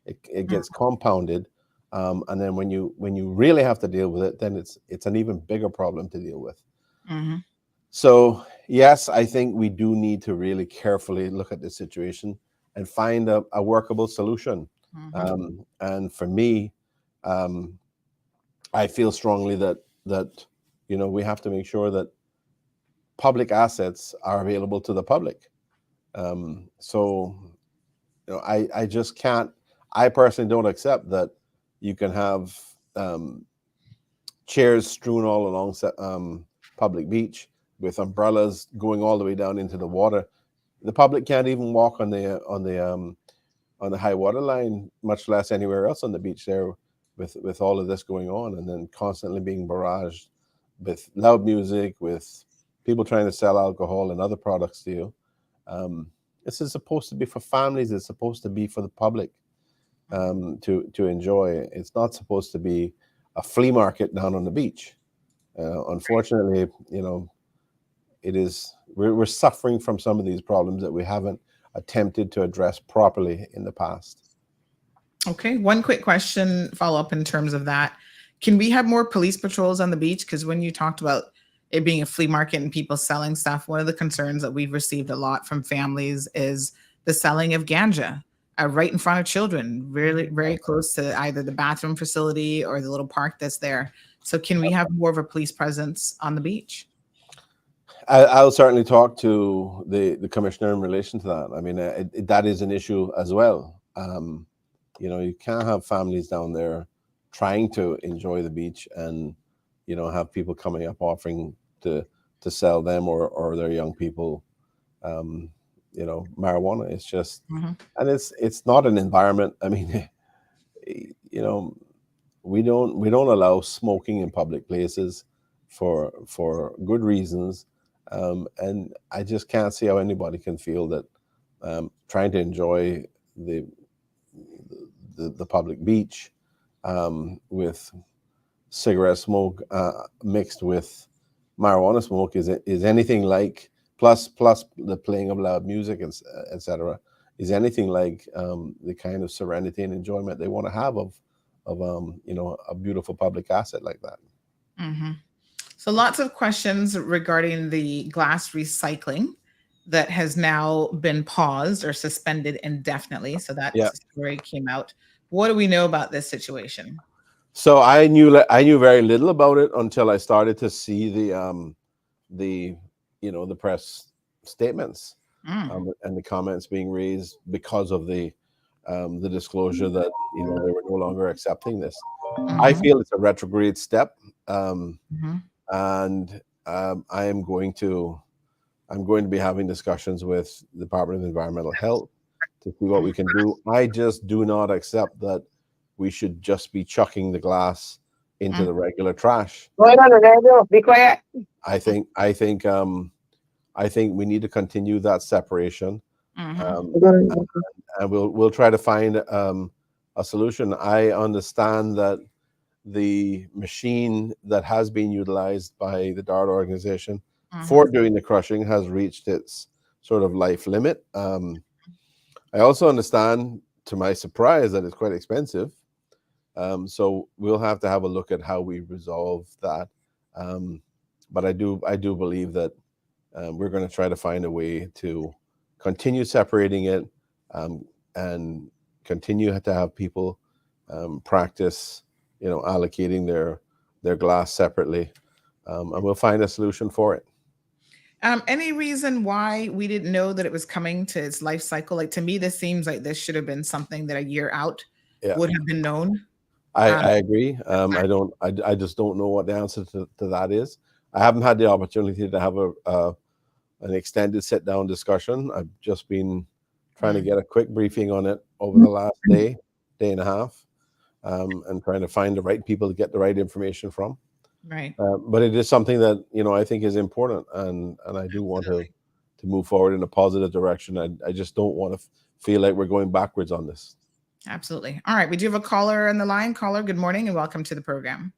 It gets compounded, and then when you really have to deal with it, then it's an even bigger problem to deal with. So yes, I think we do need to really carefully look at this situation and find a workable solution. And for me, I feel strongly that we have to make sure that public assets are available to the public. So I just can't. I personally don't accept that you can have chairs strewn all along public beach with umbrellas going all the way down into the water. The public can't even walk on the high water line, much less anywhere else on the beach there, with all of this going on, and then constantly being barraged with loud music, with people trying to sell alcohol and other products to you. This is supposed to be for families. It's supposed to be for the public to enjoy. It's not supposed to be a flea market down on the beach. Unfortunately, it is. We're suffering from some of these problems that we haven't attempted to address properly in the past. Okay, one quick question, follow up in terms of that. Can we have more police patrols on the beach? Because when you talked about it being a flea market and people selling stuff, one of the concerns that we've received a lot from families is the selling of ganja right in front of children, really very close to either the bathroom facility or the little park that's there. So can we have more of a police presence on the beach? I'll certainly talk to the commissioner in relation to that. I mean, that is an issue as well. You can't have families down there trying to enjoy the beach and have people coming up offering to sell them or their young people marijuana. It's just and it's not an environment. I mean, we don't allow smoking in public places for good reasons, and I just can't see how anybody can feel that trying to enjoy the public beach with cigarette smoke mixed with marijuana smoke is anything like, plus the playing of loud music and etc., is anything like the kind of serenity and enjoyment they want to have of a beautiful public asset like that. So lots of questions regarding the glass recycling that has now been paused or suspended indefinitely. So that story came out. What do we know about this situation? So I knew very little about it until I started to see the press statements and the comments being raised because of the disclosure that they were no longer accepting this. I feel it's a retrograde step, and I'm going to be having discussions with the Department of Environmental Health to see what we can do. I just do not accept that we should just be chucking the glass into the regular trash. Be quiet. I think we need to continue that separation, and we'll try to find a solution. I understand that the machine that has been utilized by the DART organization for doing the crushing has reached its sort of life limit. I also understand, to my surprise, that it's quite expensive. So we'll have to have a look at how we resolve that. But I do believe that we're going to try to find a way to continue separating it and continue to have people practice, allocating their glass separately, and we'll find a solution for it. Any reason why we didn't know that it was coming to its life cycle? Like, to me, this seems like this should have been something that a year out would have been known. I agree. I just don't know what the answer to that is. I haven't had the opportunity to have an extended sit down discussion. I've just been trying to get a quick briefing on it over the last day and a half, and trying to find the right people to get the right information from. Right. But it is something that, I think is important, and I do want to move forward in a positive direction. I just don't want to feel like we're going backwards on this. Absolutely. All right. We do have a caller on the line. Caller, good morning and welcome to the program.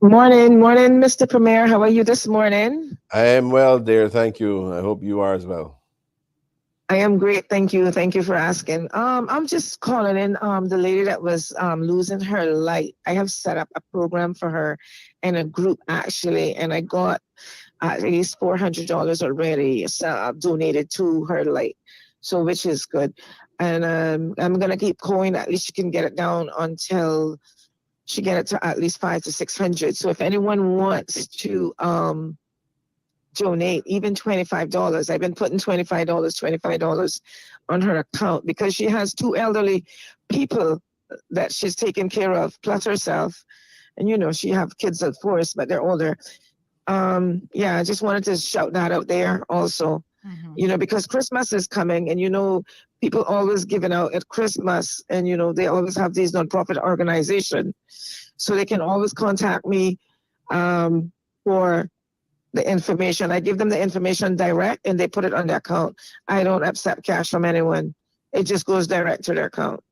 Morning, Mr. Premier. How are you this morning? I am well, dear. Thank you. I hope you are as well. I am great. Thank you. Thank you for asking. I'm just calling in the lady that was losing her light. I have set up a program for her in a group, actually, and I got at least $400 already donated to her light, so which is good. And I'm gonna keep going. At least she can get it down until she get it to at least $500 to $600. So if anyone wants to donate even $25, I've been putting $25 on her account because she has 2 elderly people that she's taking care of, plus herself. And she have kids, of course, but they're older. Yeah, I just wanted to shout that out there also. Because Christmas is coming, and people always giving out at Christmas, and they always have these nonprofit organizations, so they can always contact me for the information. I give them the information direct, and they put it on their account. I don't accept cash from anyone. It just goes direct to their account.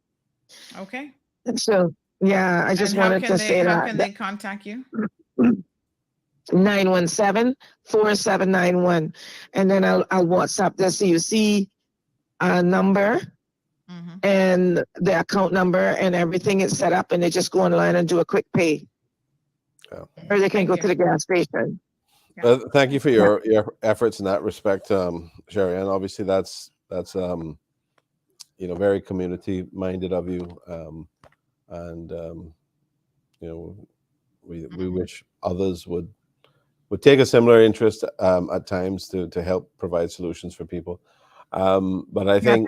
Okay. And so, yeah, I just wanted to say that. How can they contact you? 917-4791, and then I'll WhatsApp the CUC number and the account number, and everything is set up, and they just go online and do a quick pay, or they can go to the gas station. Thank you for your efforts in that respect, Sherry. And obviously that's very community minded of you, we wish others would take a similar interest at times to help provide solutions for people. But I think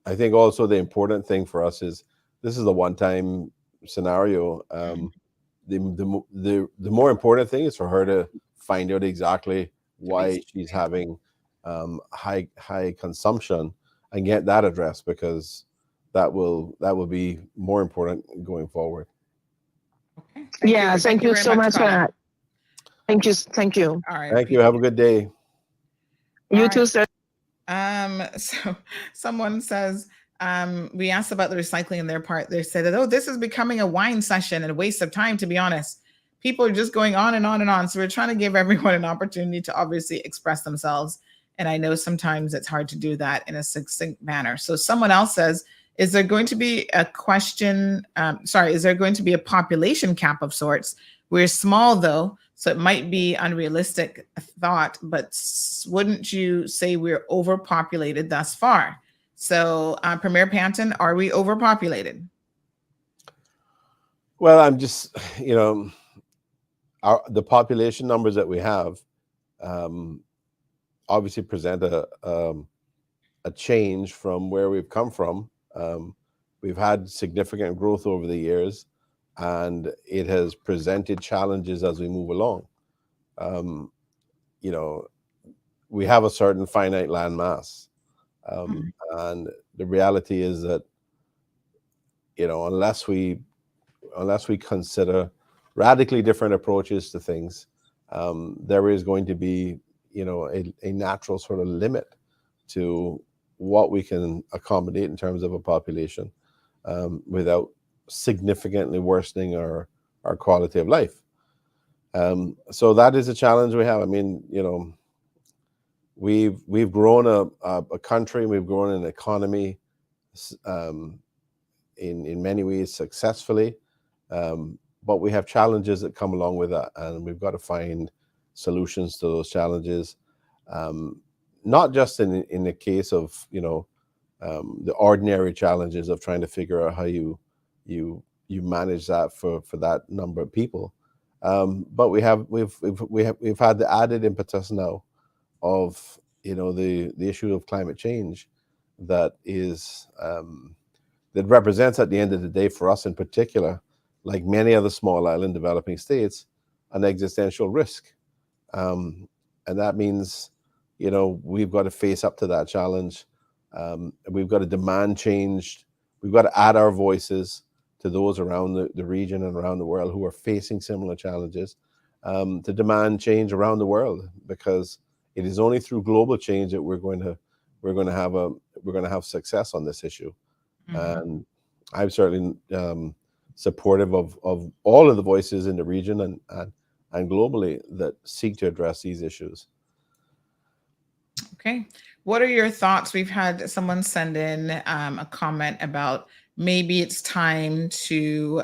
I think also the important thing for us is this is a one-time scenario. The more important thing is for her to find out exactly why she's having high consumption and get that addressed, because that will be more important going forward. Okay. Thank you so much for that. Thank you. All right. Thank you. Have a good day. You too, sir. So someone says, we asked about the recycling in their part. They said that, this is becoming a wine session and a waste of time, to be honest. People are just going on and on and on. So we're trying to give everyone an opportunity to obviously express themselves. And I know sometimes it's hard to do that in a succinct manner. So someone else says, is there going to be a is there going to be a population cap of sorts? We're small though, so it might be unrealistic thought, but wouldn't you say we're overpopulated thus far? So Premier Panton, are we overpopulated? Well, I'm just, the population numbers that we have obviously present a change from where we've come from. We've had significant growth over the years, and it has presented challenges as we move along. We have a certain finite land mass, and the reality is that unless we consider radically different approaches to things, there is going to be a natural sort of limit to what we can accommodate in terms of a population, without significantly worsening our quality of life. So that is a challenge we have. I mean, we've grown a country, we've grown an economy in many ways successfully, but we have challenges that come along with that, and we've got to find solutions to those challenges. Not just in the case of the ordinary challenges of trying to figure out how you manage that for that number of people, But we've had the added impetus now of the issue of climate change that is that represents, at the end of the day, for us in particular, like many other small island developing states, an existential risk. And that means, we've got to face up to that challenge. We've got to demand change. We've got to add our voices to those around the region and around the world who are facing similar challenges, to demand change around the world, because it is only through global change that we're going to have success on this issue. And I'm certainly supportive of all of the voices in the region and globally that seek to address these issues. Okay. What are your thoughts? We've had someone send in a comment about maybe it's time to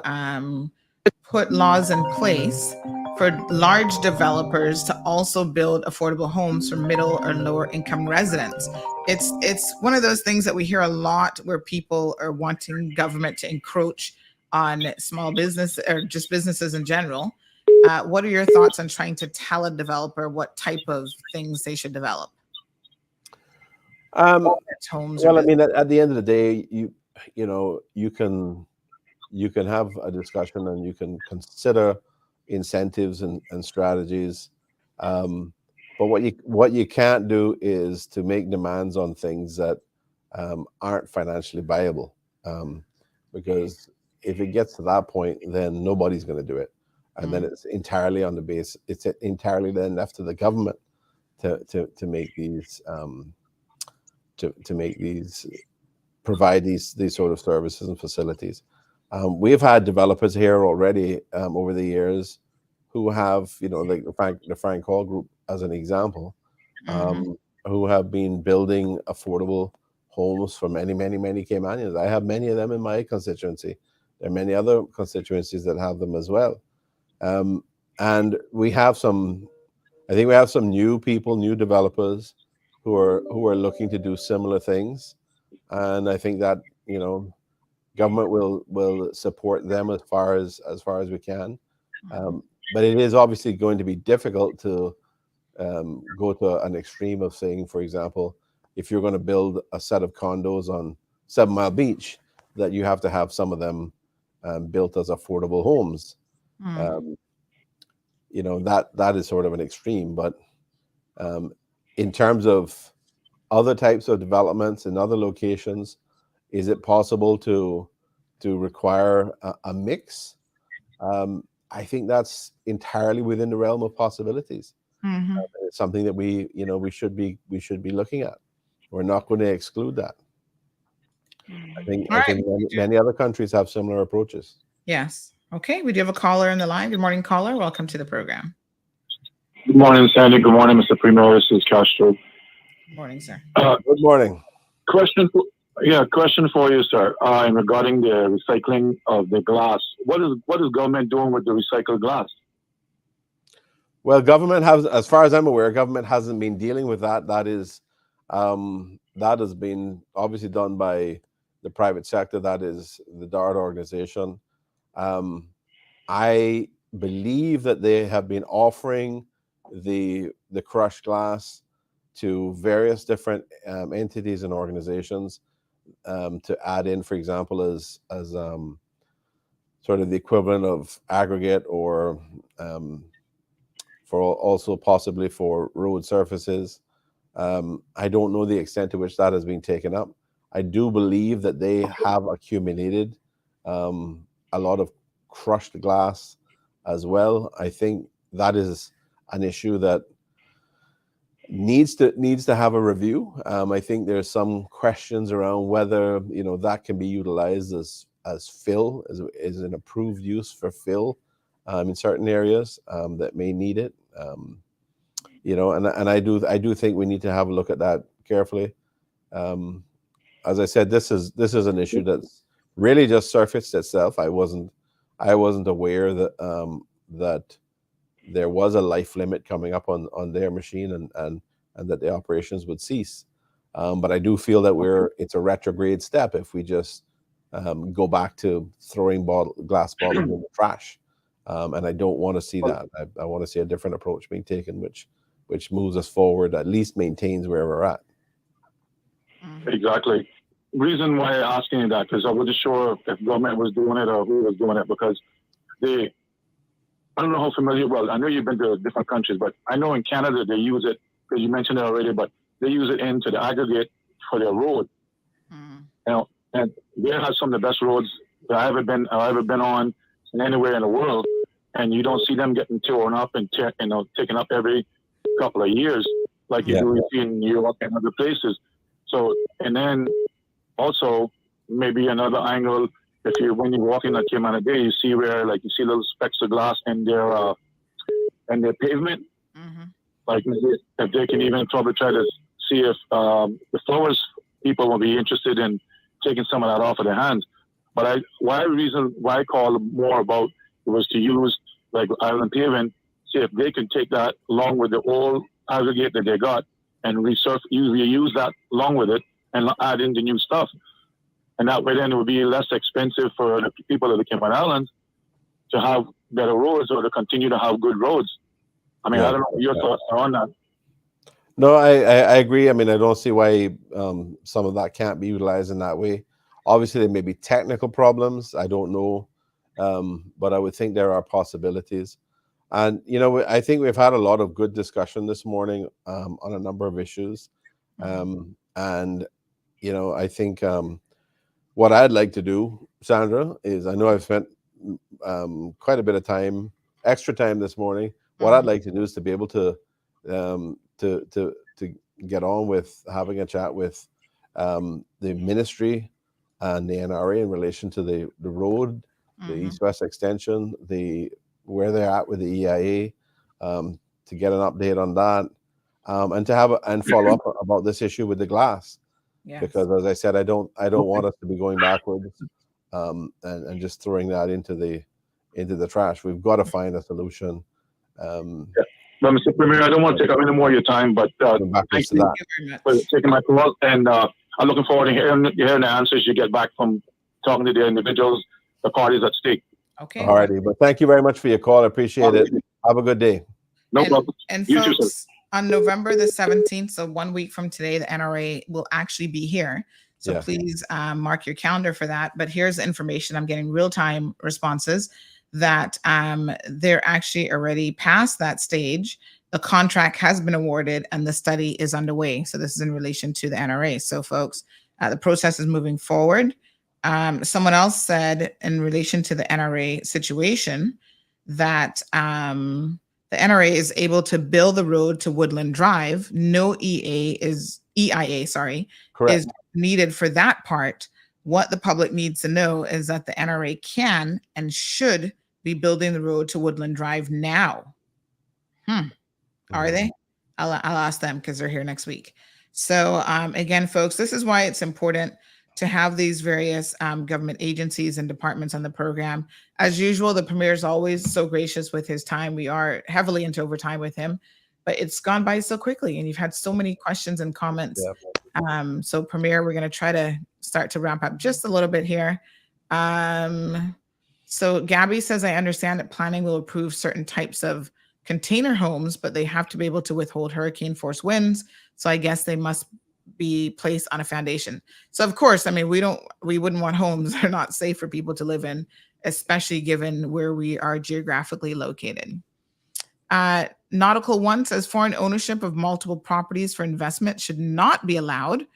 put laws in place for large developers to also build affordable homes for middle or lower income residents. It's one of those things that we hear a lot, where people are wanting government to encroach on small business or just businesses in general. What are your thoughts on trying to tell a developer what type of things they should develop? Homes. Well, I mean, at the end of the day, you can have a discussion and you can consider incentives and strategies, but what you can't do is to make demands on things that aren't financially viable, because if it gets to that point, then nobody's going to do it, and then it's entirely on the base. It's entirely then left to the government to make these. Provide these sort of services and facilities. We've had developers here already over the years who have, like the Frank Hall Group as an example, who have been building affordable homes for many, many, many Caymanians. I have many of them in my constituency. There are many other constituencies that have them as well. And we have I think we have some new people, new developers who are looking to do similar things, and I think that government will support them as far as we can, but it is obviously going to be difficult to go to an extreme of saying, for example, if you're going to build a set of condos on 7 Mile Beach, that you have to have some of them built as affordable homes. That is sort of an extreme, but in terms of other types of developments in other locations, is it possible to require a mix? I think that's entirely within the realm of possibilities. It's something that we should be looking at. We're not going to exclude that. I think many other countries have similar approaches. Yes. Okay. We do have a caller in the line. Good morning, caller. Welcome to the program. Good morning, Sandy. Good morning, Mr. Premier. This is Castro. Good morning, sir. Good morning. Question for you, sir. Regarding the recycling of the glass, what is government doing with the recycled glass? Well, government has, as far as I'm aware, government hasn't been dealing with that. That has been obviously done by the private sector. That is the DART organization. I believe that they have been offering the crushed glass to various different entities and organizations to add in, for example, as sort of the equivalent of aggregate, or for also possibly for road surfaces. I don't know the extent to which that has been taken up. I do believe that they have accumulated a lot of crushed glass as well. I think that is an issue that needs to have a review. I think there's some questions around whether that can be utilized as fill, as an approved use for fill in certain areas that may need it. And I do think we need to have a look at that carefully. As I said, this is an issue that's really just surfaced itself. I wasn't aware that that there was a life limit coming up on their machine, and that the operations would cease. But I do feel that it's a retrograde step if we just go back to throwing glass bottles in the trash. And I don't want to see that. I want to see a different approach being taken, which moves us forward, at least maintains where we're at. Exactly. Reason why I'm asking you that, because I wasn't sure if government was doing it or who was doing it, because I don't know how familiar, well, I know you've been to different countries, but I know in Canada they use it, because you mentioned it already, but they use it into the aggregate for their road. And they have some of the best roads that I've ever been on anywhere in the world, and you don't see them getting torn up and taken up every couple of years like you do in New York and other places. So, and then also maybe another angle, when you walk in a Cayman Day, you see where you see little specks of glass in their pavement. Like if they can even probably try to see if the flowers people will be interested in taking some of that off of their hands. But why I call more about it was to use like island paving, see if they can take that along with the old aggregate that they got and use that along with it and add in the new stuff. And that way then it would be less expensive for the people of the Cayman Islands to have better roads or to continue to have good roads. I mean, I don't know what your thoughts are on that. No, I agree. I mean, I don't see why some of that can't be utilized in that way. Obviously, there may be technical problems. I don't know. But I would think there are possibilities. And, I think we've had a lot of good discussion this morning on a number of issues. And, I think what I'd like to do, Sandra, is I know I've spent quite a bit of time, extra time this morning. What I'd like to do is to be able to get on with having a chat with the ministry and the NRA in relation to the road, the East-West extension, where they're at with the EIA, to get an update on that, and to have and follow up about this issue with the glass. Yes. Because as I said, I don't want us to be going backwards and just throwing that into the trash. We've got to find a solution. Well, Mr. Premier, I don't want to take up any more of your time, but thank you for taking my call. And I'm looking forward to hearing the answers you get back from talking to the individuals, the parties at stake. Okay. All righty. But thank you very much for your call. I appreciate it. Have a good day. No problem. And folks, on November the 17th, so 1 week from today, the NRA will actually be here. So please mark your calendar for that. But here's the information. I'm getting real-time responses that they're actually already past that stage. The contract has been awarded and the study is underway. So this is in relation to the NRA. So folks, the process is moving forward. Someone else said in relation to the NRA situation that the NRA is able to build the road to Woodland Drive. No EIA is needed for that part. What the public needs to know is that the NRA can and should be building the road to Woodland Drive now. Are they? I'll ask them because they're here next week. So again, folks, this is why it's important to have these various government agencies and departments on the program. As usual, the Premier is always so gracious with his time. We are heavily into overtime with him, but it's gone by so quickly and you've had so many questions and comments. So Premier, we're going to try to start to wrap up just a little bit here. So Gabby says, I understand that planning will approve certain types of container homes, but they have to be able to withhold hurricane force winds. So I guess they must be placed on a foundation. So of course, I mean, we wouldn't want homes that are not safe for people to live in, especially given where we are geographically located. Nautical One says foreign ownership of multiple properties for investment should not be allowed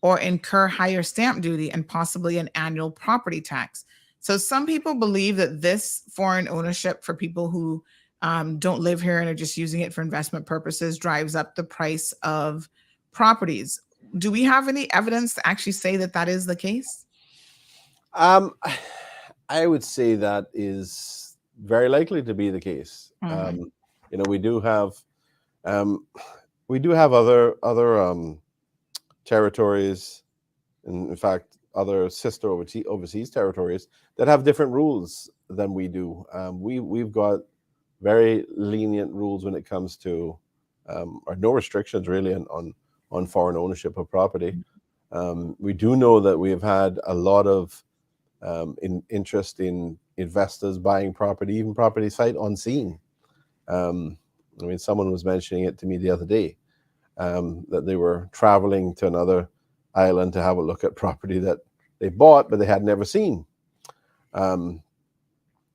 or incur higher stamp duty and possibly an annual property tax. So some people believe that this foreign ownership for people who don't live here and are just using it for investment purposes drives up the price of properties. Do we have any evidence to actually say that that is the case? I would say that is very likely to be the case. We do have other territories, and in fact, other sister overseas territories that have different rules than we do. We've got very lenient rules when it comes to, or no restrictions really on foreign ownership of property. We do know that we have had a lot of interest in investors buying property, even property sight unseen. I mean, someone was mentioning it to me the other day, that they were traveling to another island to have a look at property that they bought, but they had never seen. And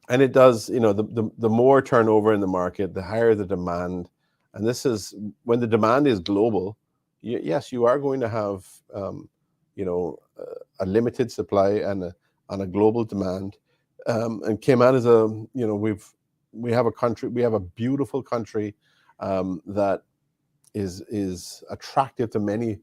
it does, you know, the more turnover in the market, the higher the demand. And this is when the demand is global. Yes, you are going to have, you know, a limited supply and a global demand. And Cayman is you know, we have a country, we have a beautiful country that is attractive to many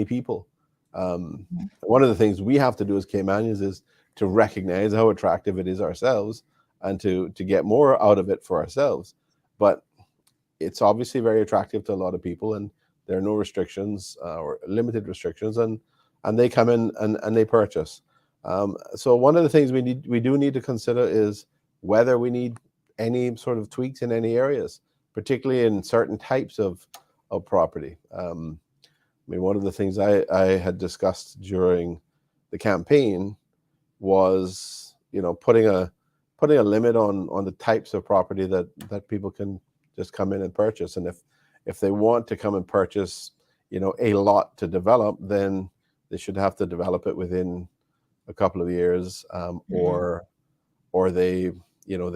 people. One of the things we have to do as Caymanians is to recognize how attractive it is ourselves and to get more out of it for ourselves. But it's obviously very attractive to a lot of people, and there are no restrictions or limited restrictions, and they come in and they purchase. So one of the things we do need to consider is whether we need any sort of tweaks in any areas, particularly in certain types of property. I mean, one of the things I had discussed during the campaign was, you know, putting a limit on the types of property that people can just come in and purchase. And if they want to come and purchase, you know, a lot to develop, then they should have to develop it within a couple of years, or they, you know,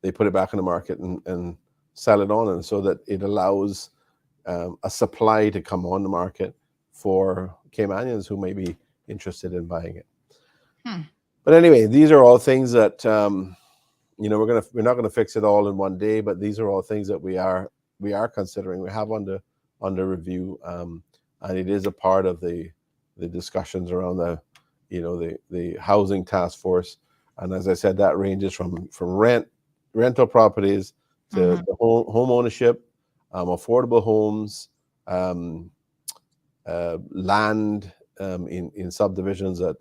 they put it back in the market and sell it on, and so that it allows a supply to come on the market for Caymanians who may be interested in buying it. But anyway, these are all things that you know, we're not gonna fix it all in one day, but these are all things that we are considering. We have under review, and it is a part of the discussions around the housing task force. And as I said, that ranges from rental properties to the home ownership, affordable homes, land in subdivisions at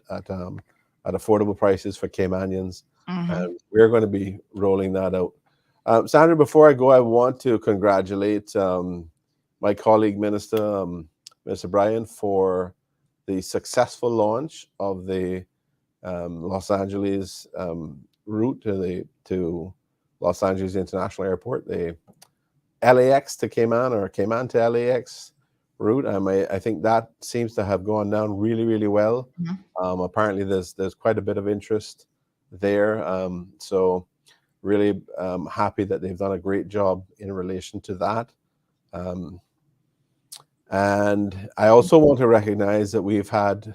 affordable prices for Caymanians. We're going to be rolling that out. Sandra, before I go, I want to congratulate my colleague, Minister Bryan, for the successful launch of the Los Angeles route to Los Angeles International Airport, the LAX to Cayman or Cayman to LAX route. I think that seems to have gone down really, really well. Apparently, there's quite a bit of interest there. So really happy that they've done a great job in relation to that. And I also want to recognize that we've had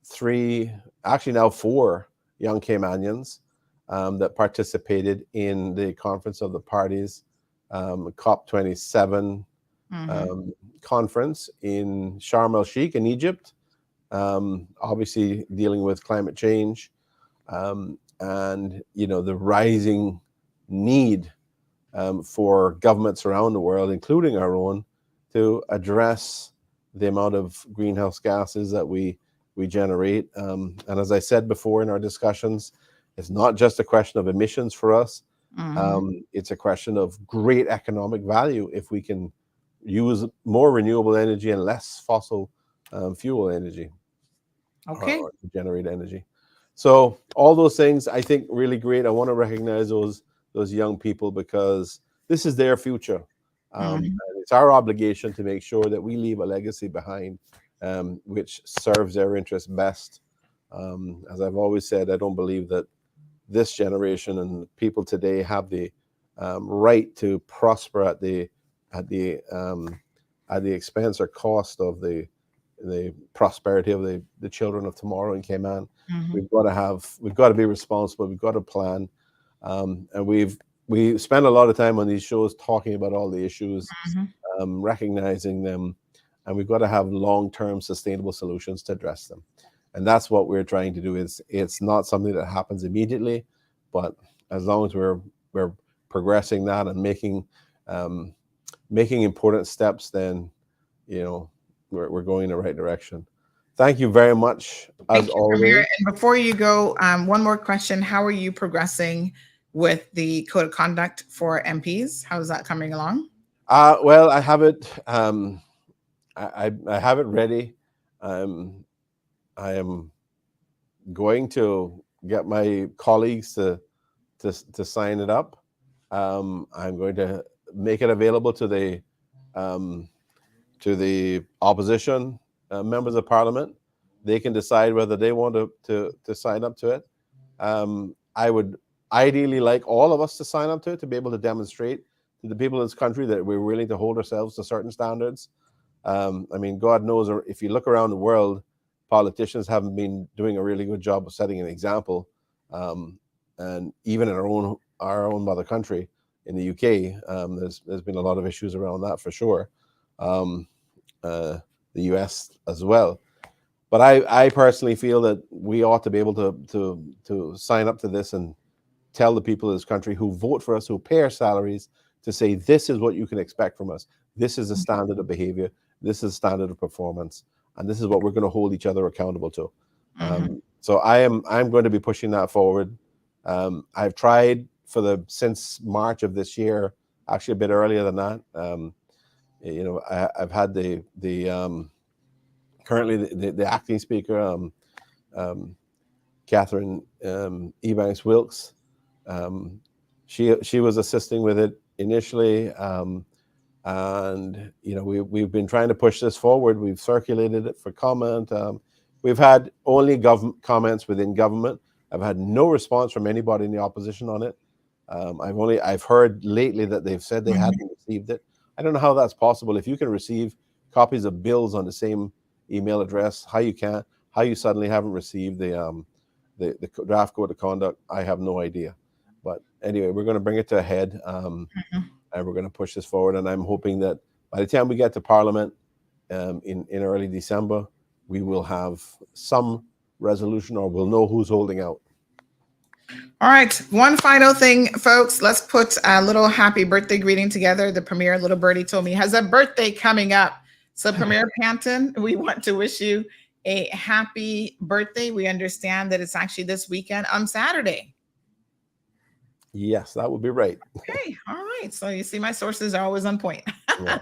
3, actually now 4 young Caymanians that participated in the Conference of the Parties, COP27 conference in Sharm el-Sheikh in Egypt, obviously dealing with climate change, and you know, the rising need for governments around the world, including our own, to address the amount of greenhouse gases that we generate. And as I said before in our discussions, it's not just a question of emissions for us. It's a question of great economic value if we can use more renewable energy and less fossil fuel energy, or to generate energy. So all those things, I think, really great. I want to recognize those young people because this is their future. And it's our obligation to make sure that we leave a legacy behind which serves their interests best. As I've always said, I don't believe that this generation and people today have the right to prosper at the expense or cost of the prosperity of the children of tomorrow in Cayman. We've got to be responsible. We've got to plan, and we spend a lot of time on these shows talking about all the issues, recognizing them, and we've got to have long-term sustainable solutions to address them. And that's what we're trying to do. It's not something that happens immediately, but as long as we're progressing that and making important steps, then you know we're going in the right direction. Thank you very much, as always. Premier. And before you go, one more question: how are you progressing with the code of conduct for MPs? How is that coming along? Well, I have it. I have it ready. I am going to get my colleagues to sign it up. I'm going to make it available to the opposition members of parliament. They can decide whether they want to sign up to it. I would ideally like all of us to sign up to it, to be able to demonstrate to the people of this country that we're willing to hold ourselves to certain standards. I mean, God knows, if you look around the world, politicians haven't been doing a really good job of setting an example. And even in our own mother country, in the UK, there's been a lot of issues around that for sure. The US as well. But I personally feel that we ought to be able to sign up to this and tell the people of this country who vote for us, who pay our salaries, to say, this is what you can expect from us. This is a standard of behavior. This is a standard of performance. And this is what we're going to hold each other accountable to. So I'm going to be pushing that forward. I've tried since March of this year, actually a bit earlier than that. I've had currently the acting speaker, Catherine Ebanks Wilkes. She was assisting with it initially, and we've been trying to push this forward. We've circulated it for comment. We've had only comments within government. I've had no response from anybody in the opposition on it. I've heard lately that they've said they hadn't received it. I don't know how that's possible. If you can receive copies of bills on the same email address, how you suddenly haven't received the draft code of conduct, I have no idea. But anyway, we're going to bring it to a head, and we're going to push this forward. And I'm hoping that by the time we get to Parliament in early December, we will have some resolution, or we'll know who's holding out. All right. One final thing, folks. Let's put a little happy birthday greeting together. The Premier, little birdie, told me has a birthday coming up. So Premier Panton, we want to wish you a happy birthday. We understand that it's actually this weekend on Saturday. Yes, that would be right. Okay. All right. So you see, my sources are always on point. Yeah.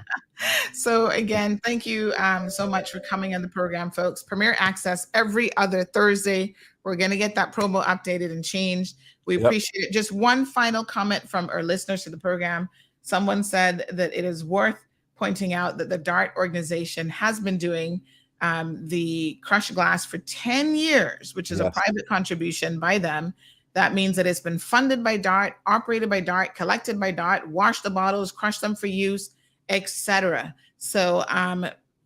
So again, thank you so much for coming on the program, folks. Premier Access every other Thursday. We're going to get that promo updated and changed. We appreciate it. Just one final comment from our listeners to the program. Someone said that it is worth pointing out that the DART organization has been doing the crushed glass for 10 years, which is a private contribution by them. That means that it's been funded by DART, operated by DART, collected by DART, washed the bottles, crushed them for use, etc. So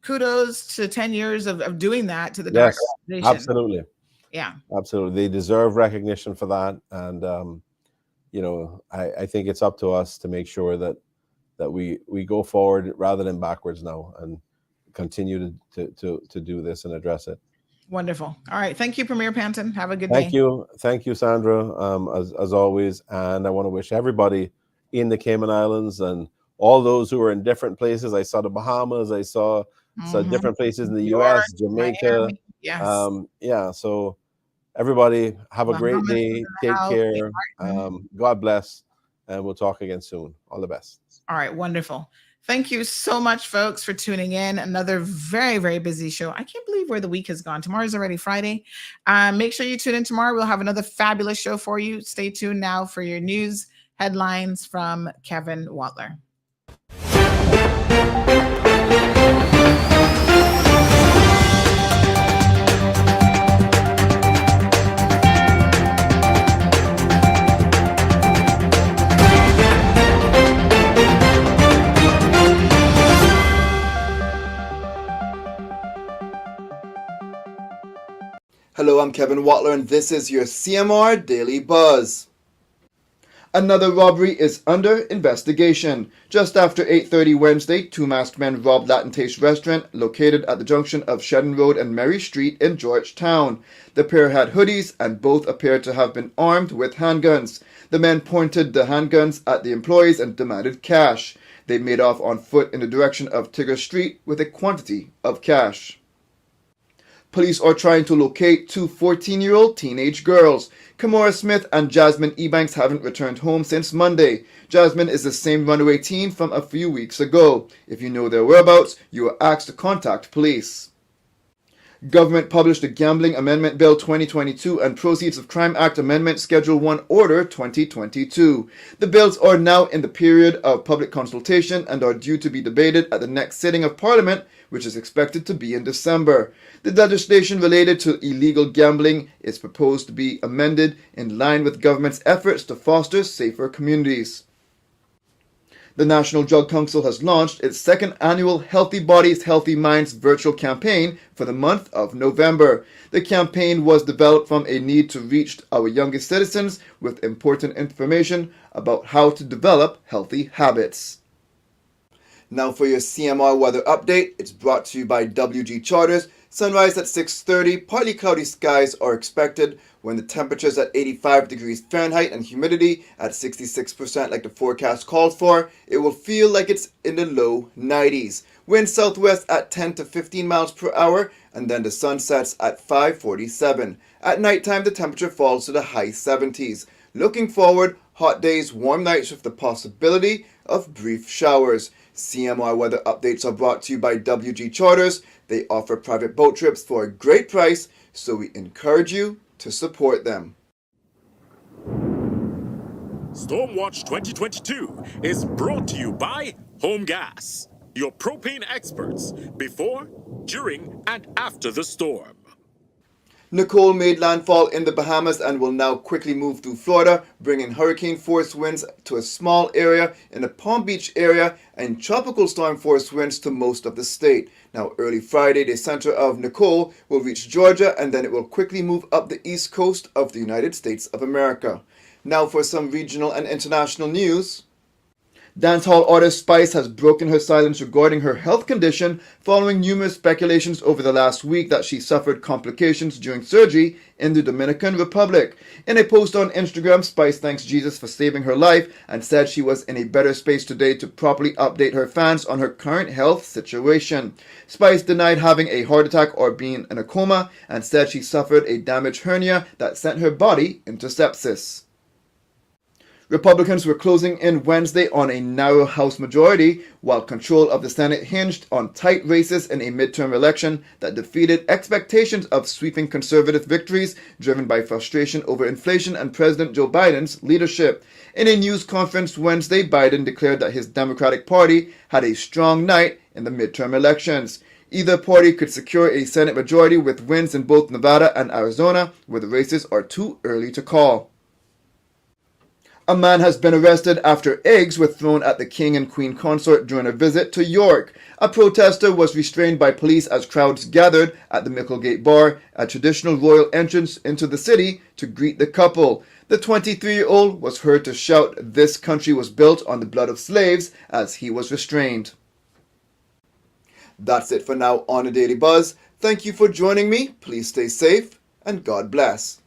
kudos to 10 years of doing that to the DART organization. Absolutely. Yeah, absolutely. They deserve recognition for that. And, I think it's up to us to make sure that we go forward rather than backwards now, and continue to do this and address it. Wonderful. All right. Thank you, Premier Panton. Have a good day. Thank you, Sandra, as always. And I want to wish everybody in the Cayman Islands and all those who are in different places. I saw the Bahamas. I saw different places in the US, Jamaica. Miami, yes. So everybody have a great day. Take care. God bless. And we'll talk again soon. All the best. All right. Wonderful. Thank you so much, folks, for tuning in. Another very, very busy show. I can't believe where the week has gone. Tomorrow's already Friday. Make sure you tune in tomorrow. We'll have another fabulous show for you. Stay tuned now for your news headlines from Kevin Watler. Hello, I'm Kevin Watler, and this is your CMR Daily Buzz. Another robbery is under investigation. Just after 8:30 Wednesday, two masked men robbed Latin Taste restaurant located at the junction of Shedden Road and Mary Street in Georgetown. The pair had hoodies and both appeared to have been armed with handguns. The men pointed the handguns at the employees and demanded cash. They made off on foot in the direction of Tigger Street with a quantity of cash. Police are trying to locate two 14-year-old teenage girls. Kimora Smith and Jasmine Ebanks haven't returned home since Monday. Jasmine is the same runaway teen from a few weeks ago. If you know their whereabouts, you are asked to contact police. Government published the Gambling Amendment Bill 2022 and Proceeds of Crime Act Amendment Schedule 1 Order 2022. The bills are now in the period of public consultation and are due to be debated at the next sitting of Parliament, which is expected to be in December. The legislation related to illegal gambling is proposed to be amended in line with government's efforts to foster safer communities. The National Drug Council has launched its second annual Healthy Bodies, Healthy Minds virtual campaign for the month of November. The campaign was developed from a need to reach our youngest citizens with important information about how to develop healthy habits. Now for your CMR weather update, it's brought to you by WG Charters. Sunrise at 6:30, partly cloudy skies are expected when the temperatures at 85 degrees Fahrenheit and humidity at 66% like the forecast called for. It will feel like it's in the low 90s. Wind southwest at 10 to 15 miles per hour, and then the sun sets at 5:47. At nighttime, the temperature falls to the high 70s. Looking forward, hot days, warm nights with the possibility of brief showers. CMR weather updates are brought to you by WG Charters. They offer private boat trips for a great price, so we encourage you to support them. Stormwatch 2022 is brought to you by Home Gas, your propane experts before, during, and after the storm. Nicole made landfall in the Bahamas and will now quickly move through Florida, bringing hurricane-force winds to a small area in the Palm Beach area and tropical storm-force winds to most of the state. Now, early Friday, the center of Nicole will reach Georgia, and then it will quickly move up the east coast of the United States of America. Now for some regional and international news. Dancehall artist Spice has broken her silence regarding her health condition following numerous speculations over the last week that she suffered complications during surgery in the Dominican Republic. In a post on Instagram, Spice thanks Jesus for saving her life and said she was in a better space today to properly update her fans on her current health situation. Spice denied having a heart attack or being in a coma and said she suffered a damaged hernia that sent her body into sepsis. Republicans were closing in Wednesday on a narrow House majority, while control of the Senate hinged on tight races in a midterm election that defeated expectations of sweeping conservative victories driven by frustration over inflation and President Joe Biden's leadership. In a news conference Wednesday, Biden declared that his Democratic Party had a strong night in the midterm elections. Either party could secure a Senate majority with wins in both Nevada and Arizona, where the races are too early to call. A man has been arrested after eggs were thrown at the king and queen consort during a visit to York. A protester was restrained by police as crowds gathered at the Micklegate Bar, a traditional royal entrance into the city, to greet the couple. The 23-year-old was heard to shout, "This country was built on the blood of slaves," as he was restrained. That's it for now on the Daily Buzz. Thank you for joining me. Please stay safe and God bless.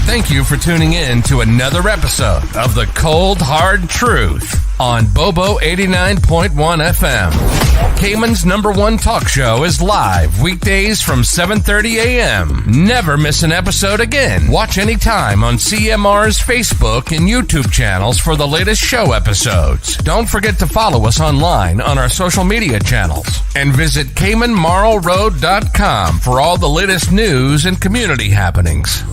Thank you for tuning in to another episode of The Cold Hard Truth on Bobo 89.1 FM. Cayman's #1 talk show is live weekdays from 7:30 a.m. Never miss an episode again. Watch anytime on CMR's Facebook and YouTube channels for the latest show episodes. Don't forget to follow us online on our social media channels and visit CaymanMarlRoad.com for all the latest news and community happenings.